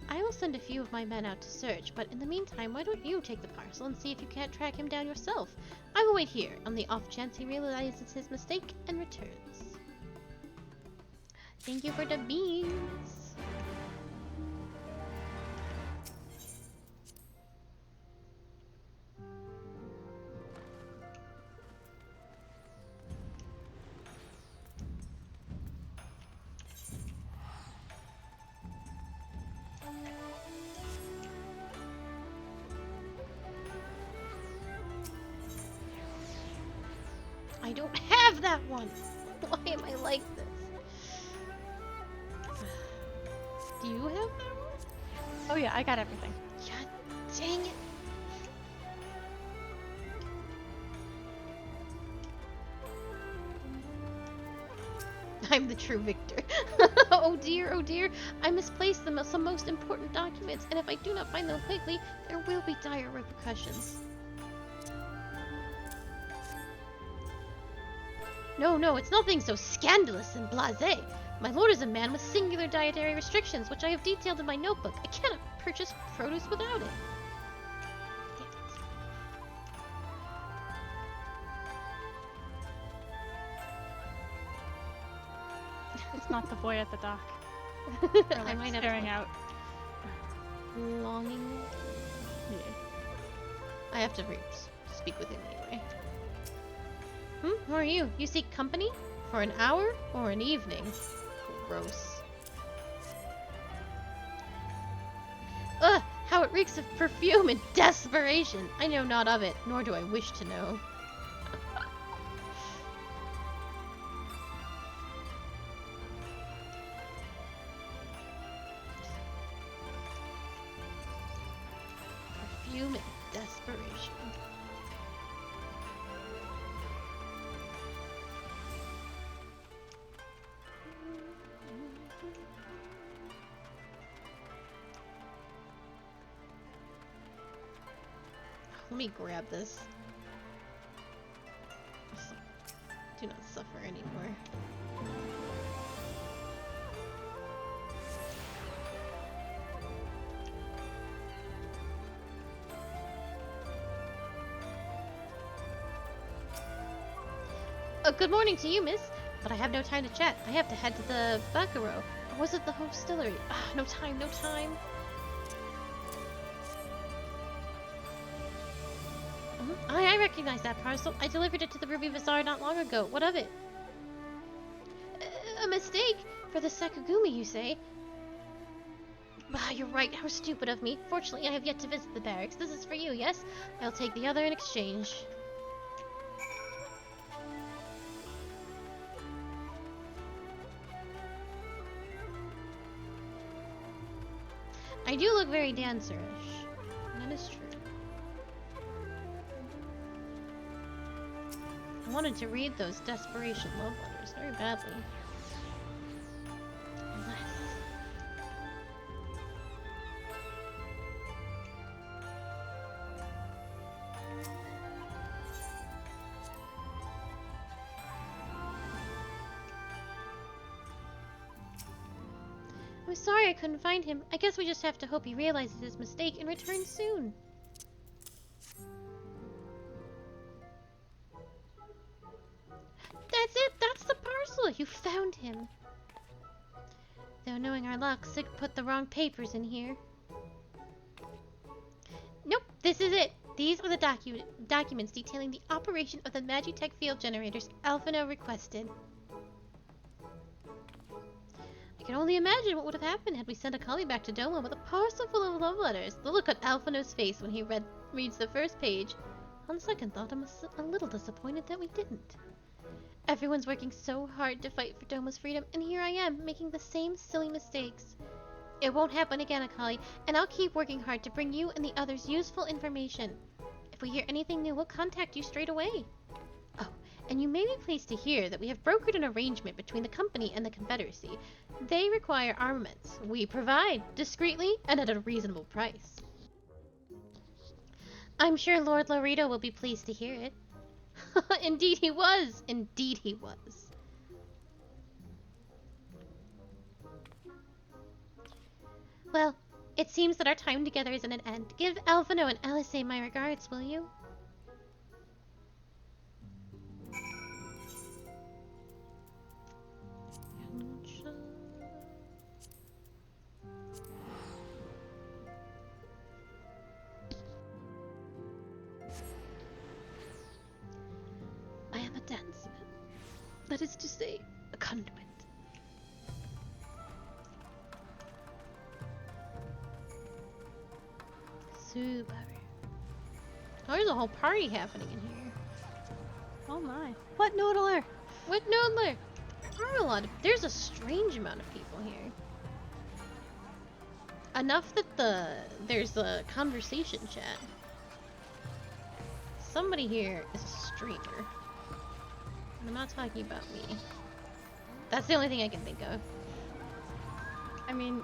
I will send a few of my men out to search, but in the meantime, why don't you take the parcel and see if you can't track him down yourself? I will wait here, on the off chance he realizes his mistake and returns. Thank you for the beans. don't have that one. Why am I like this? Do you have that one? Oh yeah, I got everything. God dang it. I'm the true victor. Oh dear, I misplaced some most important documents, and if I do not find them quickly, there will be dire repercussions. No, it's nothing so scandalous and blasé. My lord is a man with singular dietary restrictions, which I have detailed in my notebook. I cannot purchase produce without it. Damn it. It's not the boy at the dock. I might have staring out. Longing. Yeah. I have to speak with him anyway. Who are you? You seek company? For an hour or an evening? Gross. Ugh! How it reeks of perfume and desperation! I know not of it, nor do I wish to know. Perfume and desperation. Let me grab this. Do not suffer anymore. Good morning to you, miss. But I have no time to chat. I have to head to the Baccarat. Or was it the hostillery? Ah, no time, no time. I recognize that parcel. I delivered it to the Ruby Bazaar not long ago. What of it? A mistake? For the Sakugumi, you say? Ah, you're right. How stupid of me. Fortunately, I have yet to visit the barracks. This is for you, yes? I'll take the other in exchange. I do look very dancerish. That is true. I wanted to read those desperation love letters very badly. Unless... I'm sorry I couldn't find him. I guess we just have to hope he realizes his mistake and returns soon. That's it! That's the parcel! You found him! Though knowing our luck, Sig put the wrong papers in here. Nope, this is it! These are the documents detailing the operation of the Magitech field generators Alphino requested. I can only imagine what would have happened had we sent a collie back to Doma with a parcel full of love letters. The look on Alphino's face when he reads the first page. On second thought, I'm a little disappointed that we didn't. Everyone's working so hard to fight for Doma's freedom, and here I am, making the same silly mistakes. It won't happen again, Akali, and I'll keep working hard to bring you and the others useful information. If we hear anything new, we'll contact you straight away. Oh, and you may be pleased to hear that we have brokered an arrangement between the company and the Confederacy. They require armaments. We provide, discreetly and at a reasonable price. I'm sure Lord Laredo will be pleased to hear it. Indeed he was! Indeed he was. Well, it seems that our time together is at an end. Give Alphino and Alice my regards, will you? I am a dancer. That is to say, a conduit. Super. Oh, there's a whole party happening in here. Oh my. What noodler? What noodler? There's a strange amount of people here. Enough that there's a conversation chat. Somebody here is a streamer. And I'm not talking about me. That's the only thing I can think of. I mean,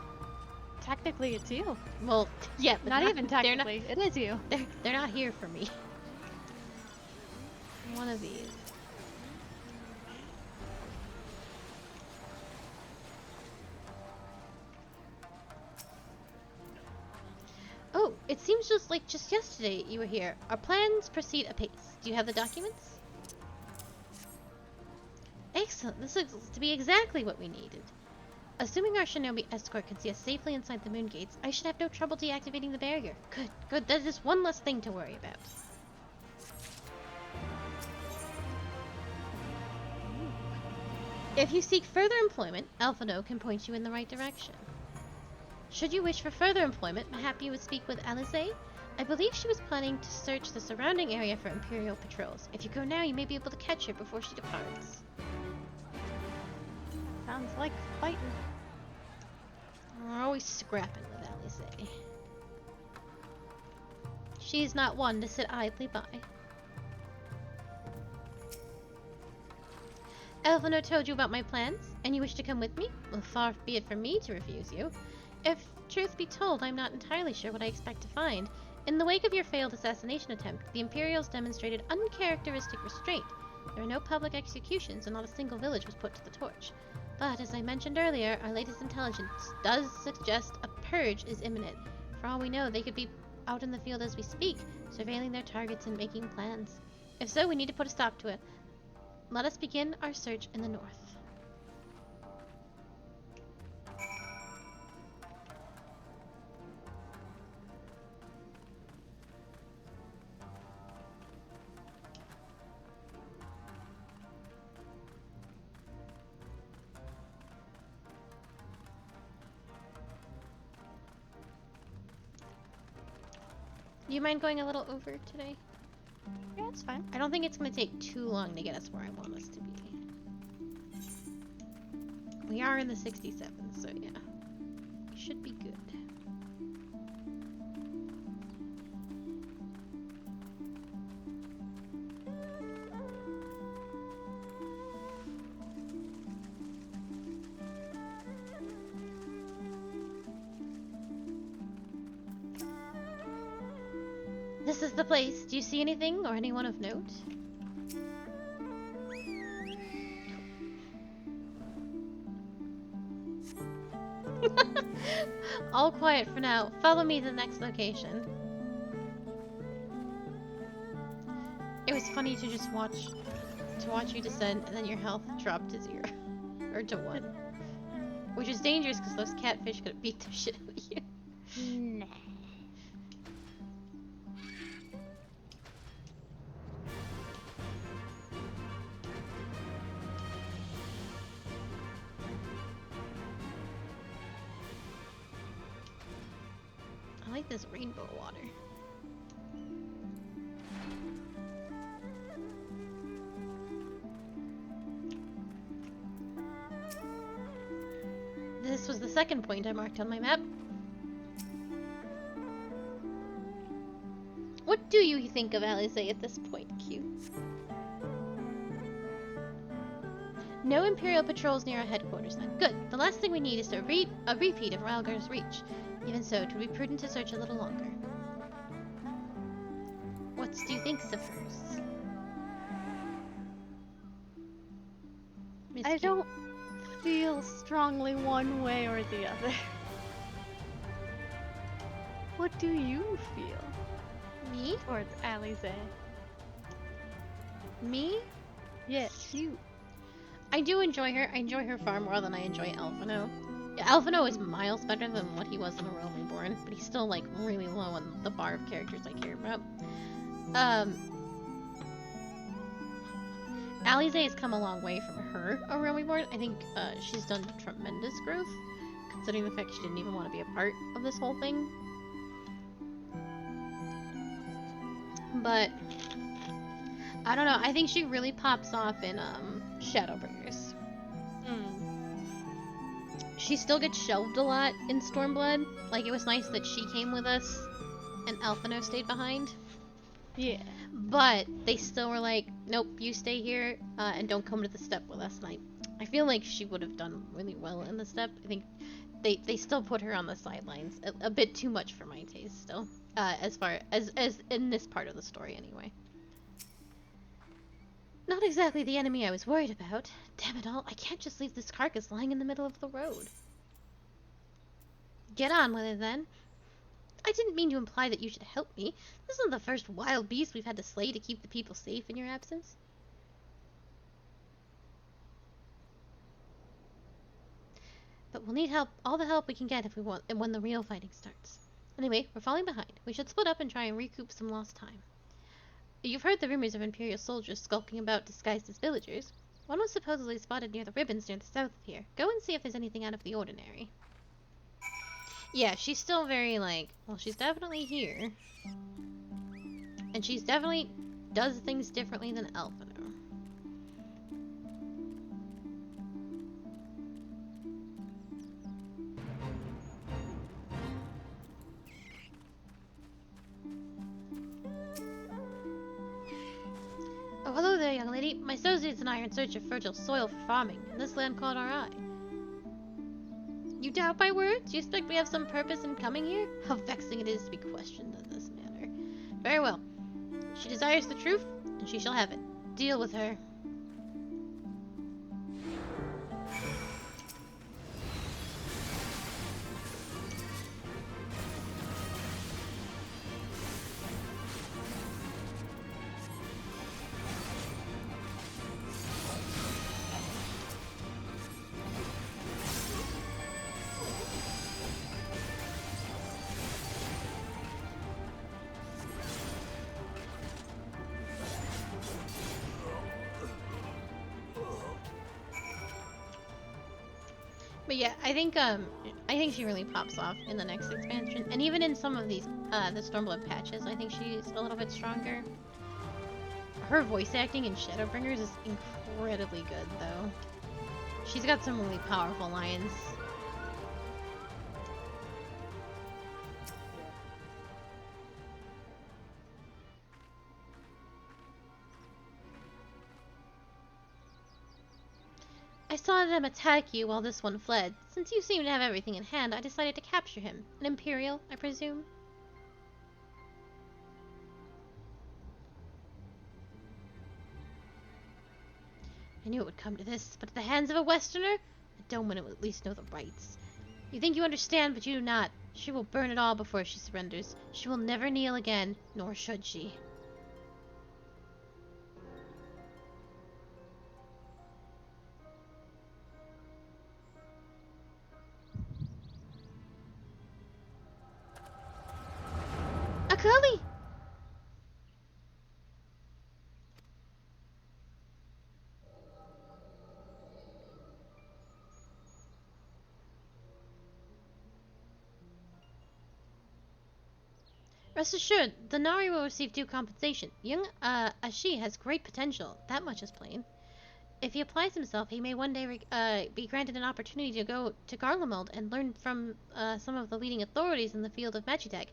technically it's you. Well, yeah, but Not even technically. It is you. They're not here for me. One of these. Oh, it seems just yesterday you were here. Our plans proceed apace. Do you have the documents? Excellent. This looks to be exactly what we needed. Assuming our shinobi escort can see us safely inside the moon gates, I should have no trouble deactivating the barrier. Good, good. That is one less thing to worry about. If you seek further employment, Alphino can point you in the right direction. Should you wish for further employment, mayhap you would speak with Alize? I believe she was planning to search the surrounding area for Imperial patrols. If you go now, you may be able to catch her before she departs. Sounds like fighting. We're always scrapping with Alize. She's not one to sit idly by. Alphino told you about my plans, and you wish to come with me? Well, far be it from me to refuse you. If truth be told, I'm not entirely sure what I expect to find. In the wake of your failed assassination attempt, the Imperials demonstrated uncharacteristic restraint. There were no public executions, and not a single village was put to the torch. But, as I mentioned earlier, our latest intelligence does suggest a purge is imminent. For all we know, they could be out in the field as we speak, surveilling their targets and making plans. If so, we need to put a stop to it. Let us begin our search in the north. Do you mind going a little over today? Yeah, it's fine. I don't think it's going to take too long to get us where I want us to be. We are in the 67, so yeah. We should be good. This is the place. Do you see anything or anyone of note? All quiet for now. Follow me to the next location. It was funny to just watch you descend and then your health dropped to 0 or to 1, which is dangerous because those catfish could have beat the shit out of you. Nah. I like this rainbow water. This was the second point I marked on my map. What do you think of Alize at this point, Q? No Imperial patrols near our headquarters then. Good. The last thing we need is a repeat of Ralgar's Reach. Even so, it would be prudent to search a little longer. What do you think, Siffers? I don't feel strongly one way or the other. What do you feel? Me? Towards Alize. Me? Yes, you. I do enjoy her. I enjoy her far more than I enjoy Alphino. Yeah, Alphino is miles better than what he was in A Realm Reborn, but he's still like really low on the bar of characters I care about. Alize has come a long way from her A Realm Reborn. I think she's done tremendous growth, considering the fact she didn't even want to be a part of this whole thing. I don't know. I think she really pops off in Shadowbringers. She still gets shelved a lot in Stormblood. Like, it was nice that she came with us and Alphino stayed behind. Yeah. But they still were like, nope, you stay here and don't come to the Steppe with us. And I feel like she would have done really well in the Steppe. I think they still put her on the sidelines a bit too much for my taste still. As far as in this part of the story anyway. Not exactly the enemy I was worried about. Damn it all, I can't just leave this carcass lying in the middle of the road. Get on with it then. I didn't mean to imply that you should help me. This isn't the first wild beast we've had to slay to keep the people safe in your absence. But we'll need help, all the help we can get if we want, and when the real fighting starts. Anyway, we're falling behind. We should split up and try and recoup some lost time. You've heard the rumors of Imperial soldiers skulking about disguised as villagers. One was supposedly spotted near the ribbons near the south of here. Go and see if there's anything out of the ordinary. Yeah, she's still very like, well, she's definitely here. And she's definitely does things differently than Alphino. Oh, hello there, young lady. My associates and I are in search of fertile soil for farming, and this land caught our eye. You doubt my words? You expect we have some purpose in coming here? How vexing it is to be questioned in this manner. Very well. She desires the truth, and she shall have it. Deal with her. But yeah, I think she really pops off in the next expansion, and even in some of these the Stormblood patches, I think she's a little bit stronger. Her voice acting in Shadowbringers is incredibly good, though. She's got some really powerful lines. I saw them attack you while this one fled. Since you seem to have everything in hand, I decided to capture him. An Imperial, I presume? I knew it would come to this, but at the hands of a Westerner? A Doman will at least know the rights. You think you understand, but you do not. She will burn it all before she surrenders. She will never kneel again, nor should she. Akali! Rest assured, the Nari will receive due compensation. Young Ashi has great potential, that much is plain. If he applies himself, he may one day be granted an opportunity to go to Garlemald and learn from some of the leading authorities in the field of Magitech.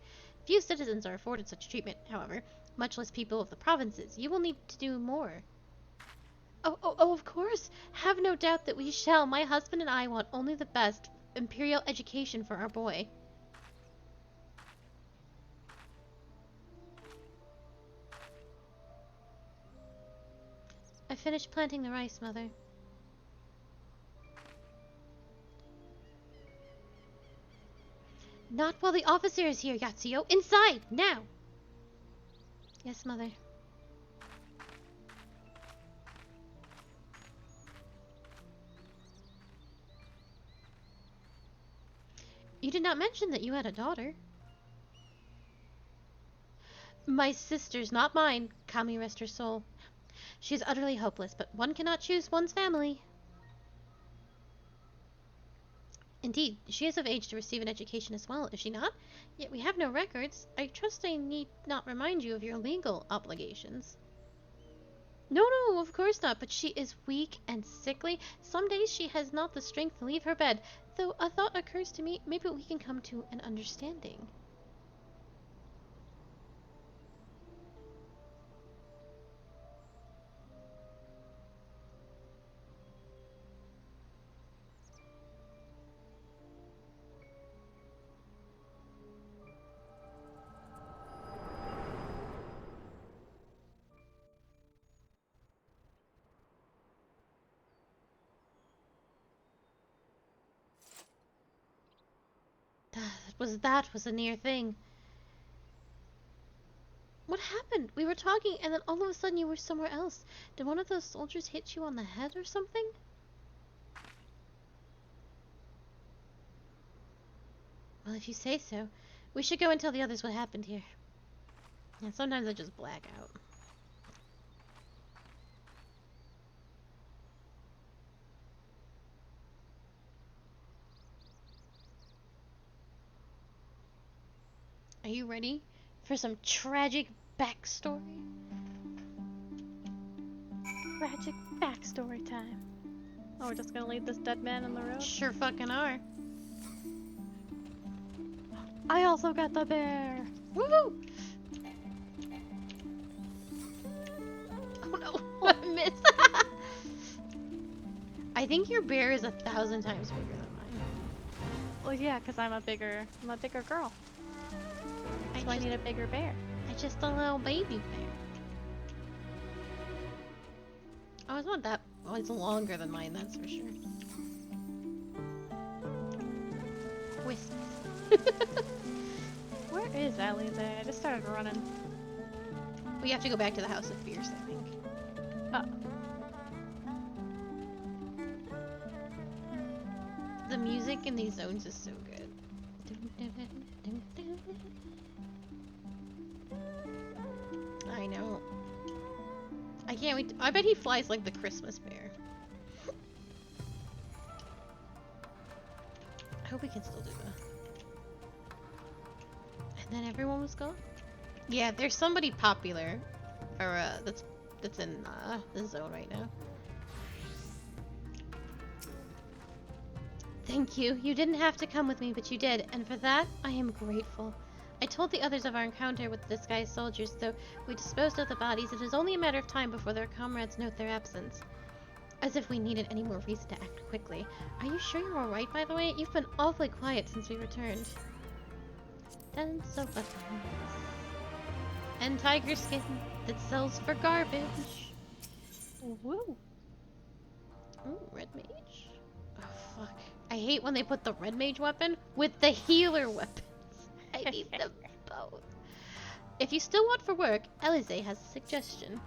Few citizens are afforded such treatment, however, much less people of the provinces. You will need to do more. Oh, of course! Have no doubt that we shall. My husband and I want only the best Imperial education for our boy. I finished planting the rice, Mother. Not while the officer is here, Yatsuyo. Inside, now! Yes, Mother. You did not mention that you had a daughter. My sister's, not mine. Kami rest her soul. She is utterly hopeless, but one cannot choose one's family. Indeed, she is of age to receive an education as well, is she not? Yet we have no records. I trust I need not remind you of your legal obligations. No, no, of course not, but she is weak and sickly. Some days she has not the strength to leave her bed, though a thought occurs to me, maybe we can come to an understanding. That was a near thing. What happened? We were talking and then all of a sudden you were somewhere else. Did one of those soldiers hit you on the head or something? Well, if you say so. We should go and tell the others what happened here. Yeah, sometimes I just black out. Are you ready for some tragic backstory? Tragic backstory time. Oh, we're just gonna leave this dead man in the road? Sure fucking are. I also got the bear! Woohoo! Oh no, I missed. I think your bear is 1,000 times bigger than mine. Well, yeah, because I'm a bigger girl. So I need a bigger bear. I'm just a little baby bear. Oh, it's not that. Oh, it's longer than mine, that's for sure. Wisps. Where is Alize? I just started running. We have to go back to the House of Fierce, I think. The music in these zones is so good. I know. I can't wait. I bet he flies like the Christmas bear. I hope we can still do that. And then everyone was gone? Yeah, there's somebody popular. Or, that's in, the zone right now. Thank you. You didn't have to come with me, but you did, and for that, I am grateful. I told the others of our encounter with the disguised soldiers, though we disposed of the bodies. It is only a matter of time before their comrades note their absence. As if we needed any more reason to act quickly. Are you sure you're alright, by the way? You've been awfully quiet since we returned. And so buttons. And tiger skin that sells for garbage. Woo! Ooh, red mage. Oh, fuck. I hate when they put the red mage weapon with the healer weapons. I need them both. If you still want for work, Alize has a suggestion.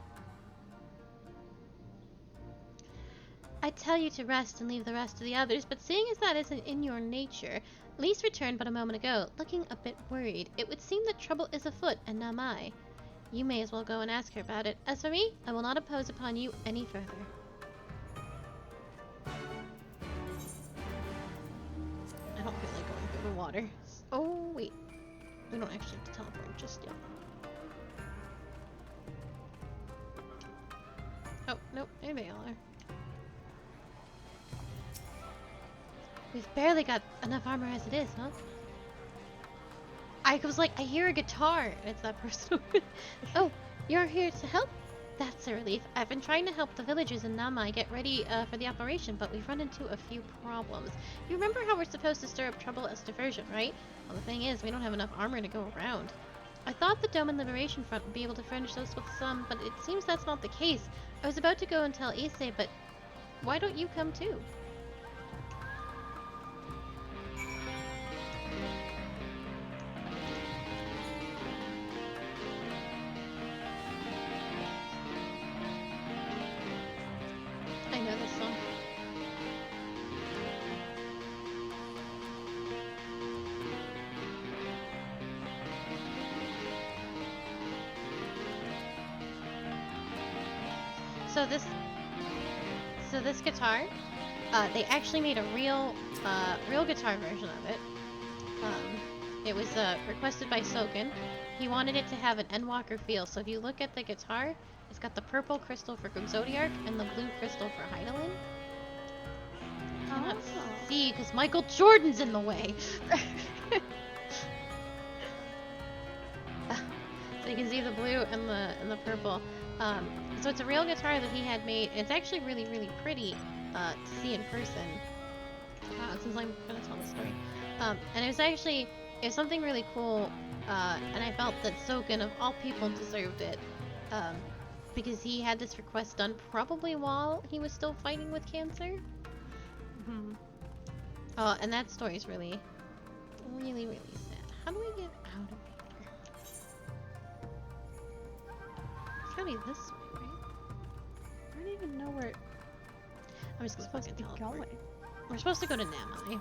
I tell you to rest and leave the rest to the others, but seeing as that isn't in your nature, Lise returned but a moment ago, looking a bit worried. It would seem that trouble is afoot, and not I. You may as well go and ask her about it. As for me, I will not impose upon you any further. I don't feel like going through the water. Oh, wait. We don't actually have to teleport just yet. Oh, nope. There they all are. We've barely got enough armor as it is, huh? I was like, I hear a guitar, and it's that person. Oh, you're here to help? That's a relief. I've been trying to help the villagers in Namai get ready for the operation, but we've run into a few problems. You remember how we're supposed to stir up trouble as diversion, right? Well, the thing is, we don't have enough armor to go around. I thought the Dome and Liberation Front would be able to furnish us with some, but it seems that's not the case. I was about to go and tell Issei, but why don't you come too? I know this song. So this guitar, they actually made a real guitar version of it. It was requested by Soken. He wanted it to have an Endwalker feel, so if you look at the guitar, it's I've got the purple crystal for Zodiark and the blue crystal for Heidelin. I cannot see because Michael Jordan's in the way. So you can see the blue and the purple. So it's a real guitar that he had made. It's actually really, really pretty to see in person. Since I'm gonna tell the story. And it was something really cool. And I felt that Soken, of all people, deserved it. Because he had this request done probably while he was still fighting with cancer. Mhm. And that story is really, really, really sad. How do we get out of here? It's gotta be this way, right? I don't even know where I'm just gonna supposed to fucking be teleport. going. We're supposed to go to Namai,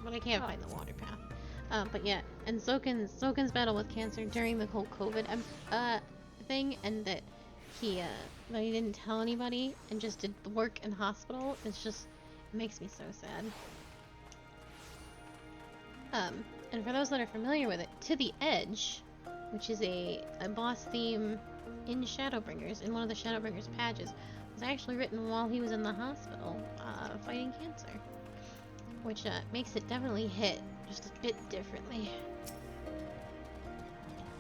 but I can't find the water path. But yeah, and Soken's battle with cancer during the whole COVID thing, and that he didn't tell anybody and just did the work in hospital. It makes me so sad. And for those that are familiar with it, To the Edge, which is a boss theme in Shadowbringers, in one of the Shadowbringers patches, was actually written while he was in the hospital fighting cancer, which makes it definitely hit just a bit differently.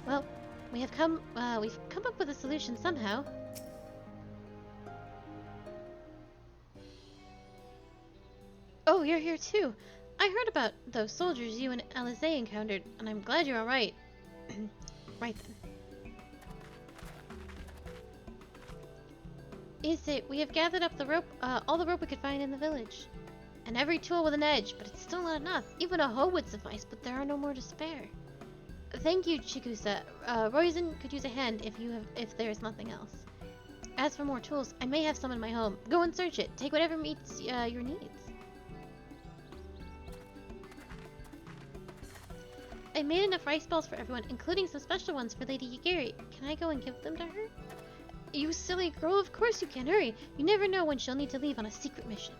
Well, we've come up with a solution somehow. Oh, you're here too. I heard about those soldiers you and Alizé encountered, and I'm glad you're alright. Right then. We have gathered up the rope, all the rope we could find in the village. And every tool with an edge, but it's still not enough. Even a hoe would suffice, but there are no more to spare. Thank you, Chigusa. Roizen could use a hand if there is nothing else. As for more tools, I may have some in my home. Go and search it. Take whatever meets your needs. I made enough rice balls for everyone, including some special ones for Lady Yagiri. Can I go and give them to her? You silly girl, of course you can. Hurry. You never know when she'll need to leave on a secret mission.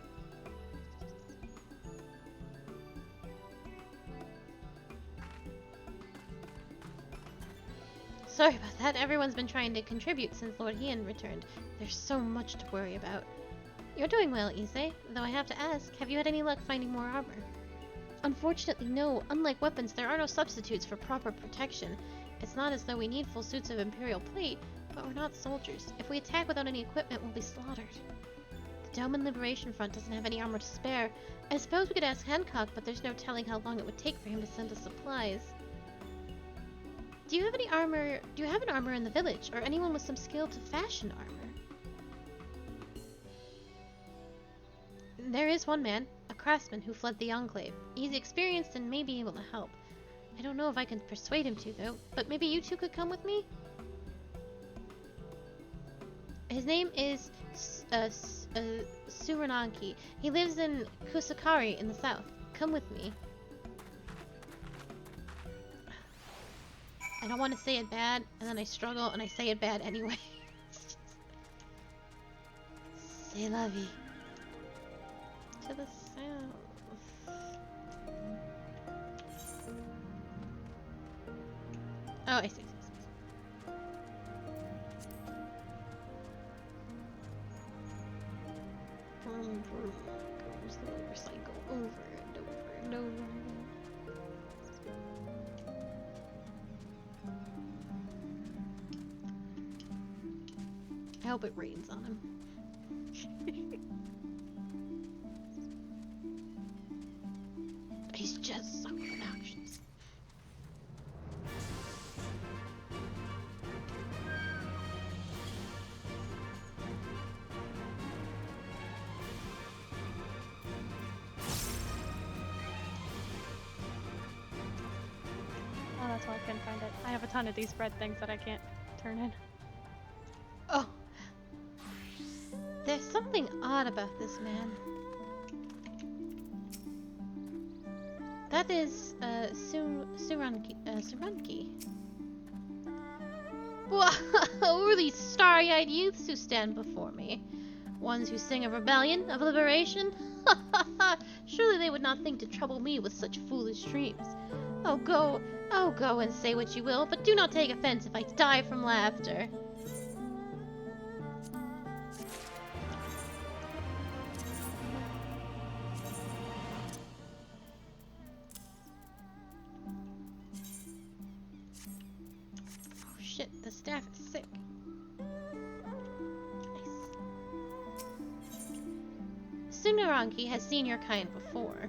Sorry about that. Everyone's been trying to contribute since Lord Hien returned. There's so much to worry about. You're doing well, Issei. Though I have to ask, have you had any luck finding more armor? Unfortunately, no. Unlike weapons, there are no substitutes for proper protection. It's not as though we need full suits of Imperial plate, but we're not soldiers. If we attack without any equipment, we'll be slaughtered. The Doman Liberation Front doesn't have any armor to spare. I suppose we could ask Hancock, but there's no telling how long it would take for him to send us supplies. Do you have any armor? Do you have an armor in the village, or anyone with some skill to fashion armor? There is one man, a craftsman who fled the Enclave. He's experienced and may be able to help. I don't know if I can persuade him to, though, but maybe you two could come with me? His name is Surananki. He lives in Kusakari in the south. Come with me. I don't want to say it bad, and then I struggle, and I say it bad anyway. C'est la vie. To the south. Oh, I see. Goes the motorcycle over and over and over. I hope it rains on him. He's just so obnoxious. Oh, that's why I couldn't find it. I have a ton of these bread things that I can't turn in. Oh. There's something odd about this man. That is, Suranki. Whoa, who are these starry-eyed youths who stand before me? Ones who sing of rebellion, of liberation? Surely they would not think to trouble me with such foolish dreams. Oh, go and say what you will, but do not take offense if I die from laughter. shit, the staff is sick. Nice. Sunaranki has seen your kind before.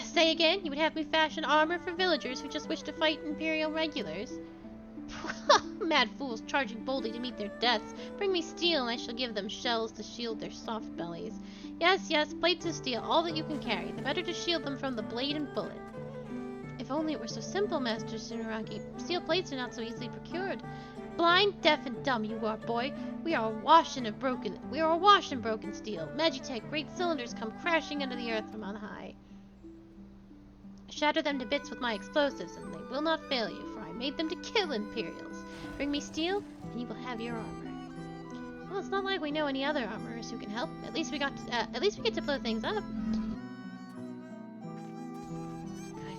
Say again? You would have me fashion armor for villagers who just wish to fight Imperial regulars? Mad fools charging boldly to meet their deaths. Bring me steel and I shall give them shells to shield their soft bellies. Yes, yes, plates of steel, all that you can carry. The better to shield them from the blade and bullet. If only it were so simple, Master Tsunaraki. Steel plates are not so easily procured. Blind, deaf, and dumb you are, boy. We are awash in broken steel. Magitech, great cylinders come crashing into the earth from on high. Shatter them to bits with my explosives, and they will not fail you, for I made them to kill Imperials. Bring me steel, and you will have your armor. Well, it's not like we know any other armorers who can help. At least we get to blow things up. Good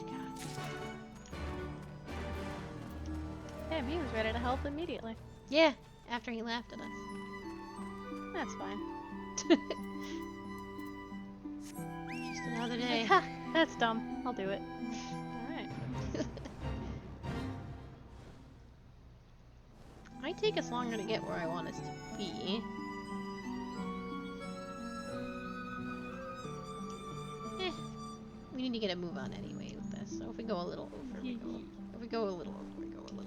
God. Damn, he was ready to help immediately. Yeah, after he laughed at us. That's fine. Just another day. Ha! That's dumb. I'll do it. Alright. Might take us longer to get where I want us to be. We need to get a move on anyway with this. So if we go a little over, we go. If we go a little over, we go a little over.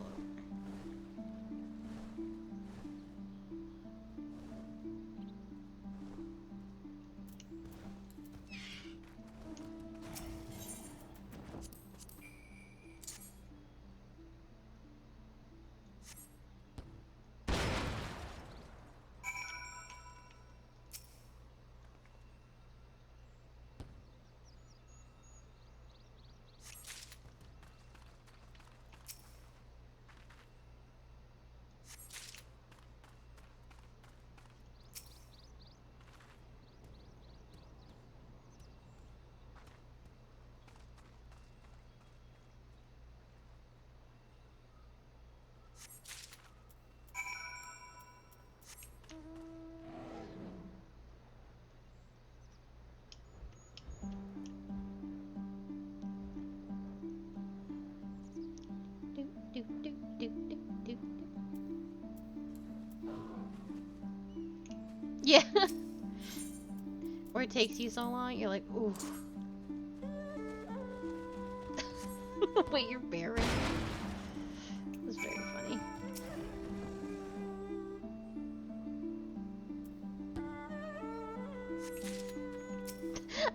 Yeah. Where it takes you so long, you're like, ooh. Wait, you're bearing. It was very funny.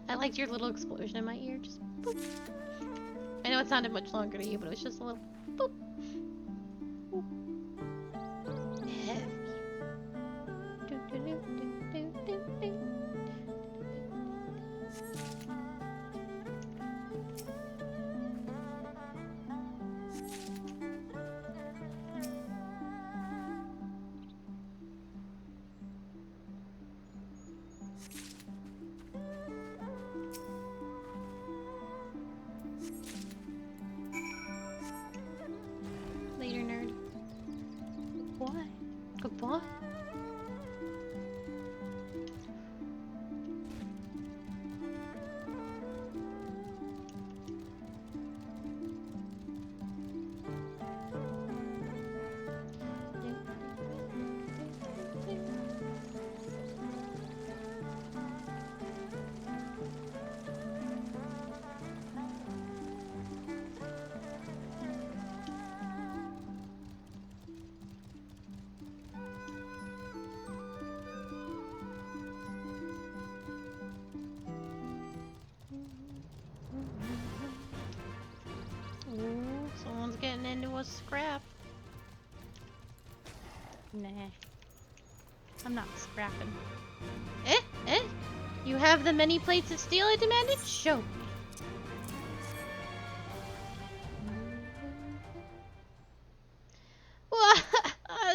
I liked your little explosion in my ear, just boop. I know it sounded much longer to you, but it was just a little boop. Later, nerd. Why? Goodbye. Ooh, someone's getting into a scrap. Nah. I'm not scrapping. Eh? You have the many plates of steel I demanded? Show me.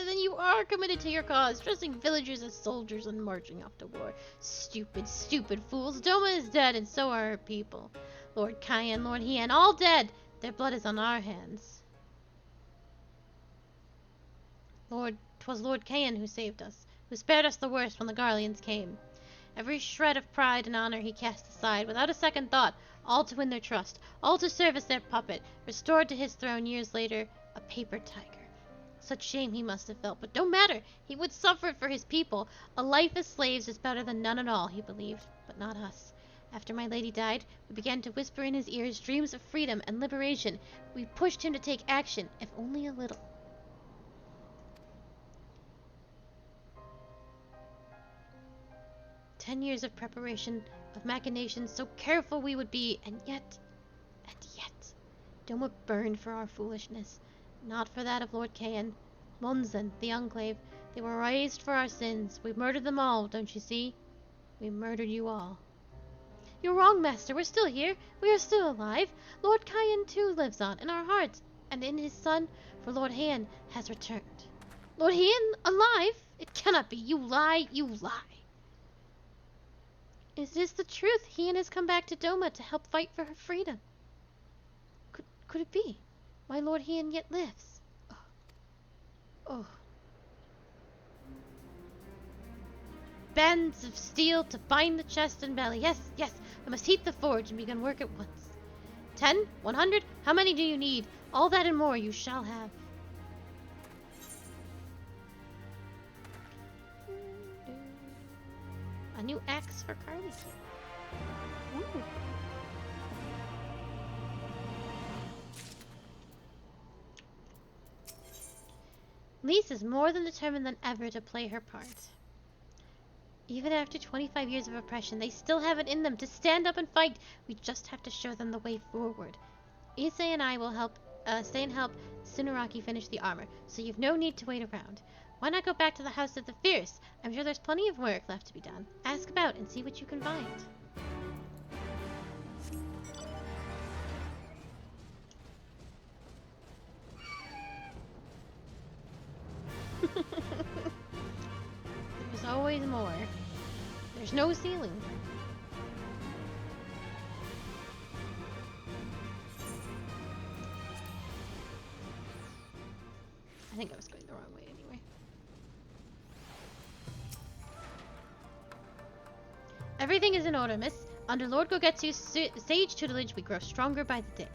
Then you are committed to your cause, dressing villagers as soldiers and marching off to war. Stupid, stupid fools. Doma is dead, and so are her people. Lord Kyan, Lord Hien, all dead. Their blood is on our hands. 'Twas Lord Kyan who saved us, who spared us the worst when the Garleans came. Every shred of pride and honor he cast aside, without a second thought, all to win their trust, all to serve as their puppet. Restored to his throne years later, A paper tiger. Such shame he must have felt, but no matter. He would suffer for his people. A life as slaves is better than none at all, he believed, but not us. After my lady died, we began to whisper in his ears dreams of freedom and liberation. We pushed him to take action, if only a little. "10 years of preparation, of machinations, so careful we would be, and yet, Doma burned for our foolishness, not for that of Lord Caen. Monzen, the Enclave, they were raised for our sins. We murdered them all, don't you see? We murdered you all." "You're wrong, Master. We're still here. We are still alive. Lord Caen too lives on, in our hearts, and in his son, for Lord Haen has returned." "Lord Haen? Alive? It cannot be. You lie, you lie." "Is this the truth? Haen has come back to Doma to help fight for her freedom. Could it be? My Lord Haen yet lives. Oh. Bands of steel to bind the chest and belly. Yes, yes. I must heat the forge and begin work at once. 10? 100? How many do you need? All that and more you shall have. A new axe for Carly. Ooh. Lise is more than determined than ever to play her part. Even after 25 years of oppression, they still have it in them to stand up and fight. We just have to show them the way forward. Ise and I will stay and help Tsunaraki finish the armor, so you've no need to wait around. Why not go back to the House of the Fierce? I'm sure there's plenty of work left to be done. Ask about and see what you can find. There's always more. There's no ceiling. I think I was going the wrong way anyway. Everything is in order, miss. Under Lord Gogetsu's sage tutelage, we grow stronger by the day.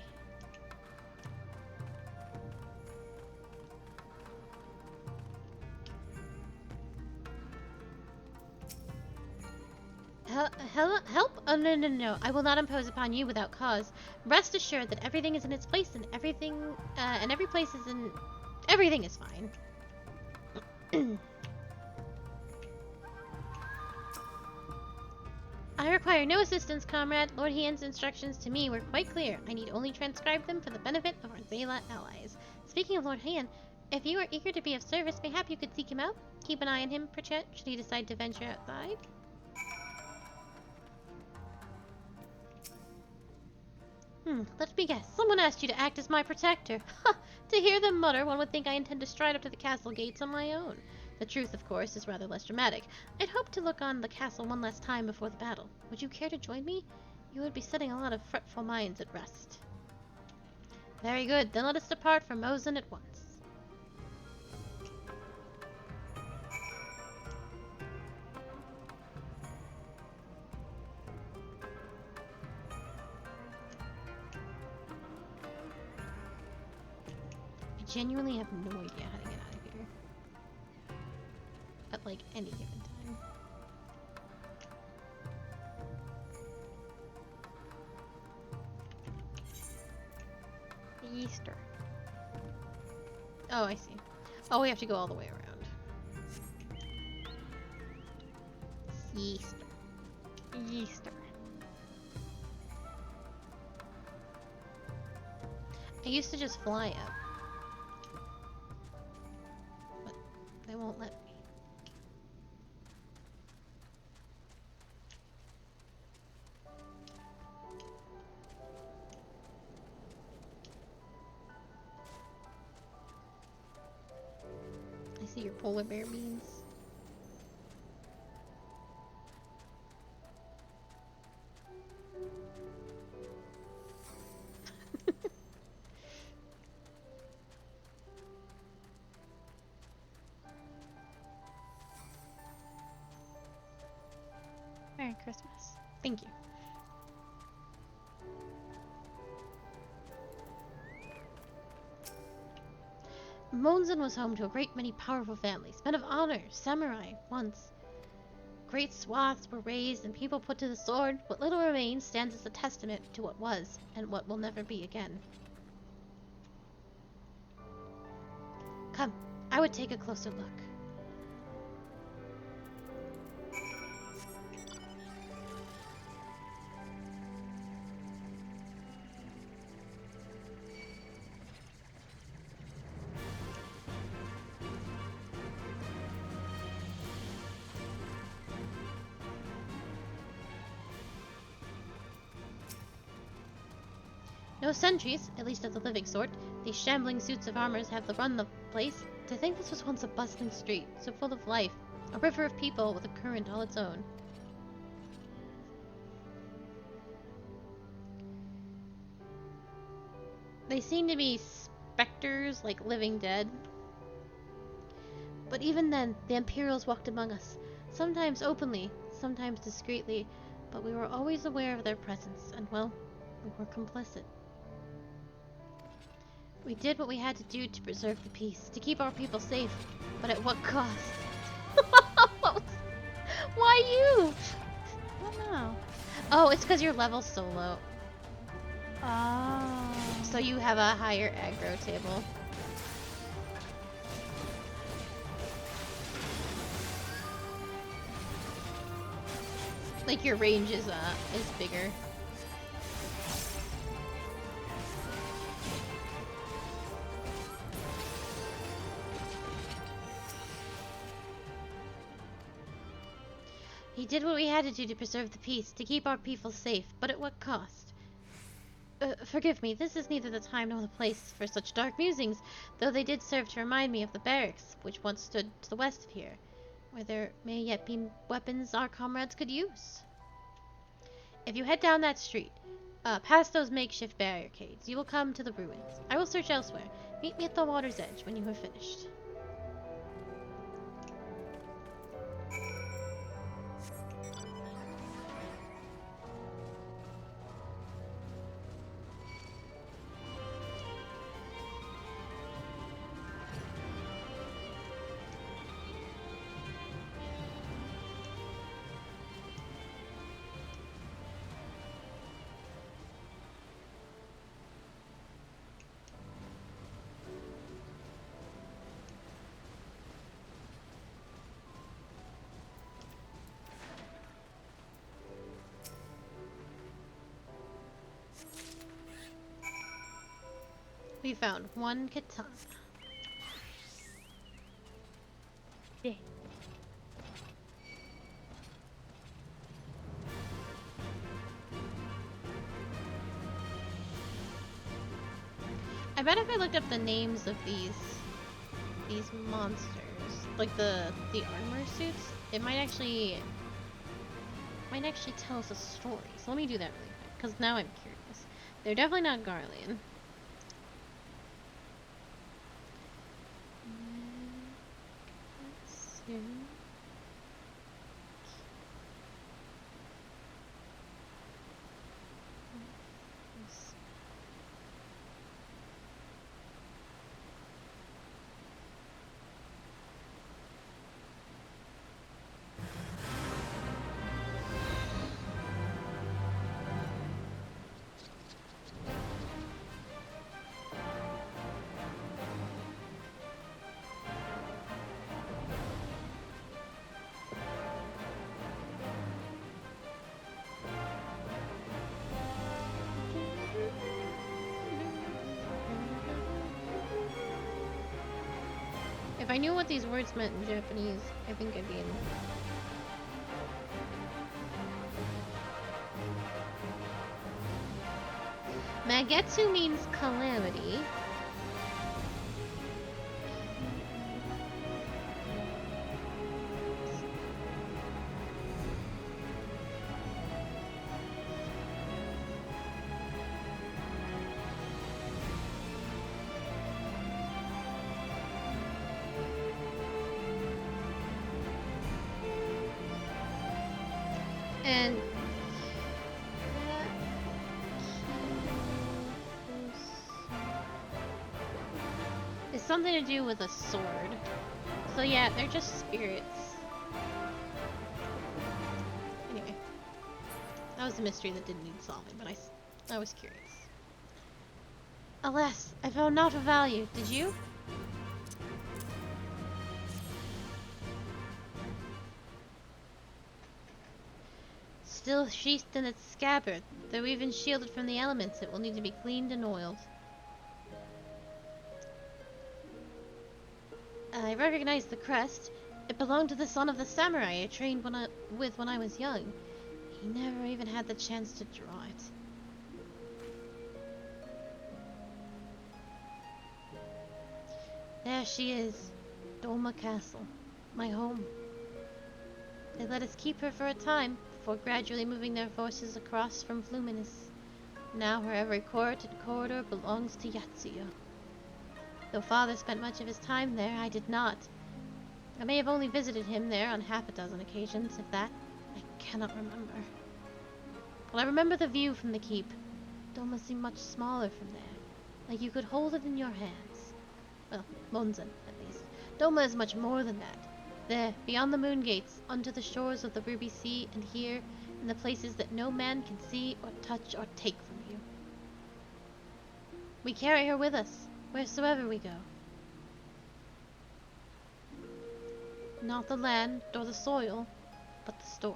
Help? Oh, no. I will not impose upon you without cause. Rest assured that everything is in its place and everything is fine. I require no assistance, comrade. Lord Haen's instructions to me were quite clear. I need only transcribe them for the benefit of our Zayla allies. Speaking of Lord Haen, if you are eager to be of service, mayhap you could seek him out. Keep an eye on him, perchance, should he decide to venture outside. Let me guess. Someone asked you to act as my protector. Ha! To hear them mutter, one would think I intend to stride up to the castle gates on my own. The truth, of course, is rather less dramatic. I'd hoped to look on the castle one last time before the battle. Would you care to join me? You would be setting a lot of fretful minds at rest. Very good. Then let us depart for Mosen at once. I genuinely have no idea how to get out of here. At, like, any given time. Easter. Oh, I see. Oh, we have to go all the way around. Easter. Easter. I used to just fly up. They won't let me. I see your polar bear beans. Merry Christmas. Thank you. Monzon was home to a great many powerful families, men of honor, samurai, once. Great swaths were razed and people put to the sword. What little remains stands as a testament to what was and what will never be again. Come, I would take a closer look. No sentries, at least of the living sort. These shambling suits of armor have run the place. To think this was once a bustling street, so full of life. A river of people with a current all its own. They seem to be specters, like living dead. But even then, the Imperials walked among us. Sometimes openly, sometimes discreetly. But we were always aware of their presence, and well, we were complicit. We did what we had to do to preserve the peace, to keep our people safe, but at what cost? Why you? I don't know. Oh, it's because your level's so low. Oh. So you have a higher aggro table. Like your range is bigger. He did what we had to do to preserve the peace, to keep our people safe, but at what cost? Forgive me, this is neither the time nor the place for such dark musings, though they did serve to remind me of the barracks, which once stood to the west of here, where there may yet be weapons our comrades could use. If you head down that street, past those makeshift barricades, you will come to the ruins. I will search elsewhere. Meet me at the water's edge when you have finished. We found one katana. Yeah. I bet if I looked up the names of these monsters, like the armor suits, it might actually tell us a story. So let me do that really quick, because now I'm curious. They're definitely not Garlean. Let's see. If I knew what these words meant in Japanese, I think I'd be in. Magetsu means calamity. And something to do with a sword. So yeah, they're just spirits. Anyway. That was a mystery that didn't need solving, but I was curious. Alas, I found naught of value. Did you? Still sheathed in its scabbard, though even shielded from the elements, it will need to be cleaned and oiled. I recognize the crest. It belonged to the son of the samurai I trained with when I was young. He never even had the chance to draw it. There she is, Doma Castle, my home. They let us keep her for a time, before gradually moving their forces across from Fluminus. Now her every court and corridor belongs to Yatsuya. Though father spent much of his time there, I did not. I may have only visited him there on half a dozen occasions, if that. I cannot remember. But I remember the view from the keep. Doma seemed much smaller from there, like you could hold it in your hands. Well, Monzen, at least. Doma is much more than that. There, beyond the moon gates, unto the shores of the Ruby Sea, and here, in the places that no man can see or touch or take from you. We carry her with us, wheresoever we go. Not the land or the soil, but the story.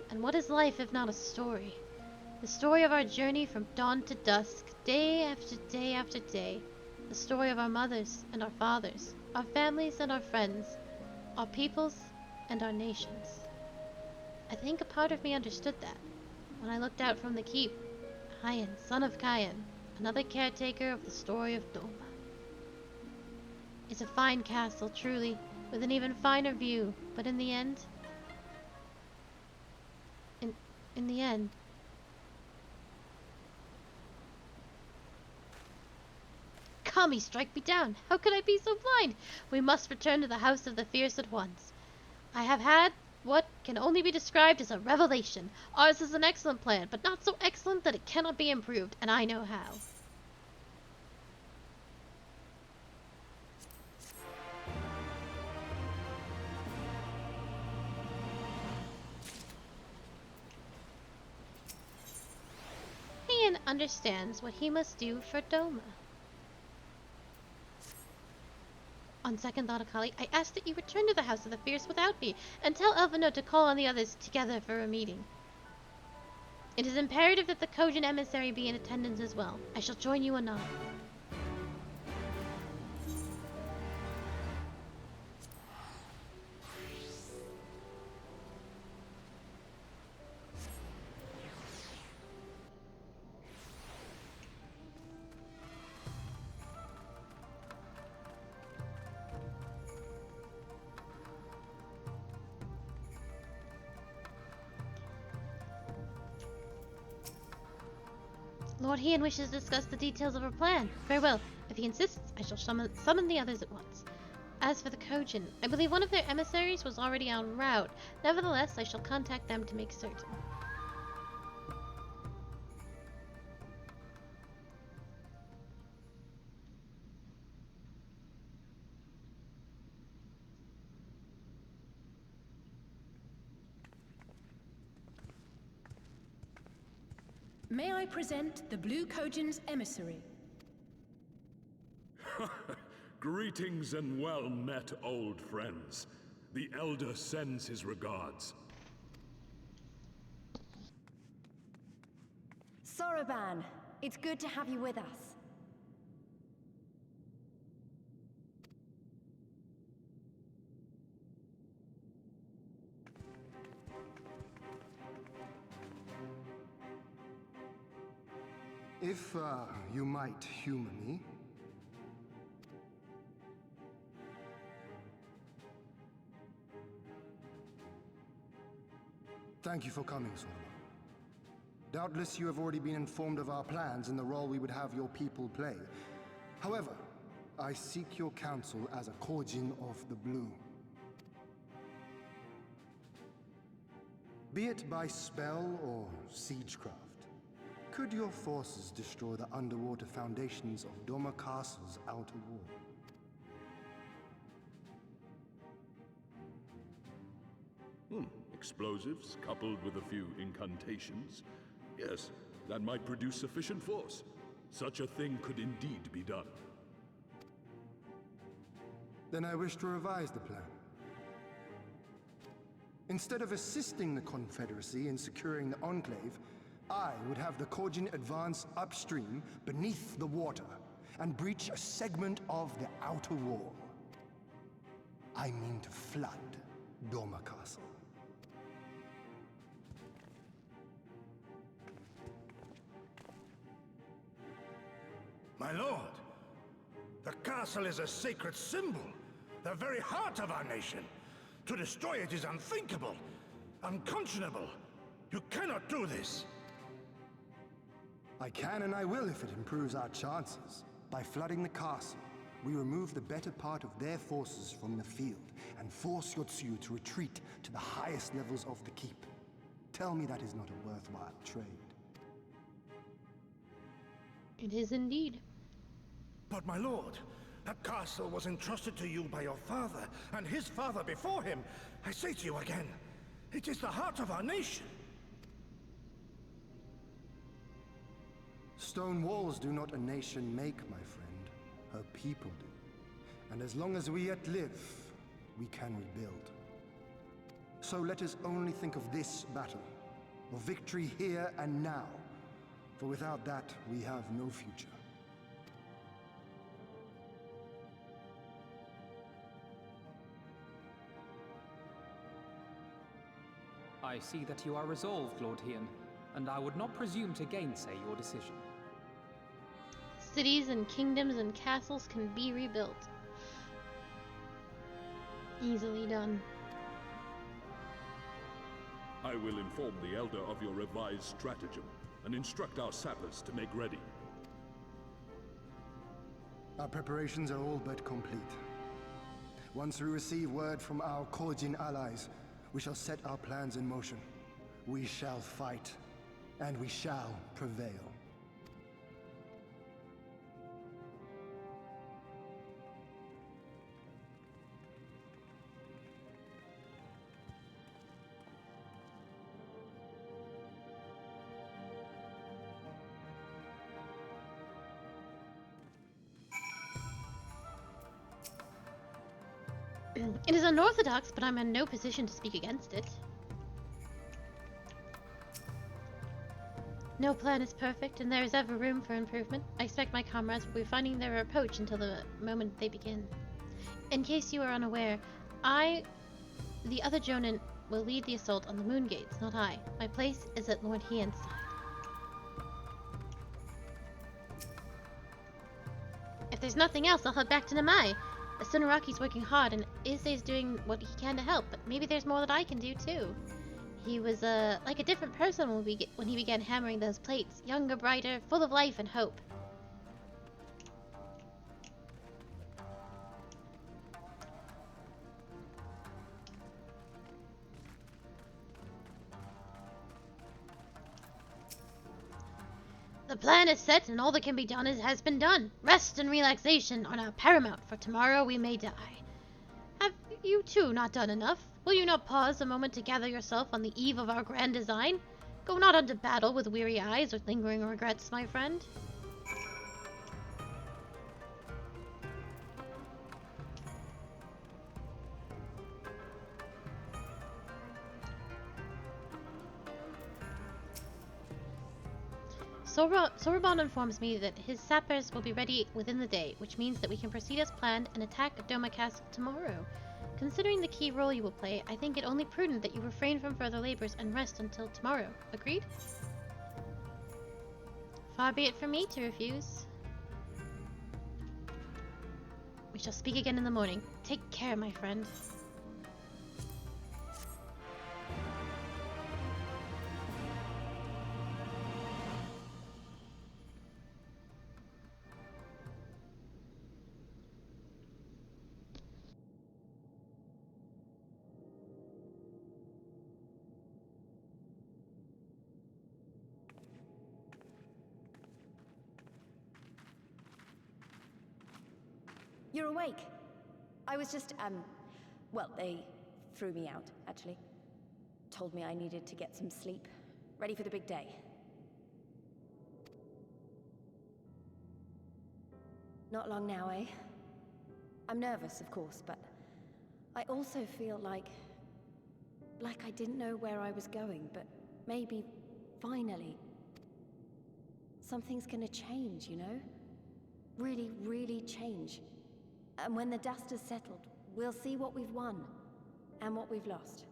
And what is life if not a story? The story of our journey from dawn to dusk, day after day after day. The story of our mothers and our fathers, our families and our friends, our peoples and our nations. I think a part of me understood that when I looked out from the keep. Kayan, son of Kayan, another caretaker of the story of Doma. It's a fine castle, truly, with an even finer view, but in the end... In the end... Kami, strike me down! How could I be so blind? We must return to the House of the Fierce at once. I have had what can only be described as a revelation. Ours is an excellent plan, but not so excellent that it cannot be improved, and I know how. Ian understands what he must do for Doma. On second thought, Akali, I ask that you return to the House of the Fierce without me, and tell Elvino to call on the others together for a meeting. It is imperative that the Kojin emissary be in attendance as well. I shall join you anon. Lord Hien wishes to discuss the details of our plan. Very well. If he insists, I shall summon the others at once. As for the Kojin, I believe one of their emissaries was already en route. Nevertheless, I shall contact them to make certain. May I present the Blue Kojin's emissary? Greetings and well met, old friends. The Elder sends his regards. Soroban, it's good to have you with us. If, you might humor me. Thank you for coming, Soroban. Doubtless you have already been informed of our plans and the role we would have your people play. However, I seek your counsel as a Kojin of the Blue. Be it by spell or siegecraft, could your forces destroy the underwater foundations of Doma Castle's outer wall? Explosives coupled with a few incantations. Yes, that might produce sufficient force. Such a thing could indeed be done. Then I wish to revise the plan. Instead of assisting the Confederacy in securing the Enclave, I would have the Korjin advance upstream beneath the water and breach a segment of the outer wall. I mean to flood Doma Castle. My lord, the castle is a sacred symbol, the very heart of our nation. To destroy it is unthinkable, unconscionable. You cannot do this. I can and I will if it improves our chances. By flooding the castle, we remove the better part of their forces from the field and force Yotsuyu to retreat to the highest levels of the keep. Tell me that is not a worthwhile trade. It is indeed. But my lord, that castle was entrusted to you by your father, and his father before him. I say to you again, it is the heart of our nation. Stone walls do not a nation make, my friend. Her people do. And as long as we yet live, we can rebuild. So let us only think of this battle, of victory here and now. For without that, we have no future. I see that you are resolved, Lord Hien, and I would not presume to gainsay your decision. Cities and kingdoms and castles can be rebuilt. Easily done. I will inform the Elder of your revised stratagem and instruct our sappers to make ready. Our preparations are all but complete. Once we receive word from our Korjin allies, we shall set our plans in motion. We shall fight, and we shall prevail. It is unorthodox, but I'm in no position to speak against it. No plan is perfect, and there is ever room for improvement. I expect my comrades will be finding their approach until the moment they begin. In case you are unaware, the other Jonin, will lead the assault on the Moon Gates, not I. My place is at Lord Hien's side. If there's nothing else, I'll head back to Namai. Sunaraki's working hard, and Issei's doing what he can to help, but maybe there's more that I can do too. He was like a different person when he began hammering those plates. Younger, brighter, full of life and hope. The plan is set, and all that can be done has been done. Rest and relaxation are now paramount, for tomorrow we may die. Have you too not done enough? Will you not pause a moment to gather yourself on the eve of our grand design? Go not unto battle with weary eyes or lingering regrets, my friend. Sorbonne informs me that his sappers will be ready within the day, which means that we can proceed as planned and attack Doma Castle tomorrow. Considering the key role you will play, I think it only prudent that you refrain from further labors and rest until tomorrow. Agreed? Far be it from me to refuse. We shall speak again in the morning. Take care, my friend. You're awake. I was just, well, they threw me out, actually. Told me I needed to get some sleep. Ready for the big day. Not long now, eh? I'm nervous, of course, but I also feel like I didn't know where I was going, but maybe, finally, something's gonna change, you know? Really, really change. And when the dust has settled, we'll see what we've won, and what we've lost.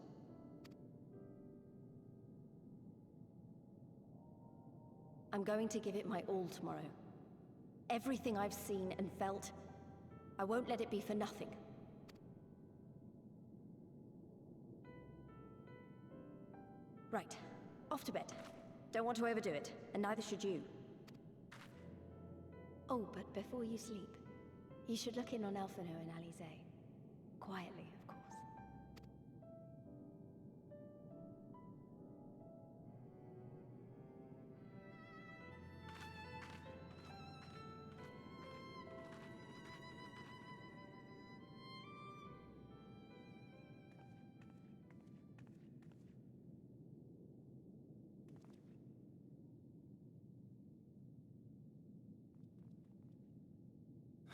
I'm going to give it my all tomorrow. Everything I've seen and felt, I won't let it be for nothing. Right, off to bed. Don't want to overdo it, and neither should you. Oh, but before you sleep, you should look in on Elfino and Alize. Quietly, of course.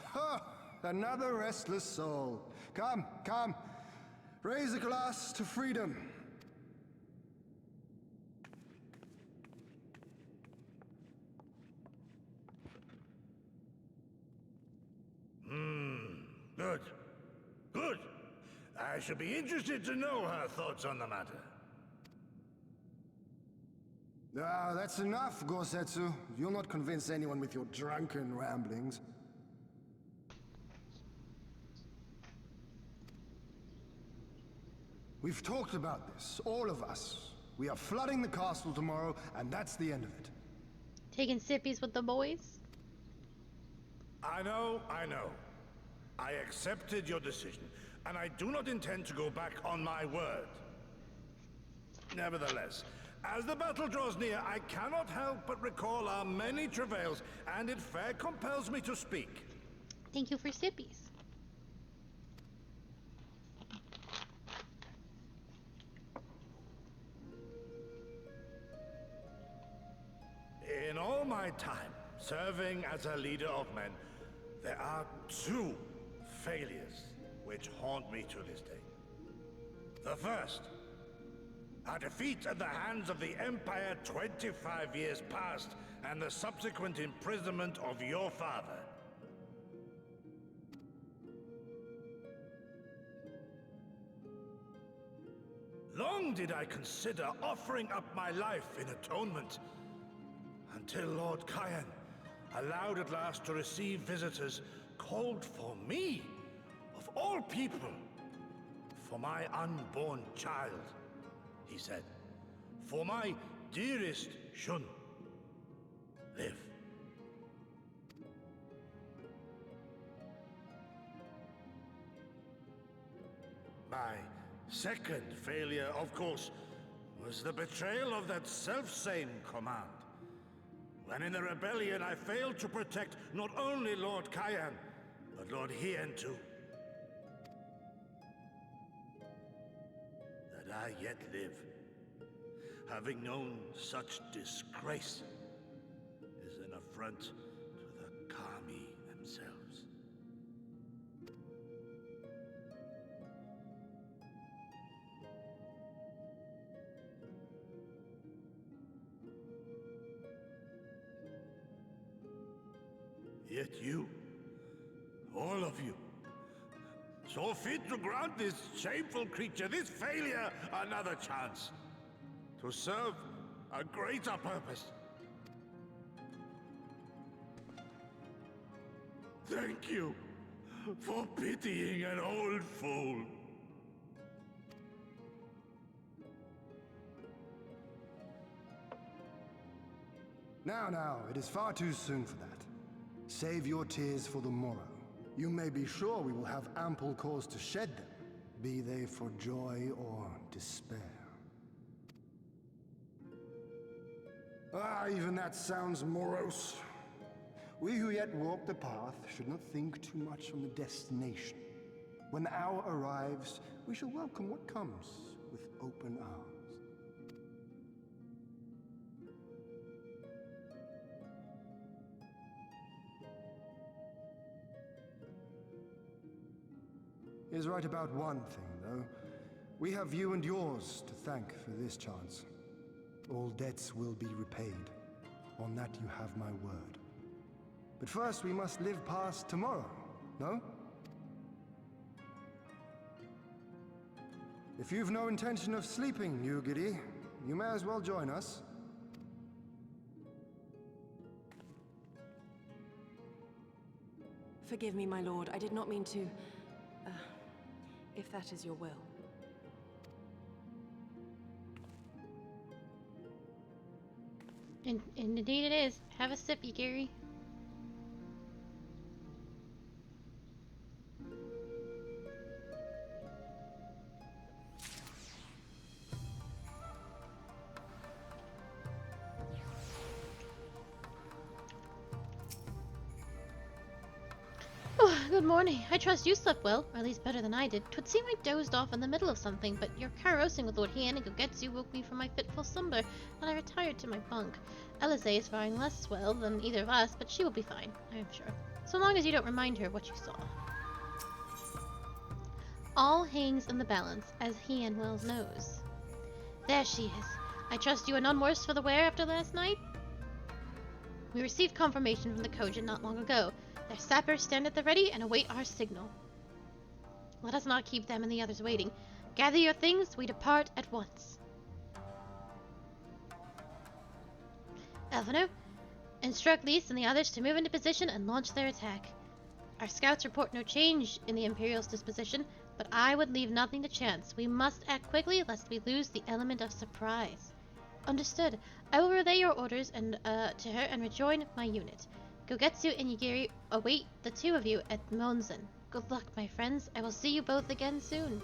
Ha! Another restless soul. Come, come. Raise a glass to freedom. Good. Good. I should be interested to know her thoughts on the matter. Ah, that's enough, Gosetsu. You'll not convince anyone with your drunken ramblings. We've talked about this, all of us. We are flooding the castle tomorrow, and that's the end of it. Taking sippies with the boys? I know. I accepted your decision, and I do not intend to go back on my word. Nevertheless, as the battle draws near, I cannot help but recall our many travails, and it fair compels me to speak. Thank you for sippies. In all my time serving as a leader of men, there are two failures which haunt me to this day. The first, a defeat at the hands of the Empire 25 years past, and the subsequent imprisonment of your father. Long did I consider offering up my life in atonement, until Lord Kyan allowed at last to receive visitors, called for me, of all people, for my unborn child, he said, for my dearest Shun. Live. My second failure, of course, was the betrayal of that self-same command. When in the rebellion I failed to protect not only Lord Kyan, but Lord Hien too. That I yet live, having known such disgrace, is an affront to the Kami themselves. Yet you, all of you, saw fit to grant this shameful creature, this failure, another chance to serve a greater purpose. Thank you for pitying an old fool. Now, it is far too soon for that. Save your tears for the morrow. You may be sure we will have ample cause to shed them, be they for joy or despair. Ah, even that sounds morose. We who yet walk the path should not think too much on the destination. When the hour arrives, we shall welcome what comes with open arms. He is right about one thing, though. We have you and yours to thank for this chance. All debts will be repaid. On that you have my word. But first we must live past tomorrow, no? If you've no intention of sleeping, Ugiri, you may as well join us. Forgive me, my lord. I did not mean to... if that is your will. Indeed it is. Have a sip, Gary. Good morning. I trust you slept well, or at least better than I did. 'Twould seem I dozed off in the middle of something, but your carousing with Lord Hien and Gogetsu woke me from my fitful slumber, and I retired to my bunk. Elise is faring less well than either of us, but she will be fine, I am sure. So long as you don't remind her of what you saw. All hangs in the balance, as Hien well knows. There she is. I trust you are none worse for the wear after last night? We received confirmation from the Kojin not long ago. Their sappers stand at the ready and await our signal. Let us not keep them and the others waiting. Gather your things, we depart at once. Elvino, instruct Lise and the others to move into position and launch their attack. Our scouts report no change in the Imperial's disposition, but I would leave nothing to chance. We must act quickly lest we lose the element of surprise. Understood. I will relay your orders to her and rejoin my unit. Gogetsu and Yagiri await the two of you at Monzen. Good luck, my friends. I will see you both again soon.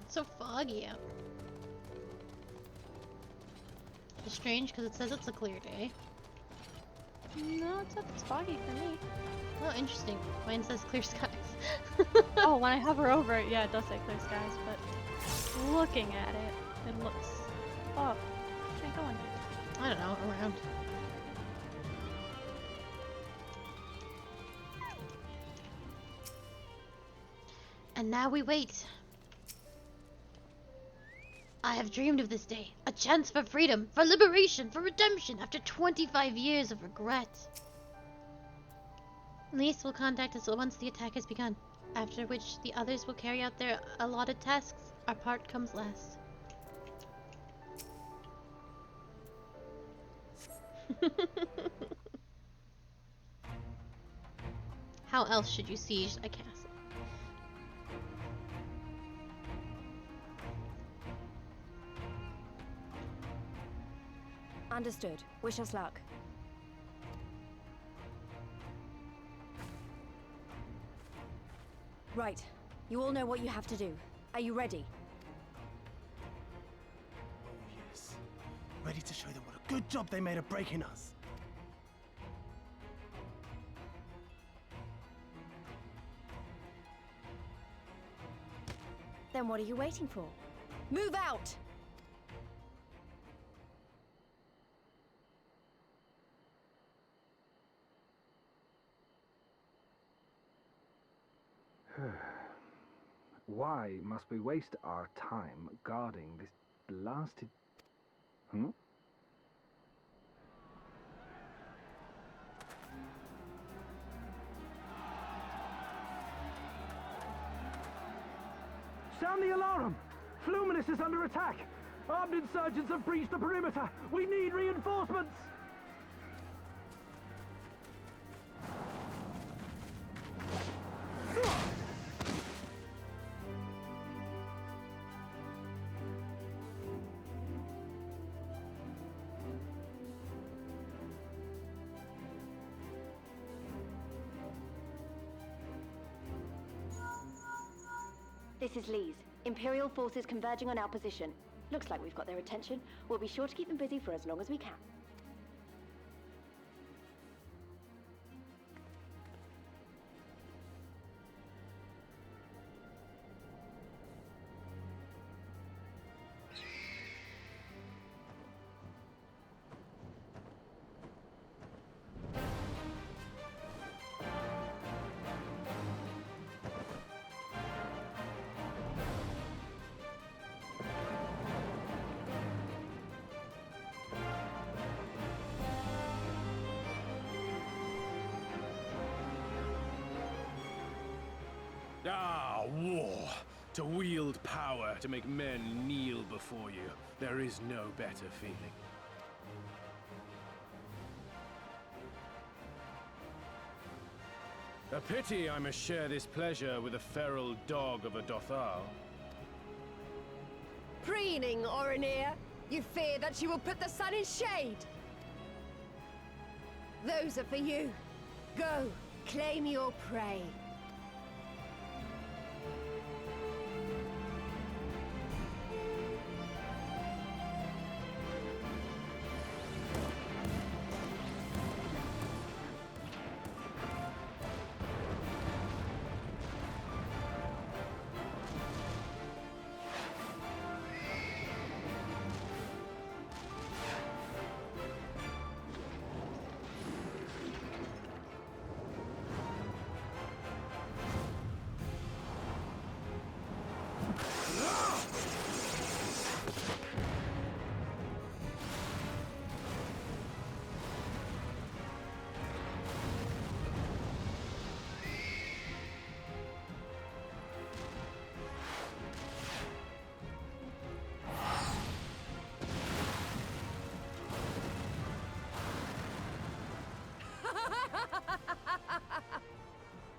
It's so foggy out. It's strange because it says it's a clear day. No, it says it's foggy for me. Oh, interesting. Mine says clear skies. Oh, when I hover over it, yeah, it does say clear skies, but looking at it, it looks... Oh, can't go in there. I don't know, around. And now we wait. I have dreamed of this day. A chance for freedom, for liberation, for redemption after 25 years of regret. Lise will contact us once the attack has begun, after which the others will carry out their allotted tasks. Our part comes last. How else should you siege a castle? Understood. Wish us luck. Right. You all know what you have to do. Are you ready? Oh, yes. Ready to show them what a good job they made of breaking us. Then what are you waiting for? Move out! Why must we waste our time guarding this blasted... Sound the alarm! Fluminous is under attack! Armed insurgents have breached the perimeter! We need reinforcements! This is Lee's. Imperial forces converging on our position. Looks like we've got their attention. We'll be sure to keep them busy for as long as we can. Ah, war! To wield power, to make men kneel before you. There is no better feeling. A pity I must share this pleasure with a feral dog of a Dothal. Preening, Oronir. You fear that she will put the sun in shade. Those are for you. Go, claim your prey.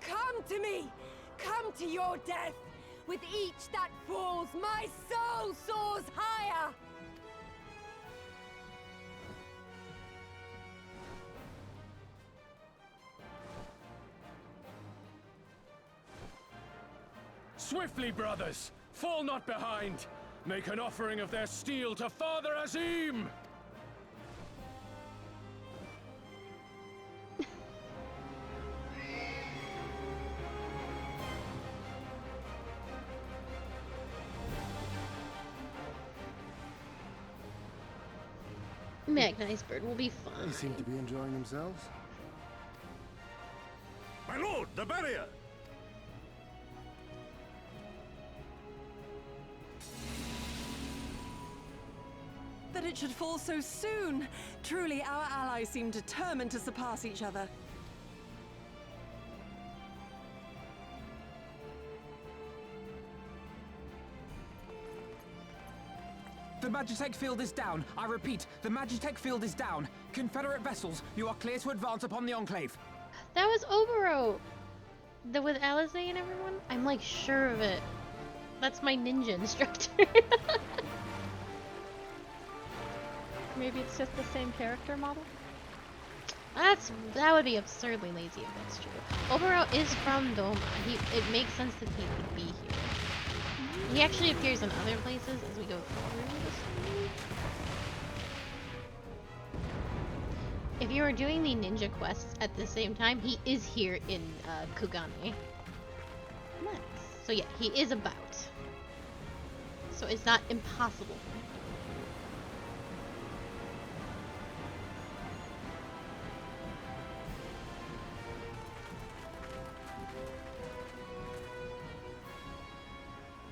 Come to me! Come to your death! With each that falls, my soul soars higher! Swiftly, brothers! Fall not behind! Make an offering of their steel to Father Azim! Magniceburg will be fine. They seem to be enjoying themselves. My lord, the barrier! That it should fall so soon! Truly, our allies seem determined to surpass each other. The Magitech field is down. I repeat, the Magitech field is down. Confederate vessels, you are clear to advance upon the Enclave. That was Obero! With Alice and everyone? I'm like sure of it. That's my ninja instructor. Maybe it's just the same character model? That would be absurdly lazy if that's true. Obero is from Doma. It makes sense that he would be here. He actually appears in other places as we go through this movie. If you are doing the ninja quests at the same time, he is here in Kugane. Nice. So yeah, he is about. So it's not impossible.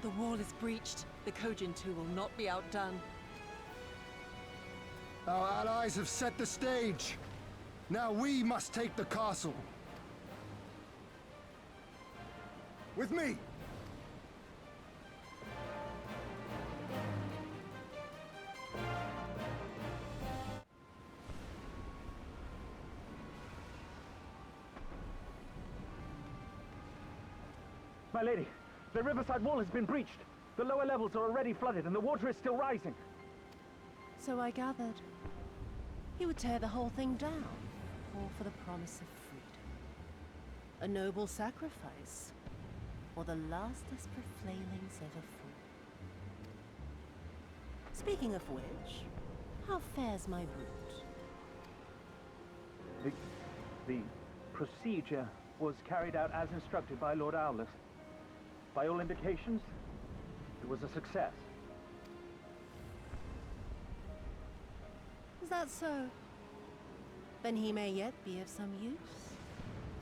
The wall is breached. The Kojin too will not be outdone. Our allies have set the stage. Now we must take the castle. With me! My lady, the riverside wall has been breached. The lower levels are already flooded and the water is still rising. So I gathered. He would tear the whole thing down, all for the promise of freedom. A noble sacrifice, or the last desperate flailings of a fool. Speaking of which, how fares my route? The procedure was carried out as instructed by Lord Owless. By all indications, it was a success. Is that so? Then he may yet be of some use.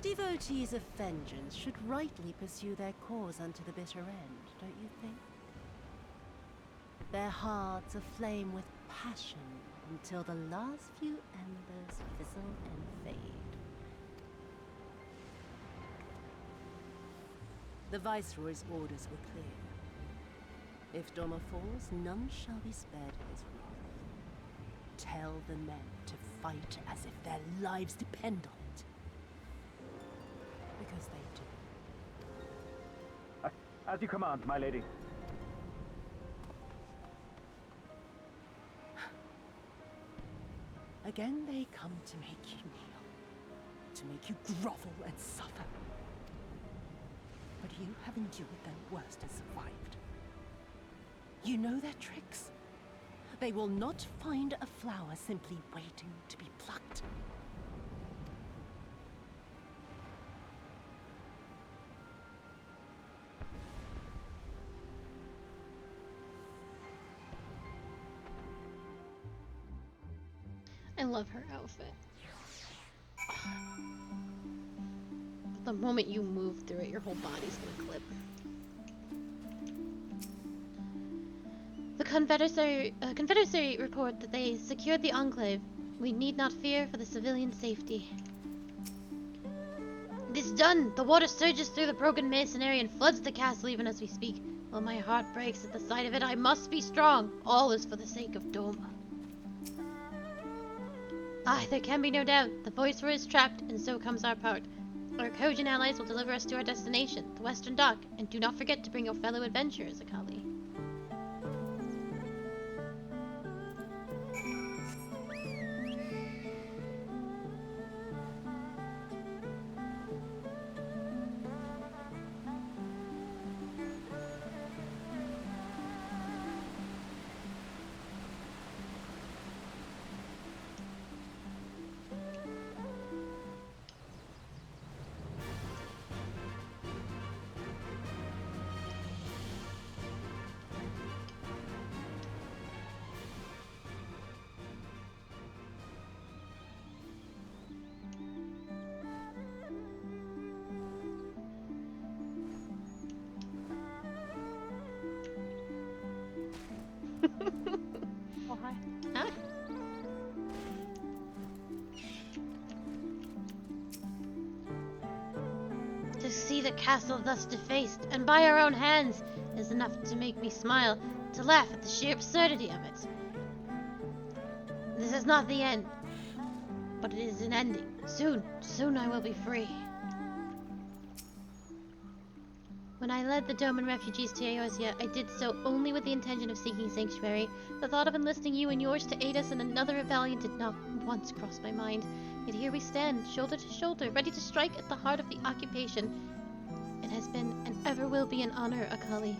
Devotees of vengeance should rightly pursue their cause unto the bitter end, don't you think? Their hearts aflame with passion until the last few embers fizzle and fade. The Viceroy's orders were clear. If Doma falls, none shall be spared his wrath. Tell the men to fight as if their lives depend on it. Because they do. As you command, my lady. Again they come to make you kneel. To make you grovel and suffer. But you have endured their worst and survived. You know their tricks. They will not find a flower simply waiting to be plucked. I love her outfit. The moment you move through it, your whole body's gonna clip. The Confederacy report that they secured the Enclave. We need not fear for the civilian safety. This done, the water surges through the broken masonry and floods the castle even as we speak. While my heart breaks at the sight of it, I must be strong. All is for the sake of Doma. Ah, there can be no doubt. The Viceroy is trapped, and so comes our part. Our Kojin allies will deliver us to our destination, the Western Dock, and do not forget to bring your fellow adventurers, Akali. Oh, hi. Huh? To see the castle thus defaced, and by our own hands, is enough to make me smile, to laugh at the sheer absurdity of it. This is not the end, but it is an ending. Soon I will be free. When I led the Doman refugees to Eosia, I did so only with the intention of seeking sanctuary. The thought of enlisting you and yours to aid us in another rebellion did not once cross my mind. Yet here we stand, shoulder to shoulder, ready to strike at the heart of the occupation. It has been and ever will be an honor, Akali.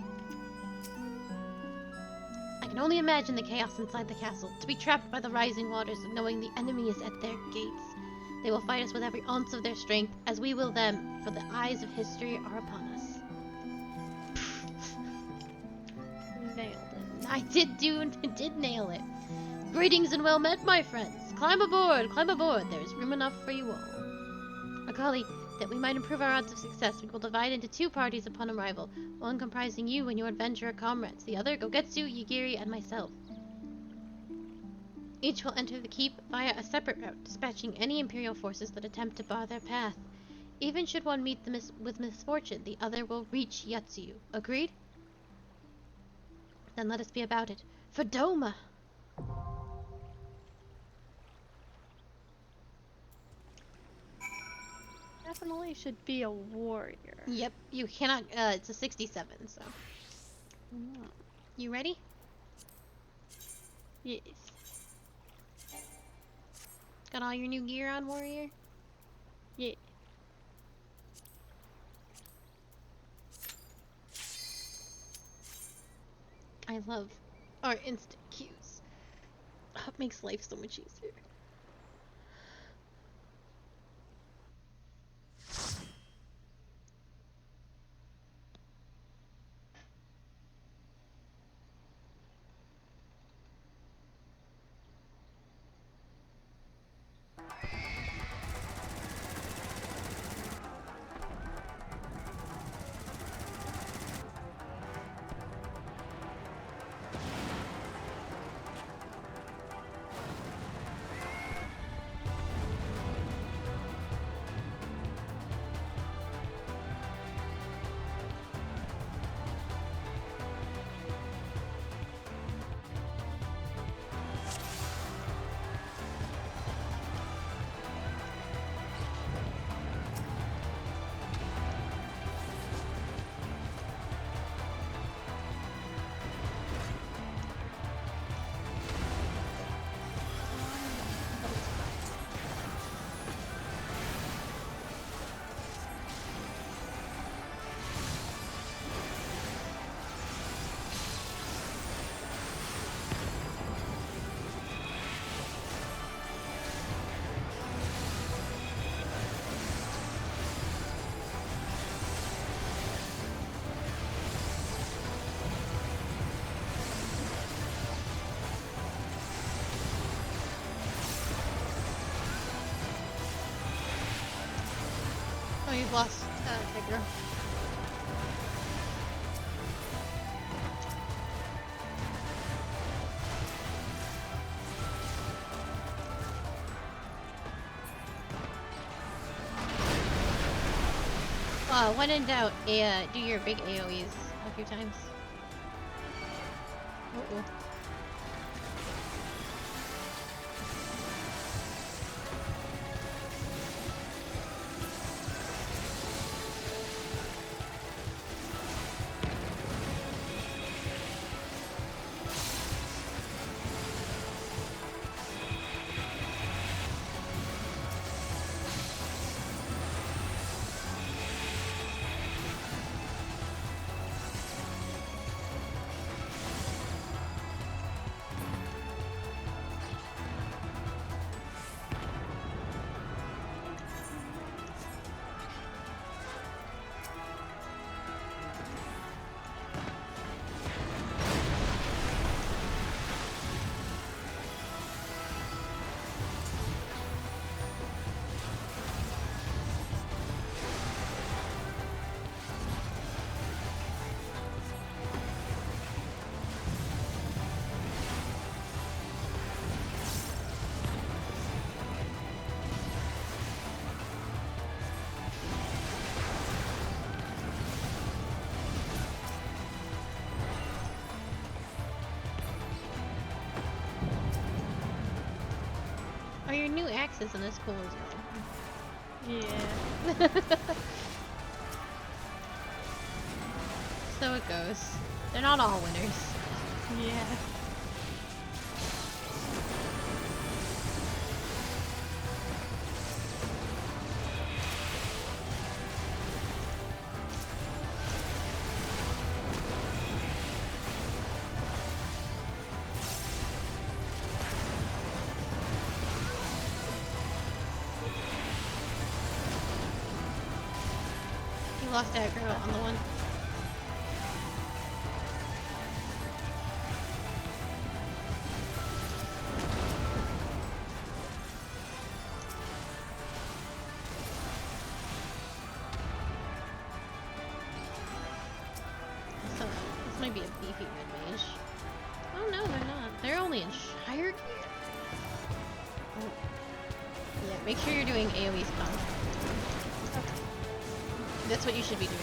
I can only imagine the chaos inside the castle, to be trapped by the rising waters and knowing the enemy is at their gates. They will fight us with every ounce of their strength, as we will them, for the eyes of history are upon us. Nailed it. I did nail it. Greetings and well met, my friends. Climb aboard, climb aboard. There's room enough for you all. Akali, that we might improve our odds of success, we will divide into 2 parties upon arrival. One comprising you and your adventurer comrades. The other, Gogetsu, Yagiri, and myself. Each will enter the keep via a separate route, dispatching any Imperial forces that attempt to bar their path. Even should one meet with misfortune, the other will reach Yatsuyu. Agreed? Then let us be about it. For Doma! Definitely should be a warrior. Yep, you cannot, it's a 67, so. You ready? Yes. Got all your new gear on, warrior? Yeah. I love our instant cues. It makes life so much easier. Oh, you've lost Tigra. When in doubt, do your big AoEs a few times. Uh-oh. Oh, your new axe isn't as cool as well. Yeah. So it goes. They're not all winners. Yeah. You lost aggro on the one. Make sure you're doing AoE spells. That's what you should be doing.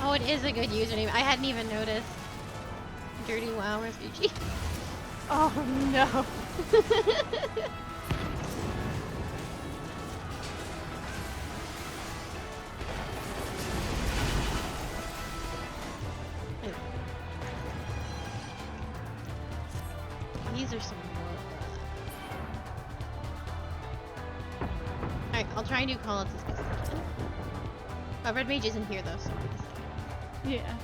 Oh, it is a good username. I hadn't even noticed. Dirty WoW refugee. Oh no. These are some more. Alright, I'll try and do call outs as best I can. Red Mage isn't here though, so yeah.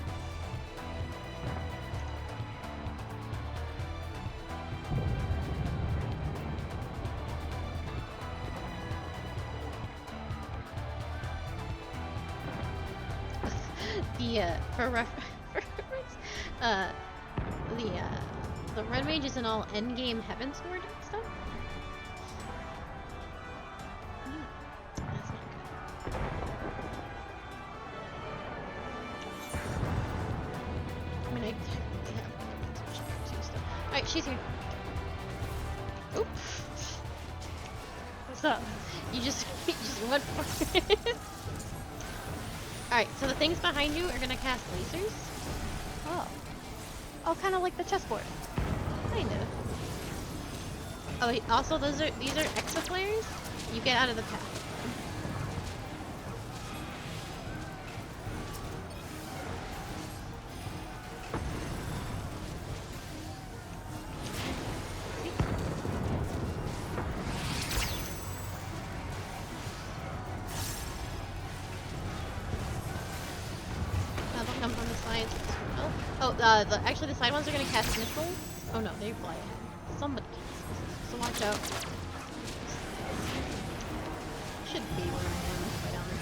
For reference, the Red Mage isn't all endgame Heavensward stuff. That's not good. I mean, I technically have Heavensward stuff. Alright, she's here. Oop. What's up? You just went for it. Alright, so the things behind you are gonna cast lasers. Oh. Oh, kind of like the chessboard. Kind of. Oh, also these are Exa flares. You get out of the path. They'll come from the sides as well. Oh, actually the side ones are gonna cast missiles. Oh no, they fly ahead. Somebody casts missiles, so watch out. Should be where I am right down there.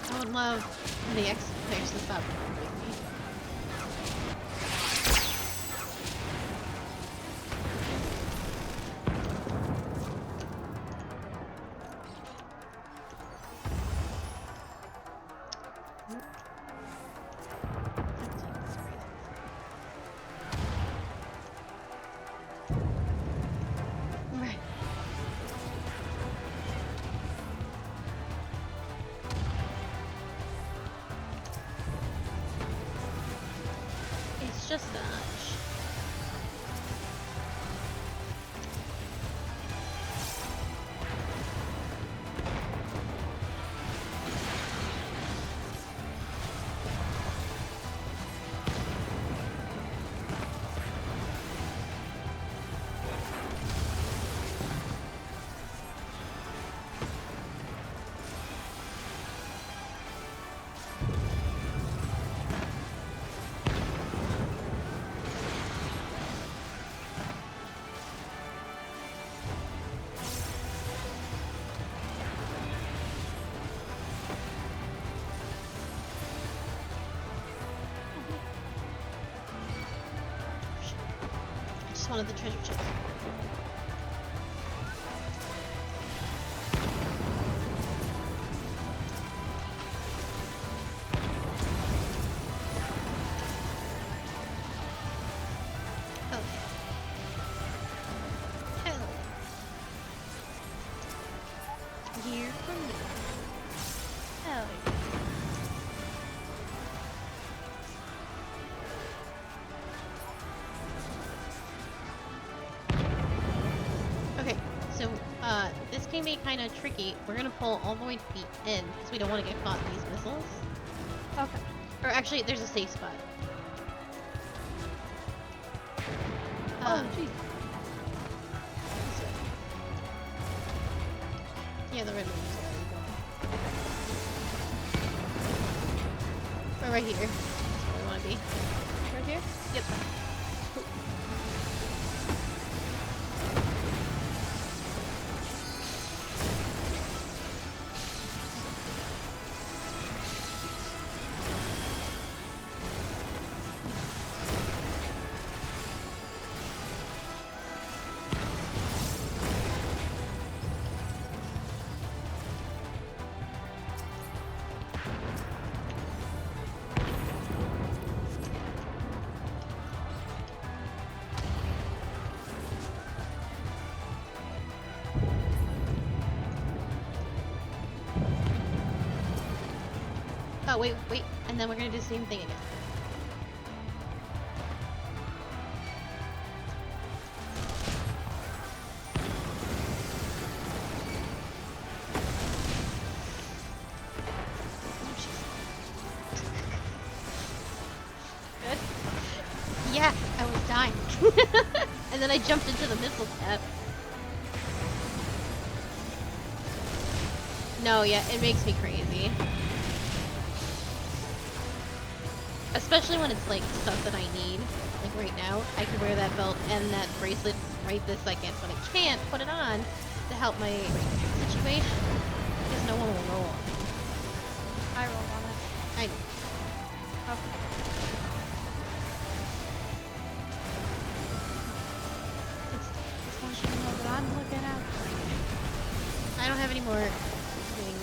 I would love the X players to stop with me. Right. It's just a hunch. I just wanted the treasure chest. this can be kind of tricky. We're gonna pull all the way to the end because we don't want to get caught in these missiles. Okay. Or actually, there's a safe spot. Oh, jeez. Yeah, the red one. We're right here. That's where we want to be. Right here? Yep. Oh, wait, and then we're gonna do the same thing again. Good? Yeah, I was dying. And then I jumped into the missile pad. No, yeah, it makes me crazy. Especially when it's like stuff that I need. Like right now, I could wear that belt and that bracelet right this second, but I can't put it on to help my situation. Because no one will roll on it. I rolled on it. I know. Okay. Just want you to know that I'm looking out. I don't have any more things.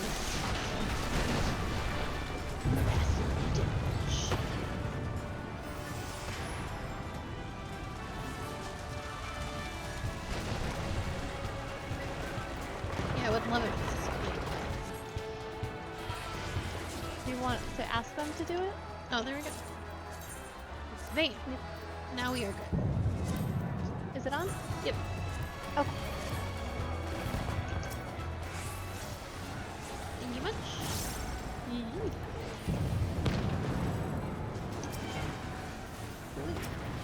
Yeah, I would love it. Do you want to ask them to do it? Oh, there we go. Vane. Now we are good. Is it on? Yep. Okay. Thank you much.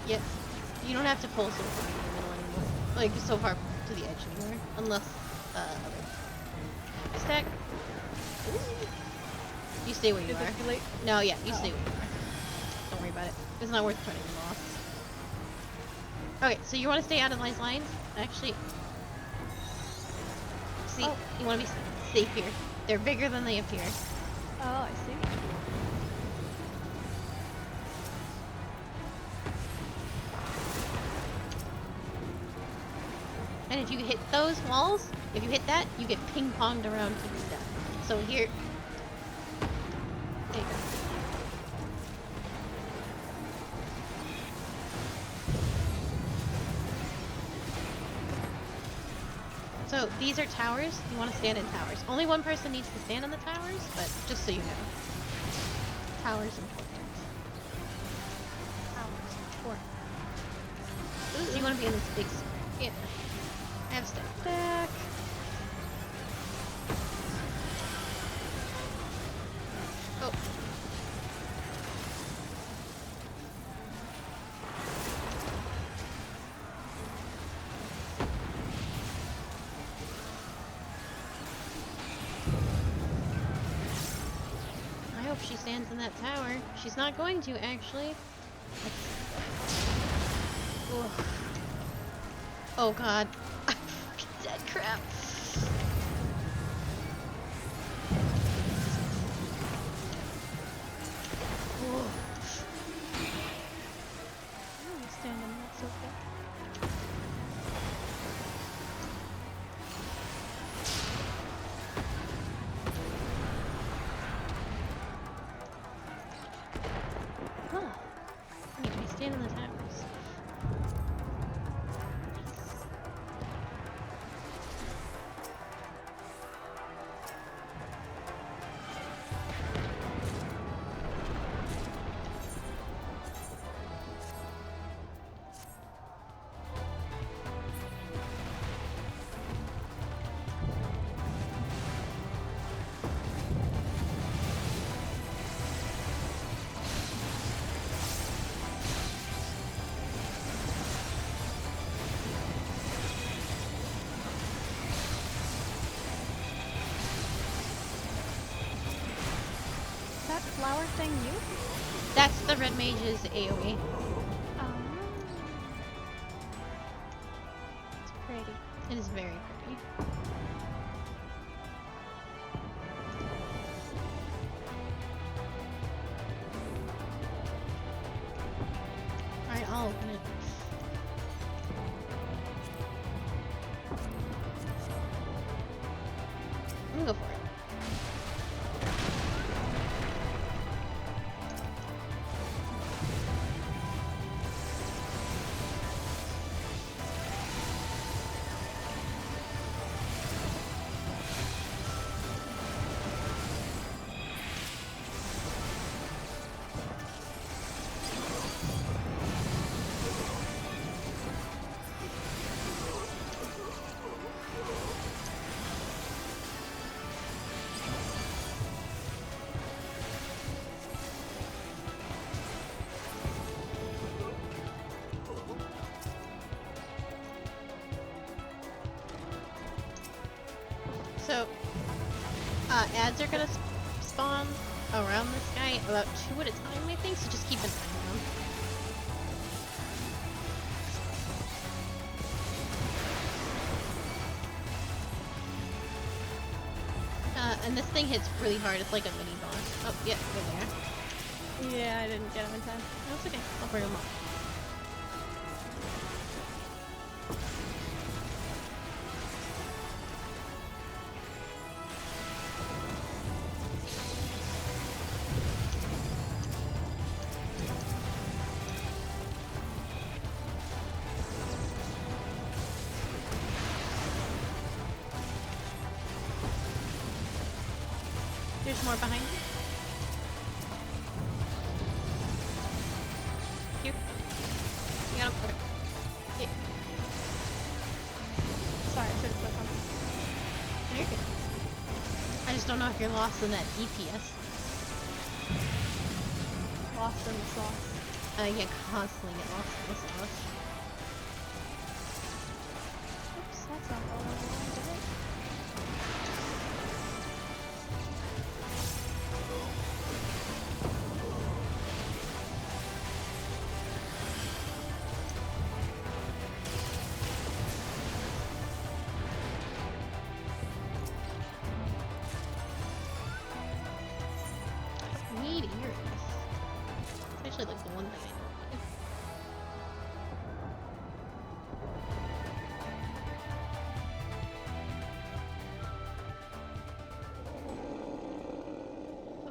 Yep. You don't have to pull so far in the middle anymore. Like, so far to the edge anymore. Unless, other. Stack. You stay where you Is are. it too late? No, yeah, you stay where you are. Don't worry about it. It's not worth turning them off. Okay, so you want to stay out of these lines? Actually, see, you want to be safe here. They're bigger than they appear. Oh, I see. And if you hit those walls, if you hit that, you get ping-ponged around to your death. So here, there you go. So these are towers. You want to stand in towers. Only one person needs to stand in the towers, but just so you know. Towers important. Towers important. So you want to be in this big square. Yeah. I have step back. Oh. I hope she stands in that tower. She's not going to, actually. Ugh. Oh god. I'm fucking dead, crap. Whoa. I'm standing there, it's okay. Huh. Yeah, we stand in the towers. flower thing you? That's the red mage's AoE. It's pretty. It is very pretty. Alright, I'll open it. I'm gonna go for it. So, ads are gonna spawn around this guy about 2 at a time, I think, so just keep an eye on them. And this thing hits really hard, it's like a mini boss. Oh, yeah, go there. Yeah, I didn't get him in time. That's okay, I'll bring him up. There's more behind you. Here. You got him? Okay. Yeah. Sorry, I should have clicked on it. No, you're good. I just don't know if you're lost in that DPS. Lost in the sauce. Yeah, constantly get lost in the sauce. Oops, that's not what I wanted to do. Need earrings. It's actually like the one thing I don't need.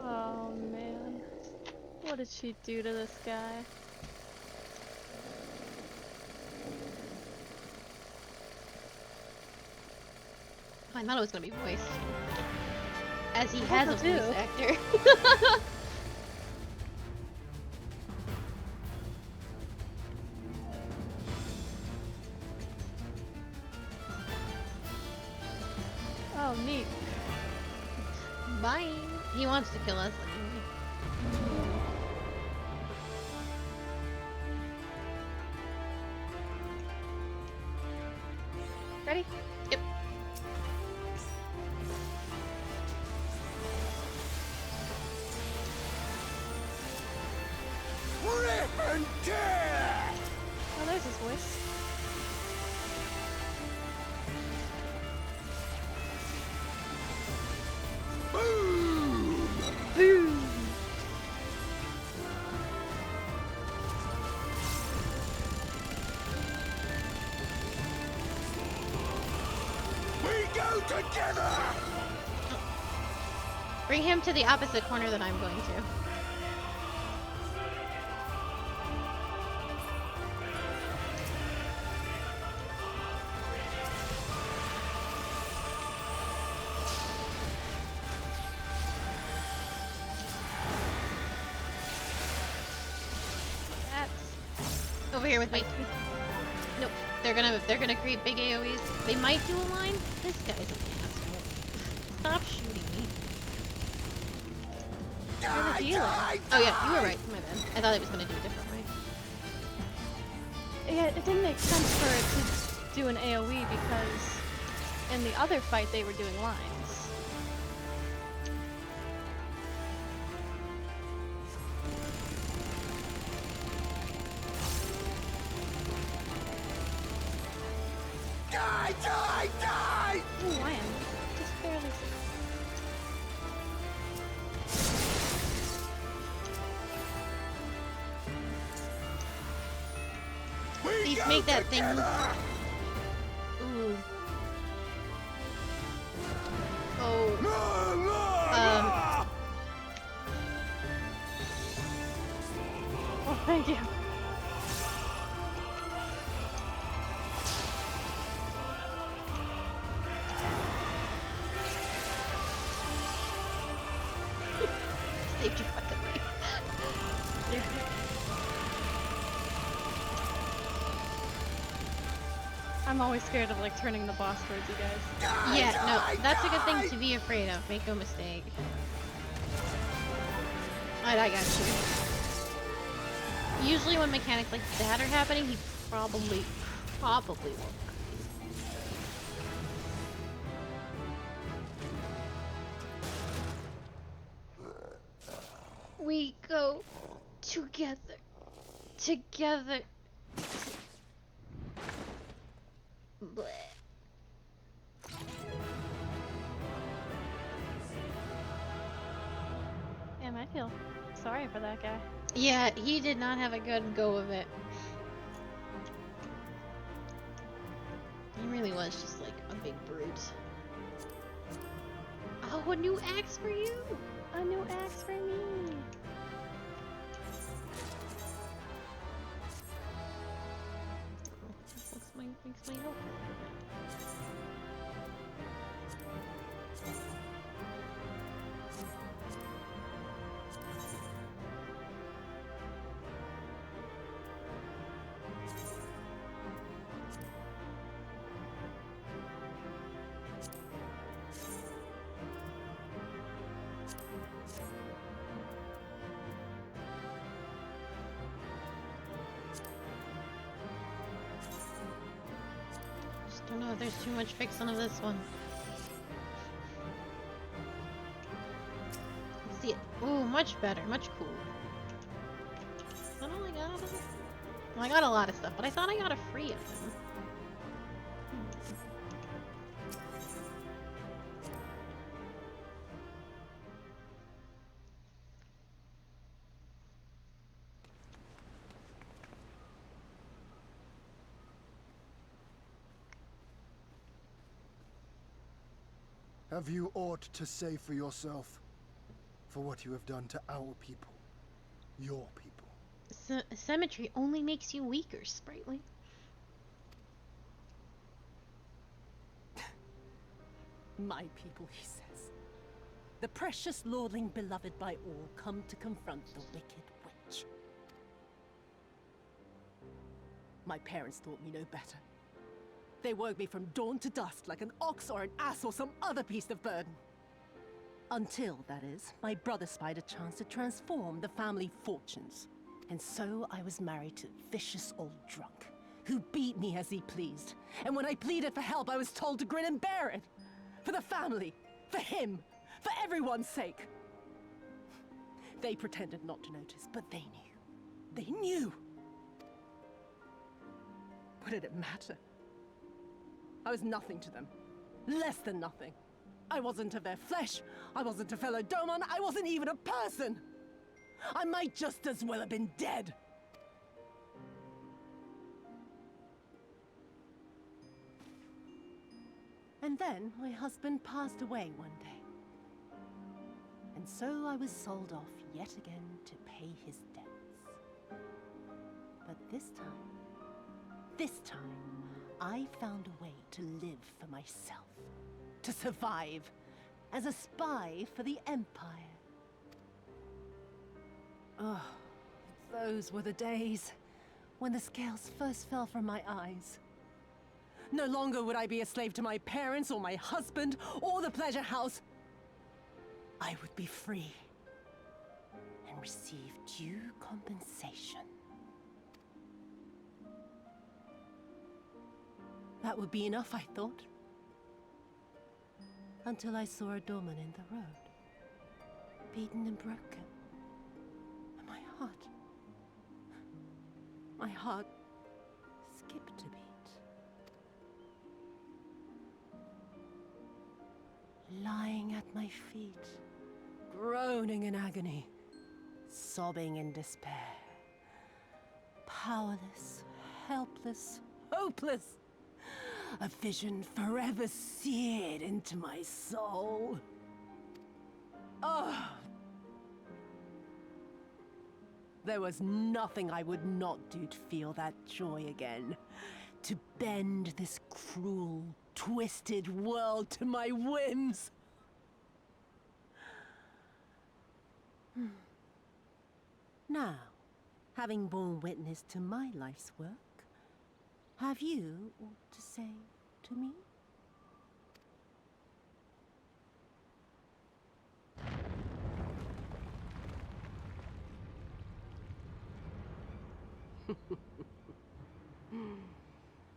Oh man. What did she do to this guy? Oh, I thought it was gonna be voiced. As he has a Also do. voice actor. Oh, neat. Bye. He wants to kill us anyway. Ready? Yep. Rip and tear! Oh, there's his voice. Boom! Boom! We go together! Bring him to the opposite corner that I'm going to. That's Over here with me. Nope. They're gonna create big AoEs. They might do a line. This guy's an asshole. Stop shooting me. you're the healer. Oh yeah, you were right. My bad. I thought it was gonna do a different way. Yeah, it didn't make sense for it to do an AoE because in the other fight they were doing lines. Die! Die! Die! Ooh, I am just barely. Please make that thing. Ooh. Oh. Oh, thank you. Saved your fucking life. I'm always scared of like turning the boss towards you guys. Yeah, no, that's a good thing to be afraid of. Make no mistake. Alright, I got you. Usually when mechanics like that are happening, he probably won't. We go together. Together. Bleh. Damn, I feel sorry for that guy. Yeah, he did not have a good go of it. He really was just like a big brute. Oh, a new axe for you! A new axe for me! Oh, this makes my health. Don't know if there's too much fixing of this one. Let's see it. Ooh, much better, much cooler. Is that all I got out of it? Well, I got a lot of stuff, but I thought I got a free of them. Have you aught to say for yourself? For what you have done to our people? Your people? Symmetry only makes you weaker, Sprightly. My people, he says. The precious lordling beloved by all, come to confront the wicked witch. My parents taught me no better. They worked me from dawn to dusk like an ox or an ass or some other beast of burden. Until, that is, my brother spied a chance to transform the family fortunes. And so I was married to a vicious old drunk, who beat me as he pleased. And when I pleaded for help, I was told to grin and bear it. For the family, for him, for everyone's sake. They pretended not to notice, but they knew. They knew! What did it matter? I was nothing to them. Less than nothing. I wasn't of their flesh. I wasn't a fellow Domon. I wasn't even a person. I might just as well have been dead. And then my husband passed away one day. And so I was sold off yet again to pay his debts. But this time, I found a way to live for myself. To survive. As a spy for the Empire. Oh, those were the days when the scales first fell from my eyes. No longer would I be a slave to my parents or my husband or the pleasure house. I would be free and receive due compensation. That would be enough, I thought. Until I saw a Doman in the road, beaten and broken. And my heart skipped a beat. at my feet, groaning in agony, sobbing in despair. Powerless, helpless, hopeless. A vision forever seared into my soul. Oh! There was nothing I would not do to feel that joy again. To bend this cruel, twisted world to my whims. Now, having borne witness to my life's work, have you aught to say to me?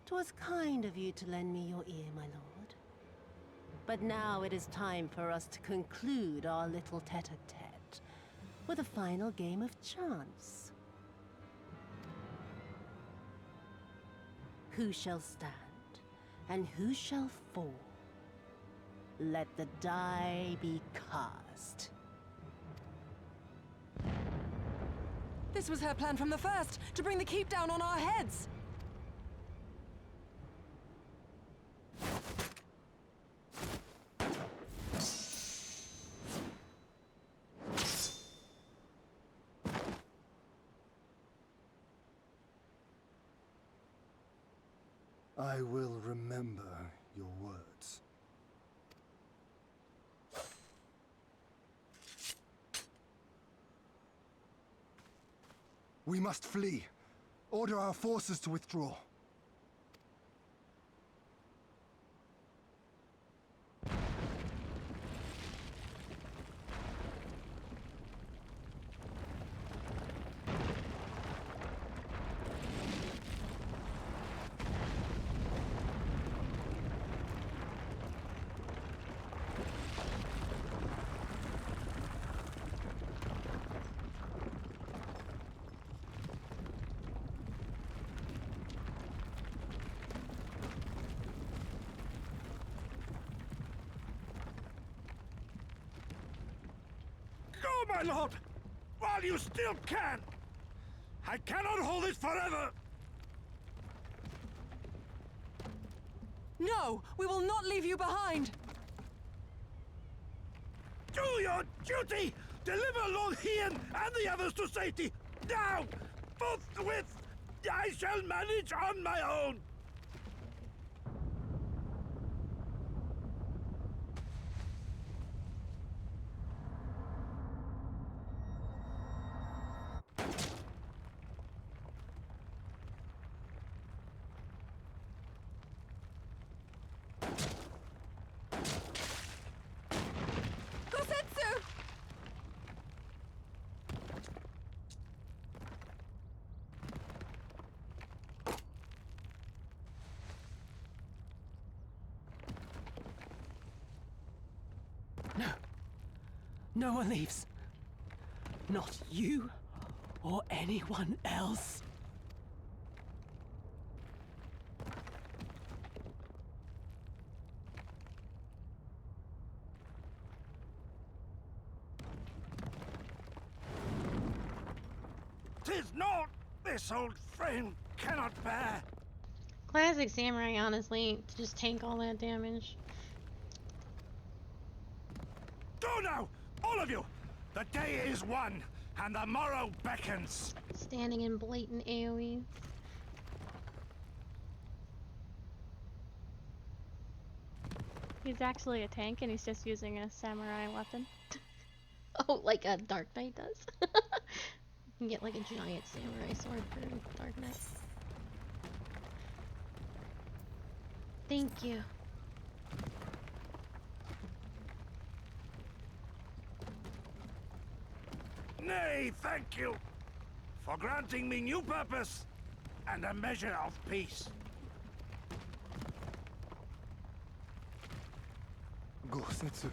"'Twas kind of you to lend me your ear, my lord. But now it is time for us to conclude our little tete-a-tete with a final game of chance. Who shall stand, and who shall fall? Let the die be cast." This was her plan from the first, to bring the keep down on our heads! I will remember your words. We must flee. Order our forces to withdraw. Go, my lord! While you still can! I cannot hold it forever! No! We will not leave you behind! Do your duty! Deliver Lord Hien and the others to safety! Now! Forthwith! I shall manage on my own! No one leaves. Not you or anyone else. "'Tis not this old frame cannot bear." Classic samurai, honestly, to just tank all that damage. Go now! All of you! The day is won, and the morrow beckons! Standing in blatant AoEs. He's actually a tank and he's just using a samurai weapon. Oh, like a Dark Knight does? You can get like a giant samurai sword for Dark Knight. Thank you. Nay, thank you for granting me new purpose and a measure of peace. Gosetsu.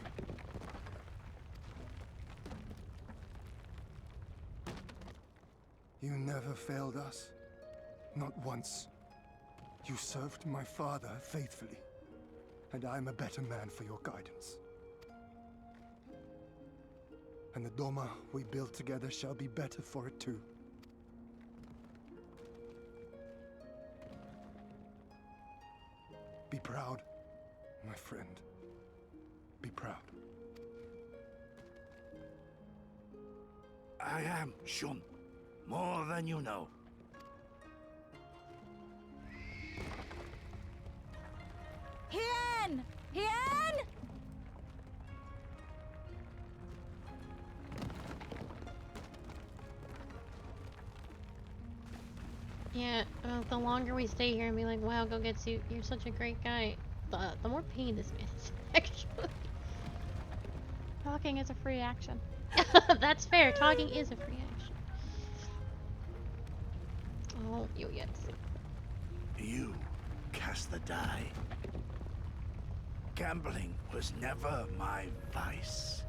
You never failed us. Not once. You served my father faithfully, and I'm a better man for your guidance. And the Doma we build together shall be better for it too. Be proud, my friend. Be proud. I am, Shun. More than you know. Hien! Hien! Yeah, the longer we stay here and be like, wow, Gogetsu, you're such a great guy, the more pain this man is, actually. Talking is a free action. That's fair, talking is a free action. Oh, Yogetsu. You cast the die. Gambling was never my vice.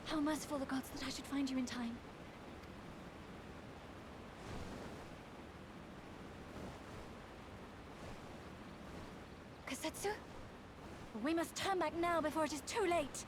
How merciful the gods that I should find you in time. Kasetsu? We must turn back now before it is too late.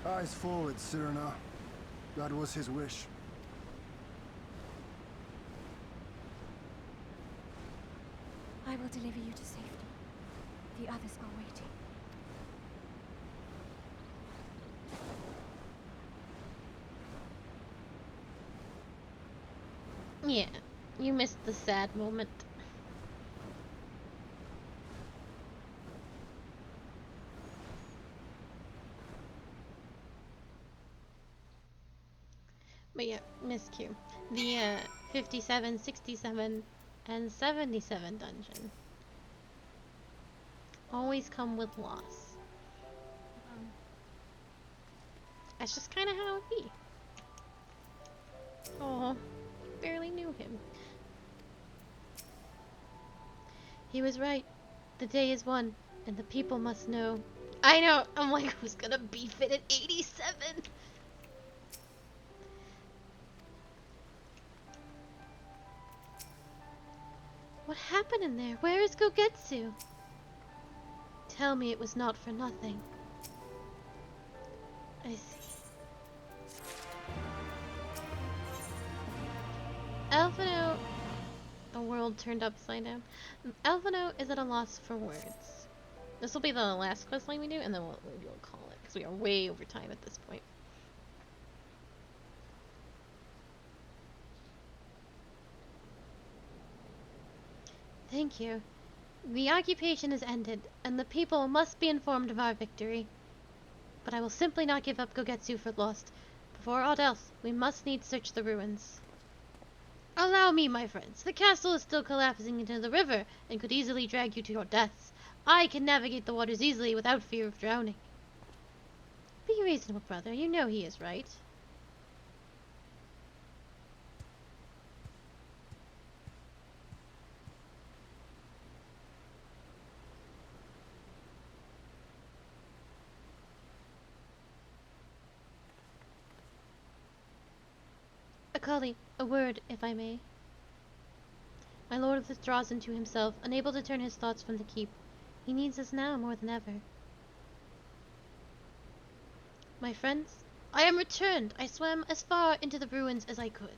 Eyes forward, Cyrano. That was his wish. I will deliver you to safety. The others are waiting. Yeah, you missed the sad moment. But yeah, Miss Q. The 57, 67, and 77 dungeon always come with loss. That's just kind of how it be. Oh, barely knew him. He was right. The day is won, and the people must know. I know. I'm like, who's gonna beef it at 87? What happened in there? Where is Gogetsu? Tell me it was not for nothing. I see. Alphino... The world turned upside down. Alphino is at a loss for words. This will be the last quest line we do, and then we'll call it, because we are way over time at this point. Thank you. The occupation is ended, and the people must be informed of our victory. But I will simply not give up Gogetsu for lost. Before aught else, we must needs search the ruins. Allow me, my friends. The castle is still collapsing into the river, and could easily drag you to your deaths. I can navigate the waters easily without fear of drowning. Be reasonable, brother. You know he is right. Akali, a word, if I may. My lord withdraws into himself, unable to turn his thoughts from the keep. He needs us now more than ever. My friends, I am returned. I swam as far into the ruins as I could.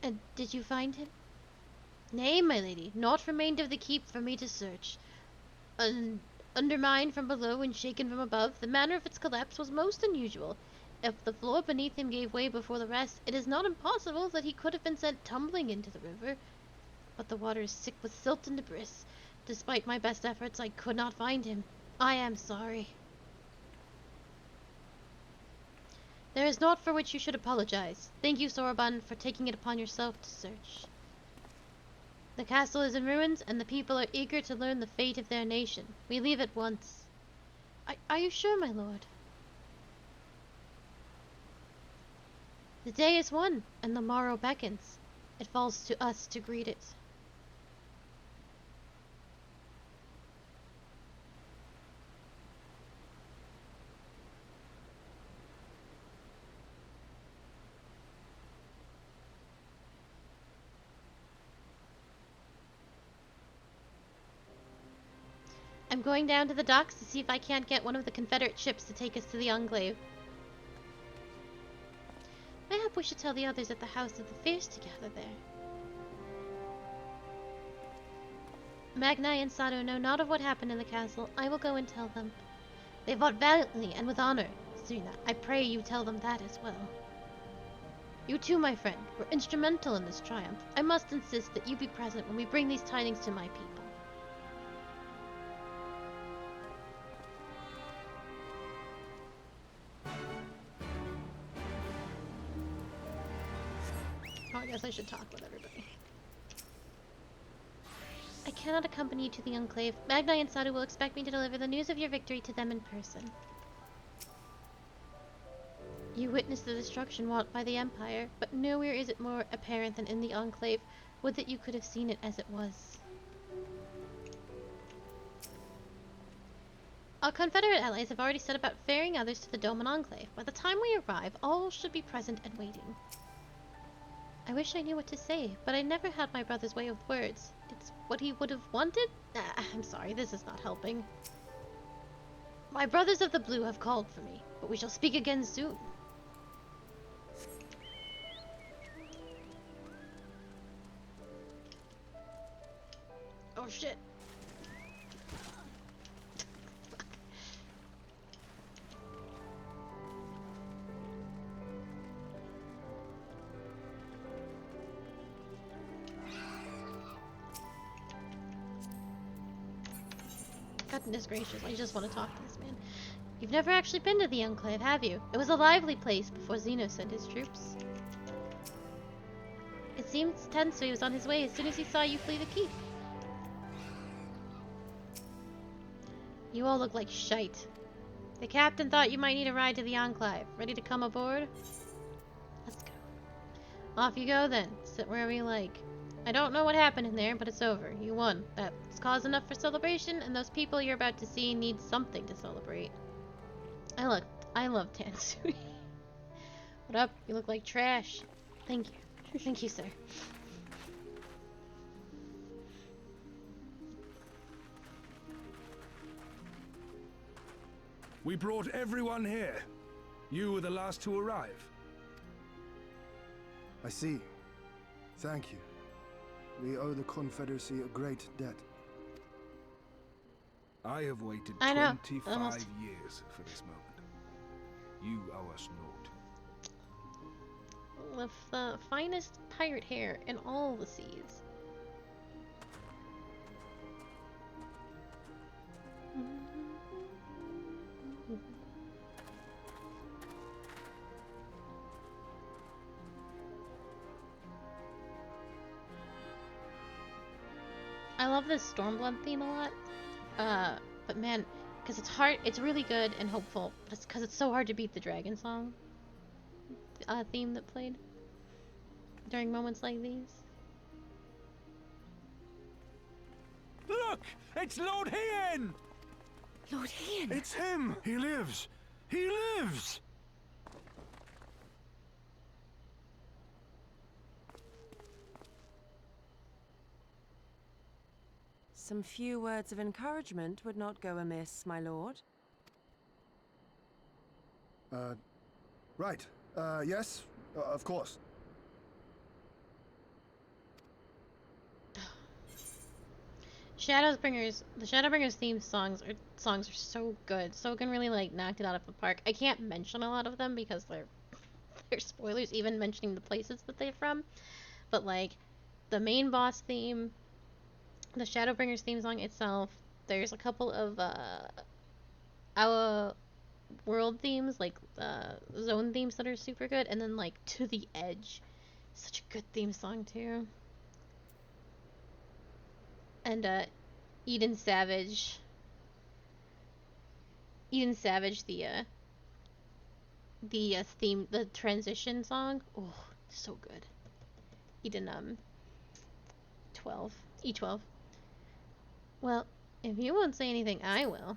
And did you find him? Nay, my lady, naught remained of the keep for me to search. Undermined from below and shaken from above, the manner of its collapse was most unusual. If the floor beneath him gave way before the rest, it is not impossible that he could have been sent tumbling into the river. but the water is sick with silt and debris. Despite my best efforts, I could not find him. I am sorry. There is naught for which you should apologize. Thank you, Sorbonne, for taking it upon yourself to search. The castle is in ruins, and the people are eager to learn the fate of their nation. We leave at once. Are you sure, my lord? The day is won, and the morrow beckons. It falls to us to greet it. I'm going down to the docks to see if I can't get one of the Confederate ships to take us to the Enclave. Mayhap we should tell the others at the House of the Fierce to gather there. Magnai and Sato know not of what happened in the castle. I will go and tell them. They fought valiantly and with honor. Serena, I pray you tell them that as well. You too, my friend, were instrumental in this triumph. I must insist that you be present when we bring these tidings to my people. Oh, I guess I should talk with everybody. I cannot accompany you to the Enclave. Magnai and Sato will expect me to deliver the news of your victory to them in person. You witnessed the destruction wrought by the Empire, but nowhere is it more apparent than in the Enclave. Would that you could have seen it as it was. Our Confederate allies have already set about ferrying others to the Dome and Enclave. By the time we arrive, all should be present and waiting. I wish I knew what to say, but I never had my brother's way with words. It's what he would have wanted? I'm sorry, this is not helping. My brothers of the Blue have called for me, but we shall speak again soon. Oh shit. Goodness gracious, I just want to talk to this man. You've never actually been to the Enclave, have you? It was a lively place before Zeno sent his troops. It seems tense, so he was on his way as soon as he saw you flee the keep. You all look like shite. The captain thought you might need a ride to the Enclave. Ready to come aboard? Let's go. Off you go then. Sit wherever you like. I don't know what happened in there, but it's over. You won. That's cause enough for celebration, and those people you're about to see need something to celebrate. I love Tansui. What up? You look like trash. Thank you. Thank you, sir. We brought everyone here. You were the last to arrive. I see. Thank you. We owe the Confederacy a great debt. I have waited I know. 25 years for this moment. You owe us naught. With the finest pirate hair in all the seas. I love this Stormblood theme a lot, but man, because it's hard, it's really good and hopeful, but it's because it's so hard to beat the dragon song theme that played during moments like these. Look! It's Lord Hien! Lord Hien! It's him! He lives! He lives! Some few words of encouragement would not go amiss, my lord. Right. Yes, of course. The Shadowbringers theme songs are so good. Sogan really like knocked it out of the park. I can't mention a lot of them because they're spoilers, even mentioning the places that they're from. But like the main boss theme, the Shadowbringers theme song itself. There's a couple of our world themes, like zone themes that are super good, and then like To the Edge, such a good theme song too. And Eden Savage, the theme, the transition song. Oh, so good. Eden 12, E12. Well, if you won't say anything, I will.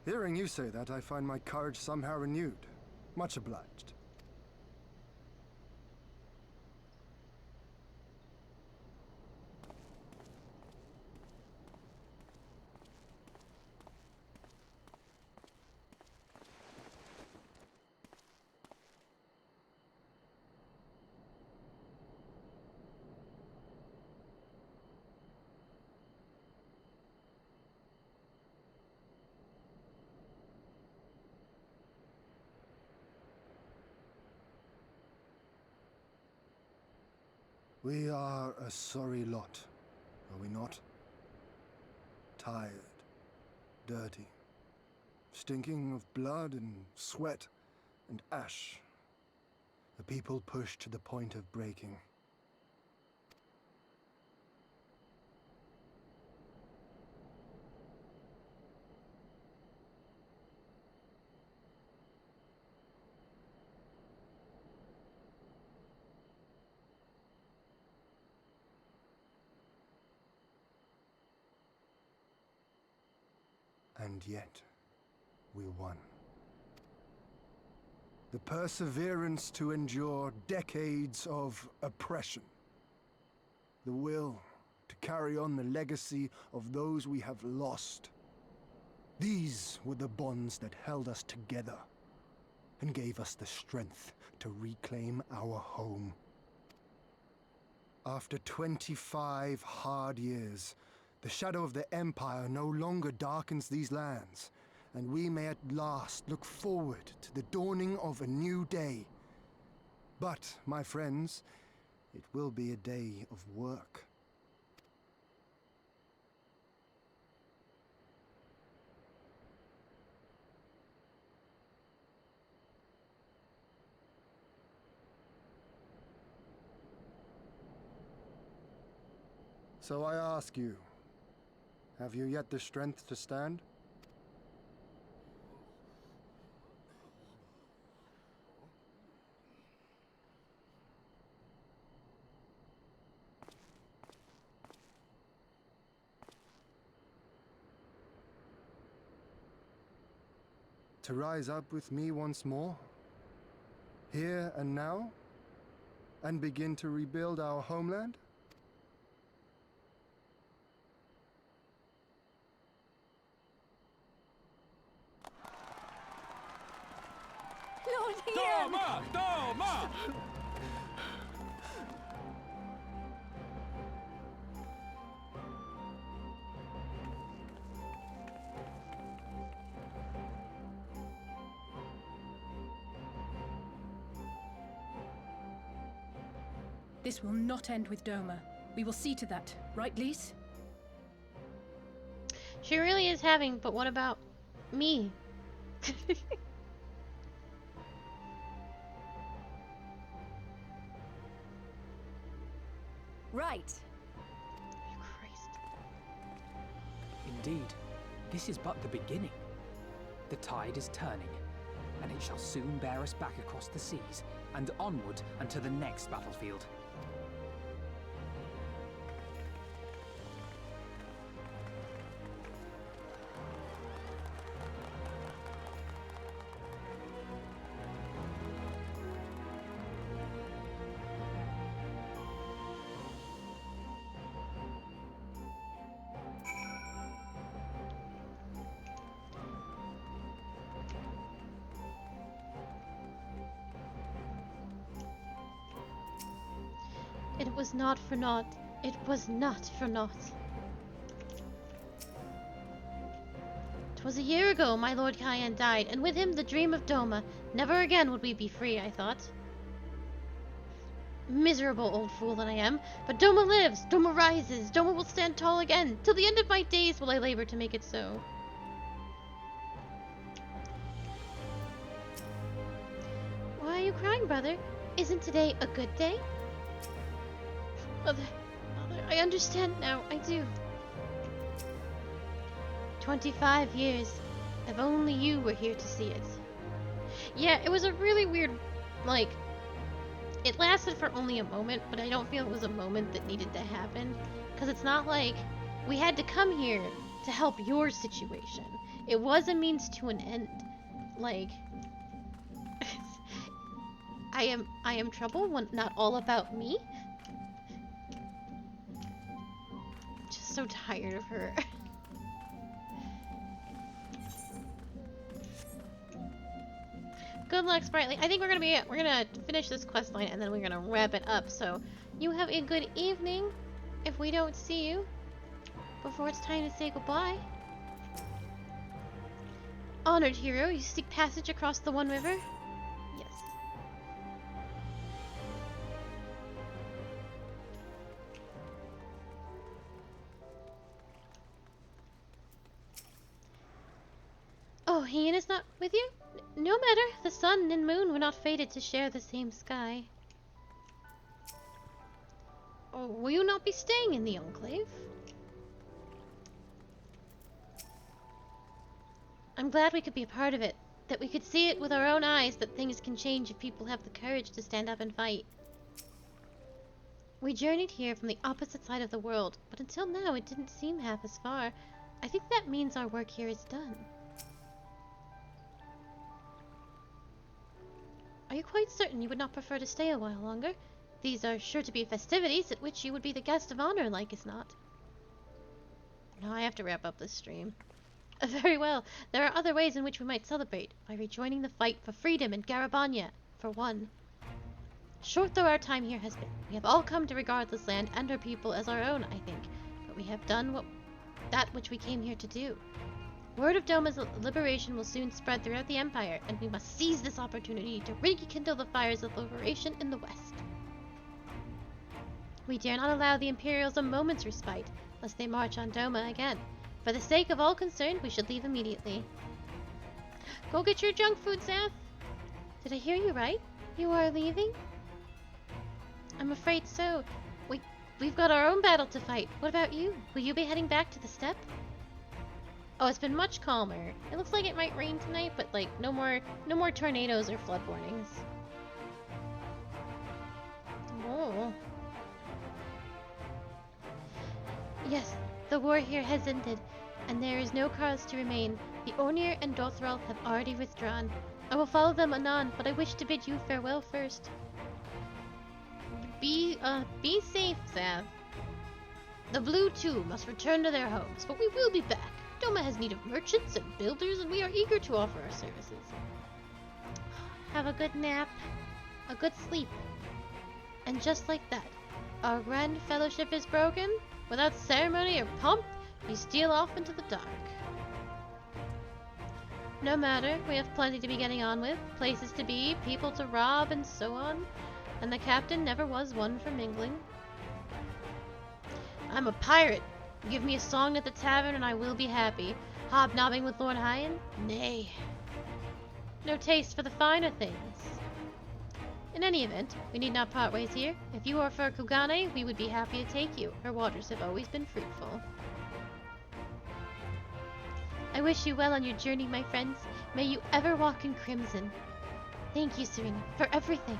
Hearing you say that, I find my courage somehow renewed. Much obliged. We are a sorry lot, are we not? Tired, dirty, stinking of blood and sweat and ash. A people pushed to the point of breaking. And yet, we won. The perseverance to endure decades of oppression. The will to carry on the legacy of those we have lost. These were the bonds that held us together and gave us the strength to reclaim our home. After 25 hard years, the shadow of the Empire no longer darkens these lands, and we may at last look forward to the dawning of a new day. But, my friends, it will be a day of work. So I ask you, have you yet the strength to stand? To rise up with me once more, here and now, and begin to rebuild our homeland? Doma! Doma! This will not end with Doma. We will see to that, right, Lise? She really is having, but what about me? Right. Christ. Indeed, this is but the beginning. The tide is turning, and it shall soon bear us back across the seas and onward unto the next battlefield. It was not for naught. It was not for naught. 'Twas a year ago my Lord Cayenne died, and with him the dream of Doma. Never again would we be free, I thought. Miserable old fool that I am. But Doma lives, Doma rises, Doma will stand tall again. Till the end of my days will I labor to make it so. Why are you crying, brother? Isn't today a good day? Mother, I understand now, I do. 25 years. If only you were here to see it. Yeah, it was a really weird, like, it lasted for only a moment, but I don't feel it was a moment that needed to happen. Because it's not like we had to come here to help your situation. It was a means to an end. Like, I am trouble when not all about me. Just so tired of her. Good luck, Sprightly. I think we're gonna finish this quest line and then we're gonna wrap it up. So you have a good evening. If we don't see you before it's time to say goodbye. Honored hero, you seek passage across the One River? Yes. Oh, Ian is not with you? No matter, the sun and moon were not fated to share the same sky. Oh, will you not be staying in the Enclave? I'm glad we could be a part of it, that we could see it with our own eyes that things can change if people have the courage to stand up and fight. We journeyed here from the opposite side of the world, but until now it didn't seem half as far. I think that means our work here is done. Are you quite certain you would not prefer to stay a while longer? These are sure to be festivities at which you would be the guest of honor, like as not. No, I have to wrap up this stream. Very well. There are other ways in which we might celebrate. By rejoining the fight for freedom in Garabanya, for one. Short though our time here has been, we have all come to regard this land and our people as our own, I think. But we have done that which we came here to do. Word of Doma's liberation will soon spread throughout the Empire, and we must seize this opportunity to rekindle the fires of liberation in the West. We dare not allow the Imperials a moment's respite, lest they march on Doma again. For the sake of all concerned, we should leave immediately. Go get your junk food, Seth! Did I hear you right? You are leaving? I'm afraid so. We've got our own battle to fight. What about you? Will you be heading back to the steppe? Oh, it's been much calmer. It looks like it might rain tonight, but like no more tornadoes or flood warnings. Oh. Yes, the war here has ended, and there is no cause to remain. The Ornir and Dothral have already withdrawn. I will follow them anon, but I wish to bid you farewell first. Be safe, Zav. The Blue too must return to their homes, but we will be back. Doma has need of merchants and builders, and we are eager to offer our services. Have a good nap, a good sleep. And just like that, our grand fellowship is broken. Without ceremony or pomp, you steal off into the dark. No matter, we have plenty to be getting on with, places to be, people to rob, and so on. And the captain never was one for mingling. I'm a pirate. Give me a song at the tavern and I will be happy. Hobnobbing with Lord Hyan? Nay. No taste for the finer things. In any event, we need not part ways here. If you are for Kugane, we would be happy to take you. Her waters have always been fruitful. I wish you well on your journey, my friends. May you ever walk in crimson. Thank you, Serena, for everything.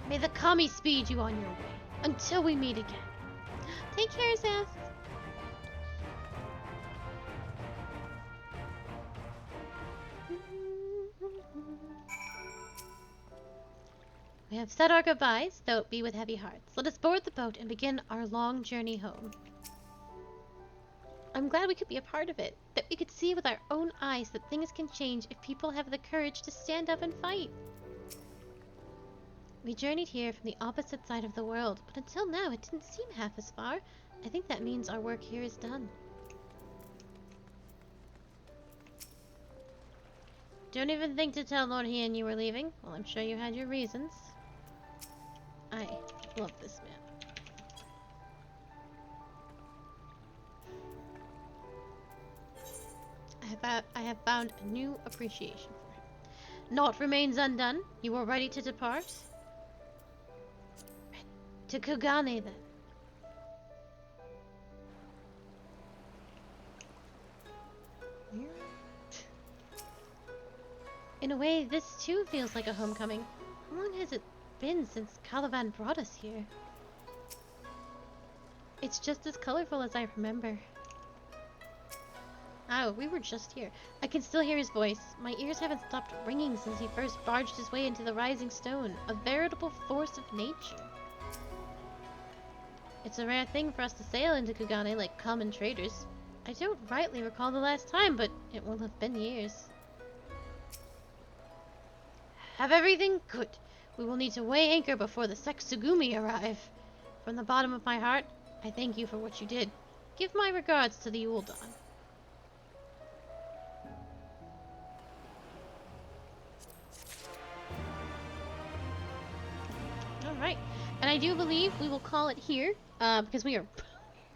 May the Kami speed you on your way. Until we meet again. Take care, Zeth. We have said our goodbyes, though it be with heavy hearts. Let us board the boat and begin our long journey home. I'm glad we could be a part of it, that we could see with our own eyes that things can change if people have the courage to stand up and fight. We journeyed here from the opposite side of the world, but until now it didn't seem half as far. I think that means our work here is done. Don't even think to tell Lord Hyan you were leaving. Well, I'm sure you had your reasons. I love this man. I have found a new appreciation for him. Naught remains undone. You are ready to depart? To Kugane, then. In a way, this too feels like a homecoming. How long has it been since Caliban brought us here? It's just as colorful as I remember. Oh, we were just here. I can still hear his voice. My ears haven't stopped ringing since he first barged his way into the Rising Stone, a veritable force of nature. It's a rare thing for us to sail into Kugane like common traders. I don't rightly recall the last time, but it will have been years. Have everything? Good. We will need to weigh anchor before the Sexugumi arrive. From the bottom of my heart, I thank you for what you did. Give my regards to the Uldan. Alright, and I do believe we will call it here, because we are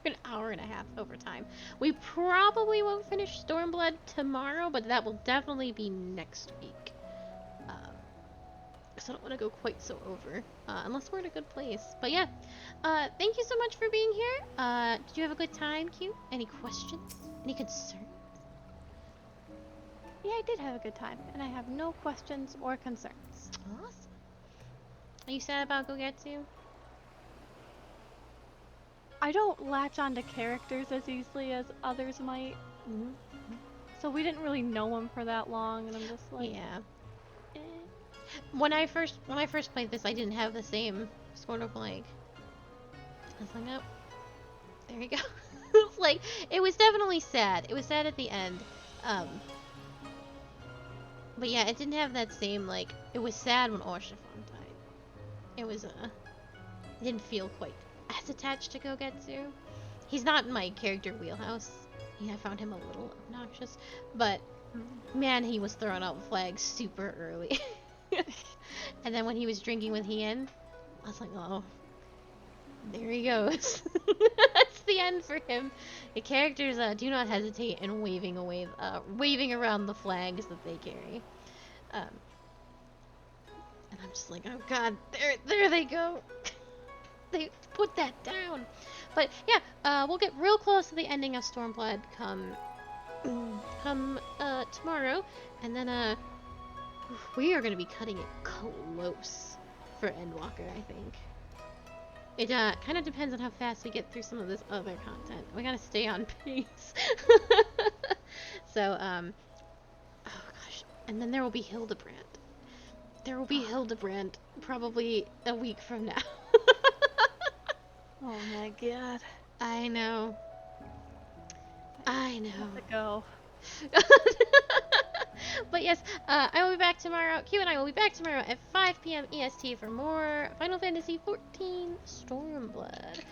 an hour and a half over time. We probably won't finish Stormblood tomorrow, but that will definitely be next week. Because I don't want to go quite so over, unless we're in a good place. But yeah, thank you so much for being here. Did you have a good time, Q? Any questions? Any concerns? Yeah, I did have a good time, and I have no questions or concerns. Awesome. Are you sad about Gogetsu? I don't latch onto characters as easily as others might. So we didn't really know him for that long, and I'm just like, yeah. When I first played this, I didn't have the same sort of like. I was like, oh, there you go. It's like it was definitely sad. It was sad at the end. But yeah, it didn't have that same like. It was sad when Orshifon died. It was it didn't feel quite as attached to Gogetsu. He's not in my character wheelhouse. Yeah, I found him a little obnoxious, but man, he was throwing out flags super early. And then when he was drinking with Hien, I was like, oh, there he goes. That's the end for him. The characters do not hesitate in waving around the flags that they carry. And I'm just like, oh god, there they go. They put that down. But yeah, we'll get real close to the ending of Stormblood come tomorrow, and then we are gonna be cutting it close for Endwalker, I think. It kind of depends on how fast we get through some of this other content. We gotta stay on pace. So oh gosh, and then there will be Hildebrand. There will be Hildebrand probably a week from now. oh my god. I know. I know. Have to go. But yes, I will be back tomorrow. Q and I will be back tomorrow at 5 p.m. EST for more Final Fantasy XIV Stormblood.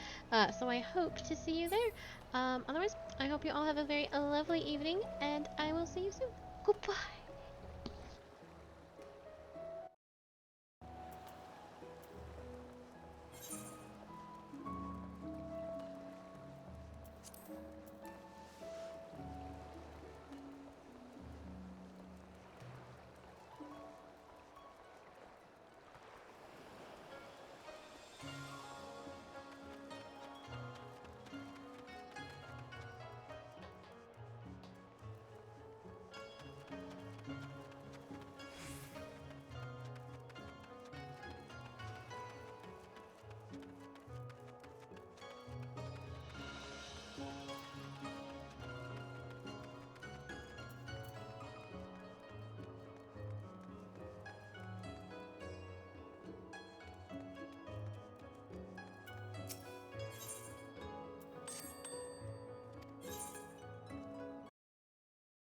So I hope to see you there. Otherwise, I hope you all have a very lovely evening, and I will see you soon. Goodbye.